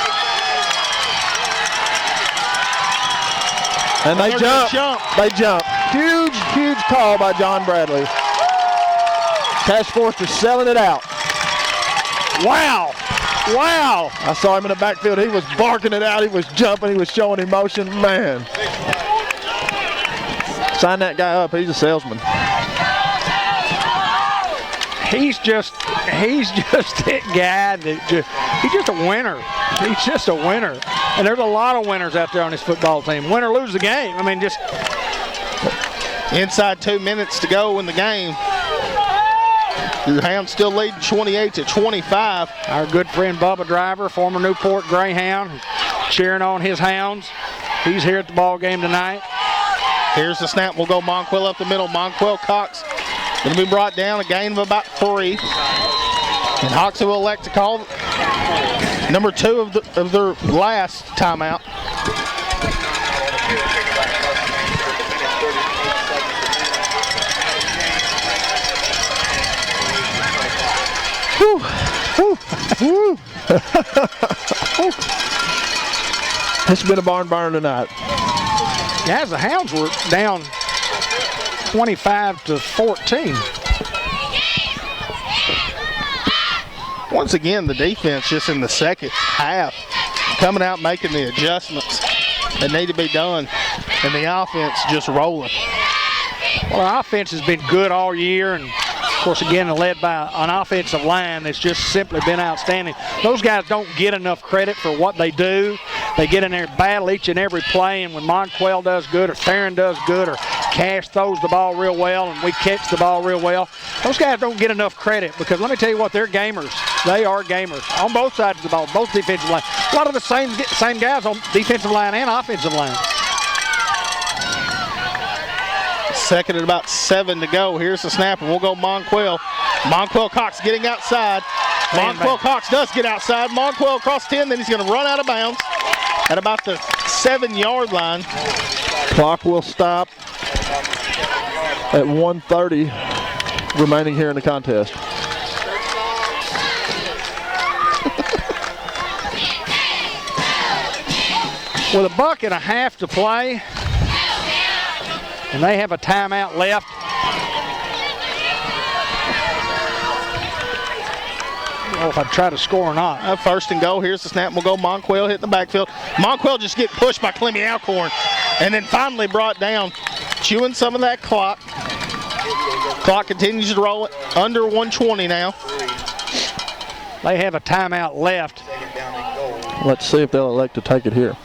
And they jump. They jump. Huge, huge call by John Bradley. Cash Forster selling it out. Wow. Wow. I saw him in the backfield. He was barking it out. He was jumping. He was showing emotion. Man. Sign that guy up. He's a salesman. He's just that guy he's just a winner. He's just a winner. And there's a lot of winners out there on this football team. Win or lose the game. I mean, just inside 2 minutes to go in the game. The Hounds still leading 28-25. Our good friend Bubba Driver, former Newport Greyhound, cheering on his Hounds. He's here at the ball game tonight. Here's the snap. We'll go Monquell up the middle. Monquell Cox going to be brought down, a gain of about 3. And Hoxie will elect to call number 2 of their last timeout. It's been a barn burner tonight. Yeah, the Hounds were down 25-14. Once again, the defense just in the second half coming out making the adjustments that need to be done, and the offense just rolling. Well, our offense has been good all year, and of course, again, led by an offensive line that's just simply been outstanding. Those guys don't get enough credit for what they do. They get in there and battle each and every play, and when Monquell does good or Theron does good or Cash throws the ball real well and we catch the ball real well, those guys don't get enough credit because let me tell you what, they're gamers. They are gamers on both sides of the ball, both defensive line. A lot of the same guys on defensive line and offensive line. Second and about 7 to go. Here's the snap, and we'll go Monquell. Monquell Cox getting outside. Monquell Cox does get outside. Monquell across 10, then he's going to run out of bounds at about the 7-yard line. Clock will stop at 1:30 remaining here in the contest. With a buck and a half to play, and they have a timeout left. I don't know if I'd try to score or not. First and goal. Here's the snap. We'll go Monquell hitting the backfield. Monquell just getting pushed by Clemmy Alcorn, and then finally brought down, chewing some of that clock. Clock continues to roll it under 120 now. They have a timeout left. Second down and goal. Let's see if they'll elect to take it here.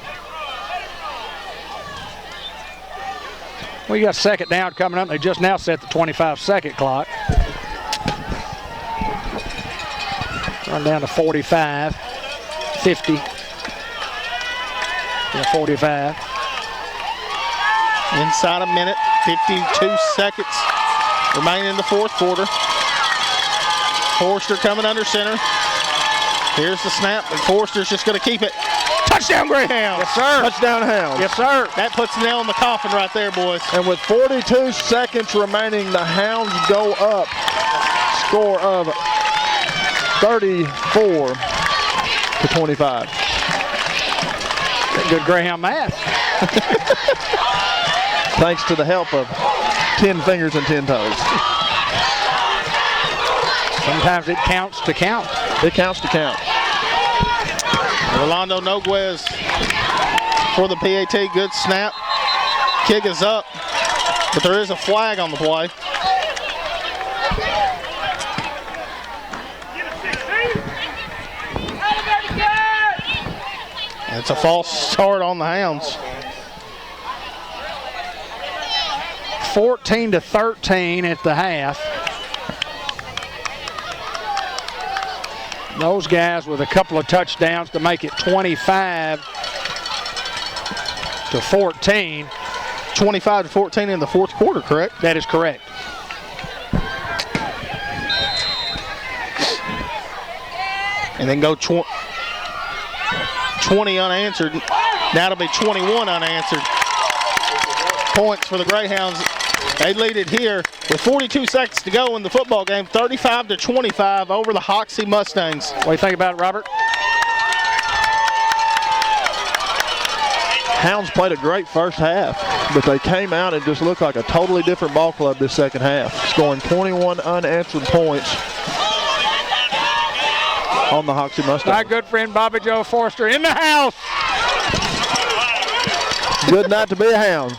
We got second down coming up. They just now set the 25-second clock. Run down to 45, 50, yeah, 45. Inside a minute, 52 seconds remaining in the fourth quarter. Forster coming under center. Here's the snap, and Forster's just going to keep it. Touchdown, Greyhound. Yes, sir. Touchdown Hounds. Yes, sir. That puts a nail in the coffin right there, boys. And with 42 seconds remaining, the Hounds go up. Score of 34 to 25. Good Greyhound math. Thanks to the help of 10 fingers and 10 toes. Sometimes it counts to count. It counts to count. Rolando Noguez for the PAT. Good snap. Kick is up, but there is a flag on the play. It's a false start on the Hounds. 14-13 at the half. Those guys with a couple of touchdowns to make it 25-14. 25-14 in the fourth quarter, correct? That is correct. And then go 20 unanswered. Now it'll be 21 unanswered. Points for the Greyhounds. They lead it here with 42 seconds to go in the football game, 35-25 over the Hoxie Mustangs. What do you think about it, Robert? Hounds played a great first half, but they came out and just looked like a totally different ball club this second half, scoring 21 unanswered points on the Hoxie Mustangs. My good friend Bobby Joe Forster in the house. Good night to be a Hound.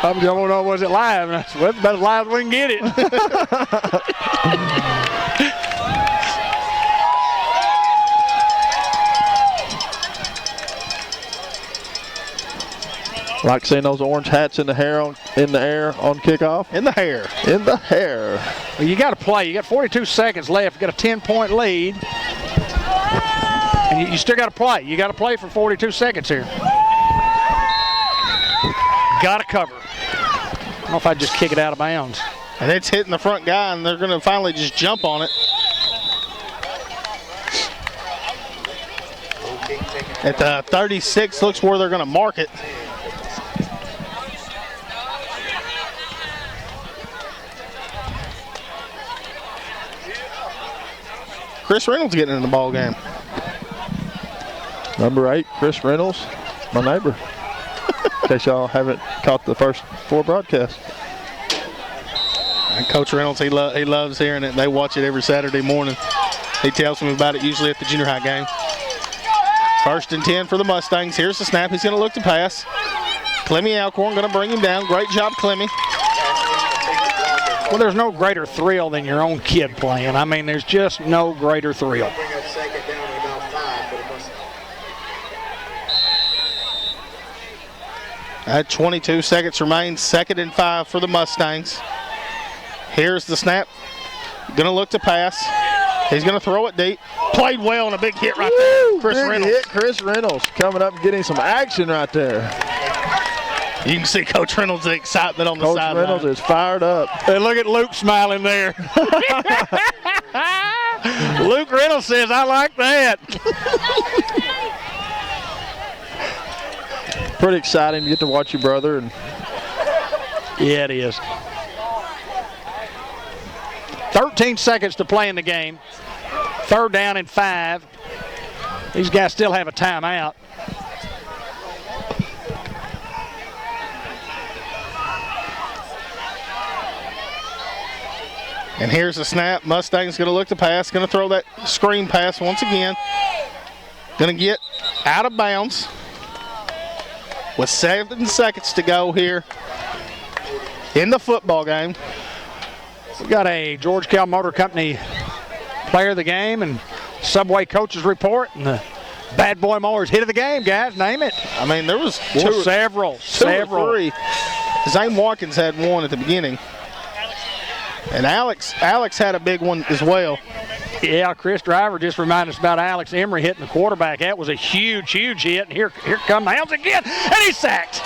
Bobby Joe, no, was it live? And I said, well, it's about as live as we can get it. Like seeing those orange hats in the air on kickoff. In the hair. In the hair. Well, you got to play. You got 42 seconds left. You got a 10-point lead. And you still got to play. You got to play for 42 seconds here. Got to cover. I don't know if I'd just kick it out of bounds. And it's hitting the front guy, and they're going to finally just jump on it. At the 36 looks where they're going to mark it. Chris Reynolds getting in the ball game. Number 8, Chris Reynolds, my neighbor. In case y'all haven't caught the first 4 broadcasts. And Coach Reynolds, he loves hearing it. They watch it every Saturday morning. He tells me about it usually at the junior high game. 1st and 10 for the Mustangs. Here's the snap. He's going to look to pass. Clemmy Alcorn going to bring him down. Great job, Clemmy. Well, there's no greater thrill than your own kid playing. I mean, there's just no greater thrill. Bring up second down and about 5 for the Mustangs. At 22 seconds remain. 2nd and 5 for the Mustangs. Here's the snap. Going to look to pass. He's going to throw it deep. Played well on a big hit right there. Chris Reynolds. Hit Chris Reynolds coming up and getting some action right there. You can see Coach Reynolds' excitement on the Coach sideline. Reynolds is fired up. Hey, look at Luke smiling there. Luke Reynolds says, I like that. Pretty exciting to get to watch your brother. And Yeah, it is. 13 seconds to play in the game. 3rd down and 5. These guys still have a timeout. And here's the snap. Mustang's going to look to pass. Going to throw that screen pass once again. Going to get out of bounds with 7 seconds to go here in the football game. We got a George Kell Motor Company player of the game and Subway coaches report and the Bad Boy Mowers hit of the game, guys. Name it. I mean, there was several. Or three. Zane Watkins had one at the beginning. And Alex had a big one as well. Yeah, Chris Driver just reminded us about Alex Emery hitting the quarterback. That was a huge, huge hit. And here come the Hounds again, and he's sacked.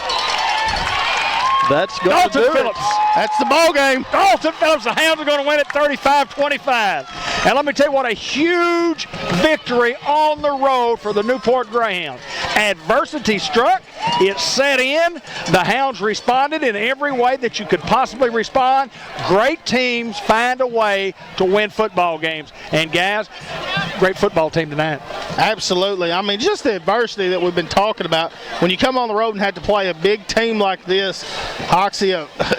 That's going Dalton to do Phillips. it. That's the ball game. Dalton Phillips, the Hounds are going to win it 35-25. And let me tell you what, a huge victory on the road for the Newport Greyhounds. Adversity struck. It set in. The Hounds responded in every way that you could possibly respond. Great teams find a way to win football games. And guys, great football team tonight. Absolutely. I mean, just the adversity that we've been talking about. When you come on the road and have to play a big team like this, Hoxie,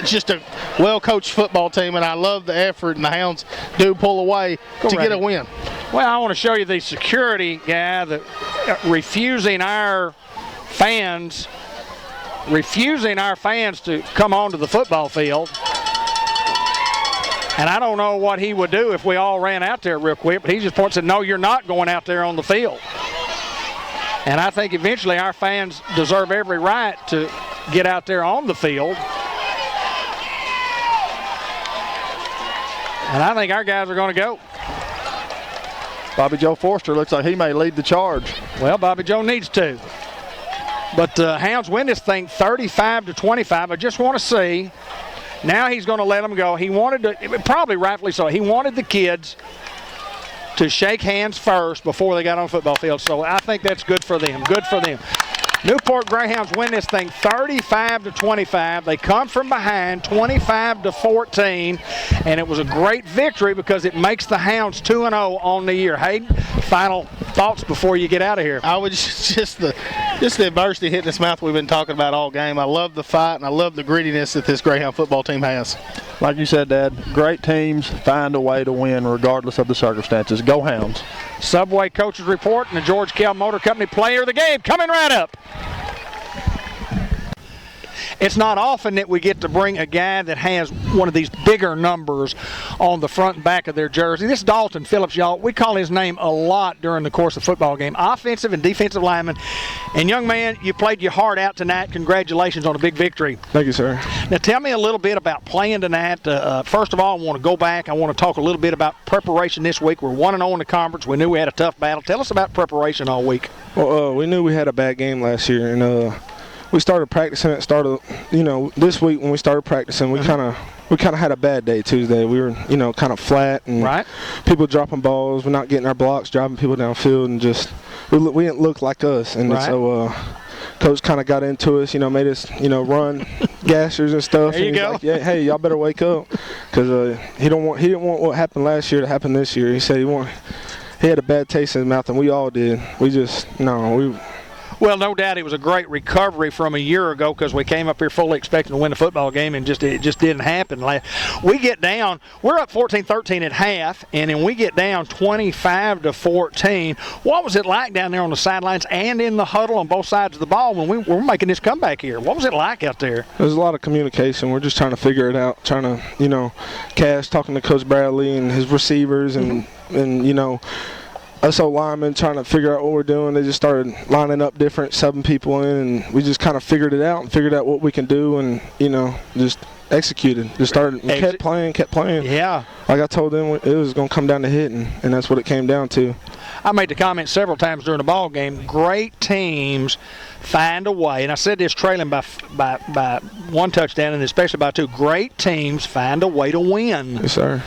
just a well-coached football team, and I love the effort, and the Hounds do pull away to get a win. Well, I want to show you the security guy that refusing our fans to come onto the football field. And I don't know what he would do if we all ran out there real quick, but he just points and said, no, you're not going out there on the field. And I think eventually our fans deserve every right to get out there on the field. And I think our guys are going to go. Bobby Joe Forster looks like he may lead the charge. Well, Bobby Joe needs to. But the Hounds win this thing 35-25. I just want to see. Now he's going to let them go. He wanted to, probably rightfully so, he wanted the kids to shake hands first before they got on the football field. So I think that's good for them. Good for them. Newport Greyhounds win this thing 35-25. They come from behind 25-14, and it was a great victory because it makes the Hounds 2-0 on the year. Hayden, final thoughts before you get out of here? I would just the adversity hitting its mouth we've been talking about all game. I love the fight, and I love the grittiness that this Greyhound football team has. Like you said, Dad, great teams find a way to win regardless of the circumstances. Go Hounds. Subway coaches report and the George Kell Motor Company player of the game coming right up. It's not often that we get to bring a guy that has one of these bigger numbers on the front and back of their jersey. This is Dalton Phillips, y'all. We call his name a lot during the course of the football game. Offensive and defensive lineman. And young man, you played your heart out tonight. Congratulations on a big victory. Thank you, sir. Now tell me a little bit about playing tonight. First of all, I want to go back. I want to talk a little bit about preparation this week. We're 1-0 in the conference. We knew we had a tough battle. Tell us about preparation all week. Well, we knew we had a bad game last year, and we started practicing at start of, this week when we started practicing, we kind of had a bad day Tuesday. We were, kind of flat and people dropping balls. We're not getting our blocks, driving people downfield, and just we didn't look like us. And so coach kind of got into us, made us, run gassers and stuff. There you go. Like, yeah, hey, y'all better wake up, because he didn't want what happened last year to happen this year. He said he had a bad taste in his mouth, and we all did. Well, no doubt it was a great recovery from a year ago because we came up here fully expecting to win the football game, and it just didn't happen. We get down, we're up 14-13 at half, and then we get down 25-14. What was it like down there on the sidelines and in the huddle on both sides of the ball when we were making this comeback here? What was it like out there? There's a lot of communication. We're just trying to figure it out, trying to, Cash talking to Coach Bradley and his receivers and us old linemen trying to figure out what we're doing. They just started lining up different, subbing people in, and we just kind of figured it out and figured out what we can do, and just executed. Just started, kept playing. Yeah. Like I told them, it was going to come down to hitting, and that's what it came down to. I made the comment several times during the ball game. Great teams find a way, and I said this trailing by one touchdown, and especially by two. Great teams find a way to win. Yes, sir.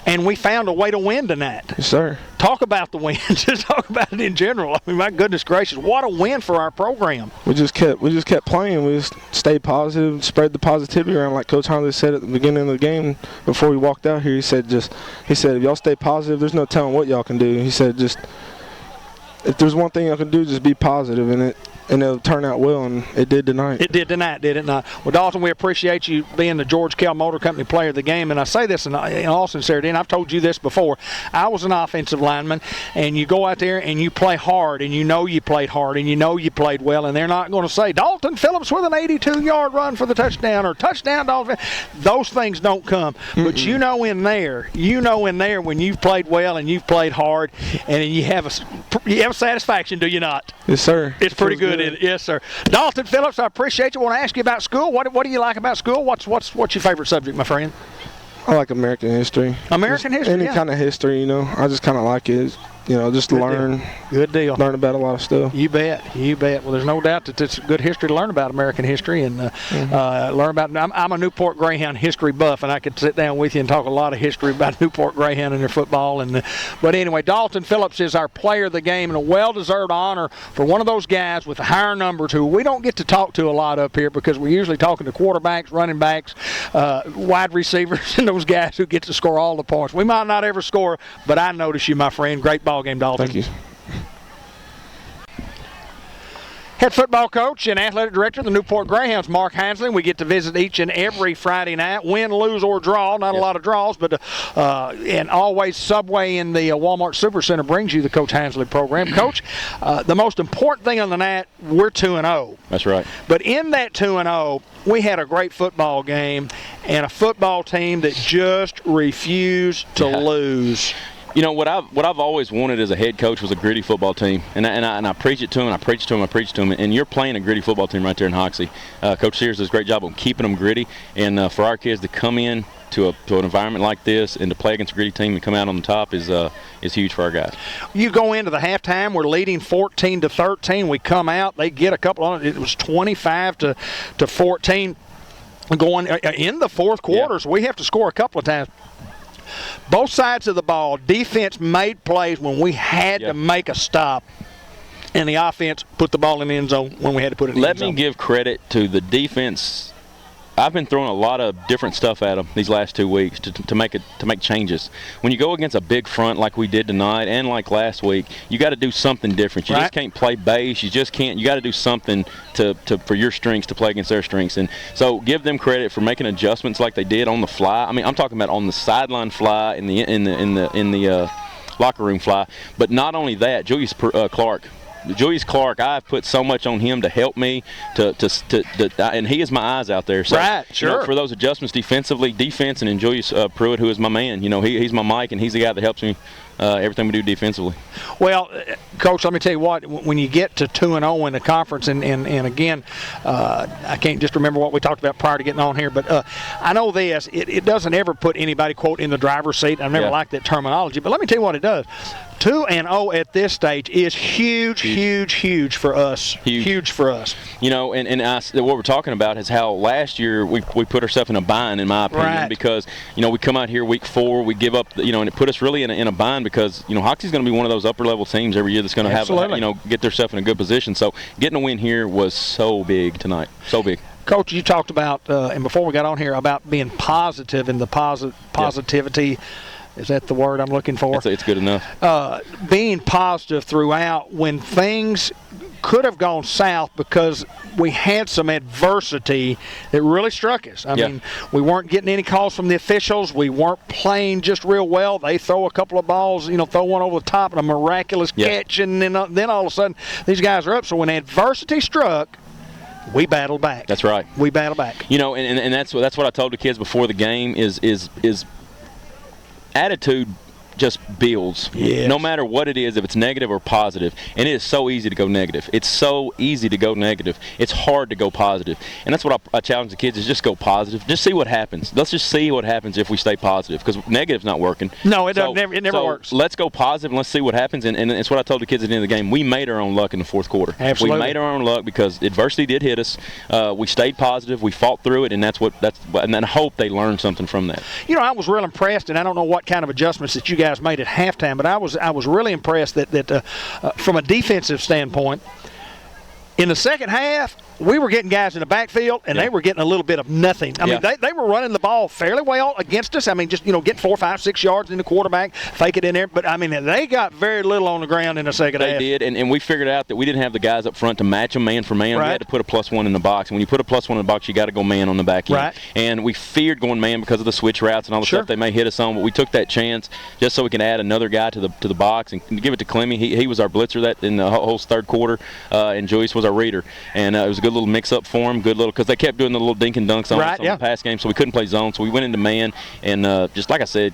And we found a way to win tonight. Yes, sir. Talk about the win. Just talk about it in general. I mean, my goodness gracious, what a win for our program. We just kept playing. We just stayed positive, spread the positivity around, like Coach Honley said at the beginning of the game before we walked out here. He said, if y'all stay positive, there's no telling what y'all can do. He said, if there's one thing y'all can do, just be positive. And it'll turn out well, and it did tonight. It did tonight, did it not? Well, Dalton, we appreciate you being the George Kell Motor Company Player of the Game, and I say this in all sincerity, and I've told you this before. I was an offensive lineman, and you go out there and you play hard, and you know you played hard, and you know you played well, and they're not going to say, Dalton Phillips with an 82-yard run for the touchdown, or touchdown Dalton. Those things don't come. But you know in there when you've played well and you've played hard, and you have a satisfaction, do you not? Yes, sir. It's pretty good. Yes, sir. Dalton Phillips, I appreciate you. I want to ask you about school. What do you like about school? What's your favorite subject, my friend? I like American history. American history, any kind of history, I just kind of like it. Just good learn. Deal. Good deal. Learn about a lot of stuff. You bet. Well, there's no doubt that it's good history to learn about American history and learn about. I'm a Newport Greyhound history buff, and I could sit down with you and talk a lot of history about Newport Greyhound and their football. But anyway, Dalton Phillips is our player of the game, and a well-deserved honor for one of those guys with the higher numbers who we don't get to talk to a lot up here because we're usually talking to quarterbacks, running backs, wide receivers, and those guys who get to score all the points. We might not ever score, but I notice you, my friend. Great ball game, Dalton. Thank you. Head football coach and athletic director of the Newport Greyhounds, Mark Hansley. We get to visit each and every Friday night, win, lose, or draw. Not a lot of draws, but and always Subway in the Walmart Supercenter brings you the Coach Hansley program. Coach, the most important thing on the night, we're 2-0. That's right. But in that 2-0, we had a great football game and a football team that just refused to lose. What I've always wanted as a head coach was a gritty football team, and I preach it to him, and you're playing a gritty football team right there in Hoxie. Coach Sears does a great job of keeping them gritty, and for our kids to come in to an environment like this and to play against a gritty team and come out on the top is huge for our guys. You go into the halftime, we're leading 14-13. We come out, they get a couple on it. It was 25 to 14 going in the fourth quarter, so we have to score a couple of times. Both sides of the ball, defense made plays when we had to make a stop, and the offense put the ball in the end zone when we had to put it in the end zone. Let me give credit to the defense. I've been throwing a lot of different stuff at them these last 2 weeks to make changes. When you go against a big front like we did tonight and like last week, you got to do something different. You just can't play base. You just can't. You got to do something for your strengths to play against their strengths. And so give them credit for making adjustments like they did on the fly. I mean, I'm talking about on the sideline fly, in the locker room fly. But not only that, Julius Clark, I've put so much on him to help me and he is my eyes out there. So, right, sure. For those adjustments defensively, and Julius Pruitt, who is my man, he's my mic, and he's the guy that helps me everything we do defensively. Well, Coach, let me tell you what, when you get to 2-0 in the conference, and again, I can't just remember what we talked about prior to getting on here, but I know this, it doesn't ever put anybody, quote, in the driver's seat. I've never liked that terminology, but let me tell you what it does. 2-0 at this stage is huge for us. Huge for us. What we're talking about is how last year we put ourselves in a bind, in my opinion, because we come out here week 4, we give up, and it put us really in a bind because Hoxie's going to be one of those upper level teams every year that's going to have get themselves in a good position. So getting a win here was so big tonight, so big. Coach, you talked about and before we got on here about being positive and the positivity. Yep. Is that the word I'm looking for? It's good enough. Being positive throughout when things could have gone south because we had some adversity that really struck us. I mean, we weren't getting any calls from the officials. We weren't playing just real well. They throw a couple of balls, throw one over the top and a miraculous catch, and then all of a sudden these guys are up. So when adversity struck, we battled back. That's right. We battled back. And that's what I told the kids before the game is attitude just builds. Yes. No matter what it is, if it's negative or positive. And it is so easy to go negative. It's so easy to go negative. It's hard to go positive. And that's what I challenge the kids is just go positive. Just see what happens. Let's just see what happens if we stay positive because negative's not working. No, it never works. Let's go positive and let's see what happens. And it's what I told the kids at the end of the game. We made our own luck in the fourth quarter. Absolutely. We made our own luck because adversity did hit us. We stayed positive. We fought through it, and and then I hope they learned something from that. I was real impressed, and I don't know what kind of adjustments that you guys made at halftime, but I was really impressed that from a defensive standpoint, In the second half, we were getting guys in the backfield, and they were getting a little bit of nothing. I mean, they were running the ball fairly well against us. I mean, just, get 4, 5, 6 yards in the quarterback, fake it in there. But, I mean, they got very little on the ground in the second half. They did, and we figured out that we didn't have the guys up front to match them man for man. Right. We had to put a +1 in the box. And when you put a +1 in the box, you got to go man on the back end. Right. And we feared going man because of the switch routes and all the stuff they may hit us on. But we took that chance just so we can add another guy to the box and give it to Clemmy. He was our blitzer that in the whole third quarter, and Joyce was our reader. And it was a good little mix-up for him, good little, because they kept doing the little dink and dunks on us on the pass game, so we couldn't play zone. So we went into man, and just like I said,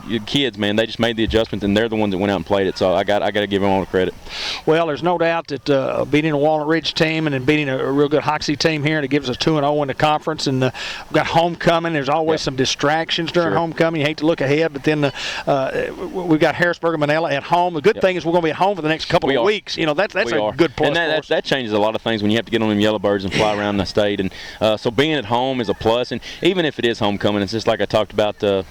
your kids, man, they just made the adjustments, and they're the ones that went out and played it. So I got to give them all the credit. Well, there's no doubt that beating a Walnut Ridge team and then beating a real good Hoxie team here, and it gives us 2-0 in the conference. And we've got homecoming. There's always some distractions during homecoming. You hate to look ahead, but then we've got Harrisburg and Manila at home. The good thing is we're going to be at home for the next couple of weeks. That's a good plus. And that changes a lot of things when you have to get on them yellow birds and fly around the state. And so being at home is a plus. And even if it is homecoming, it's just like I talked about the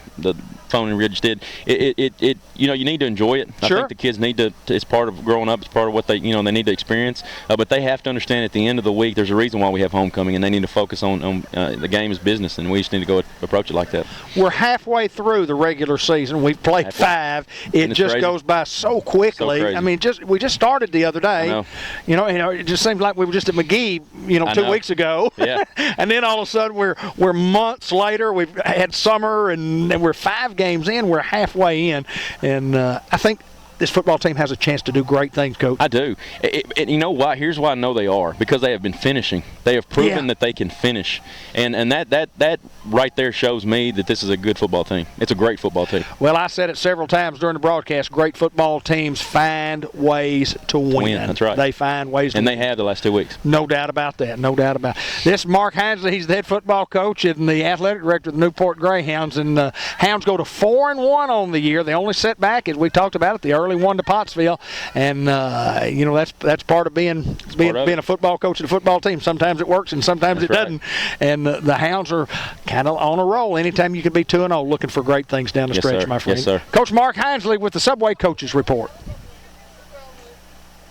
phone and Ridge did. You need to enjoy it. I think the kids need to. It's part of growing up. It's part of what they need to experience. But they have to understand at the end of the week, there's a reason why we have homecoming, and they need to focus on the game as business, and we just need to go approach it like that. We're halfway through the regular season. We've played 5. It just goes by so quickly. So I mean, we just started the other day. It just seems like we were just at McGee, 2 weeks ago. Yeah. And then all of a sudden we're months later. We've had summer, and we're 5 games in. We're halfway in, and I think this football team has a chance to do great things, Coach. I do. And you know why? Here's why I know they are. Because they have been finishing. They have proven that they can finish. And that right there shows me that this is a good football team. It's a great football team. Well, I said it several times during the broadcast. Great football teams find ways to win. That's right. They find ways to win. And they have the last 2 weeks. No doubt about that. No doubt about it. This is Mark Hinesley. He's the head football coach and the athletic director of the Newport Greyhounds. And the Hounds go to 4-1 on the year. The only setback, as we talked about it, the early one to Pottsville. And, that's part of being a football coach and a football team. Sometimes it works and sometimes it doesn't. And the Hounds are kind of on a roll. Anytime you can be 2-0, looking for great things down the stretch, my friend. Yes, sir. Coach Mark Hinesley with the Subway Coaches Report.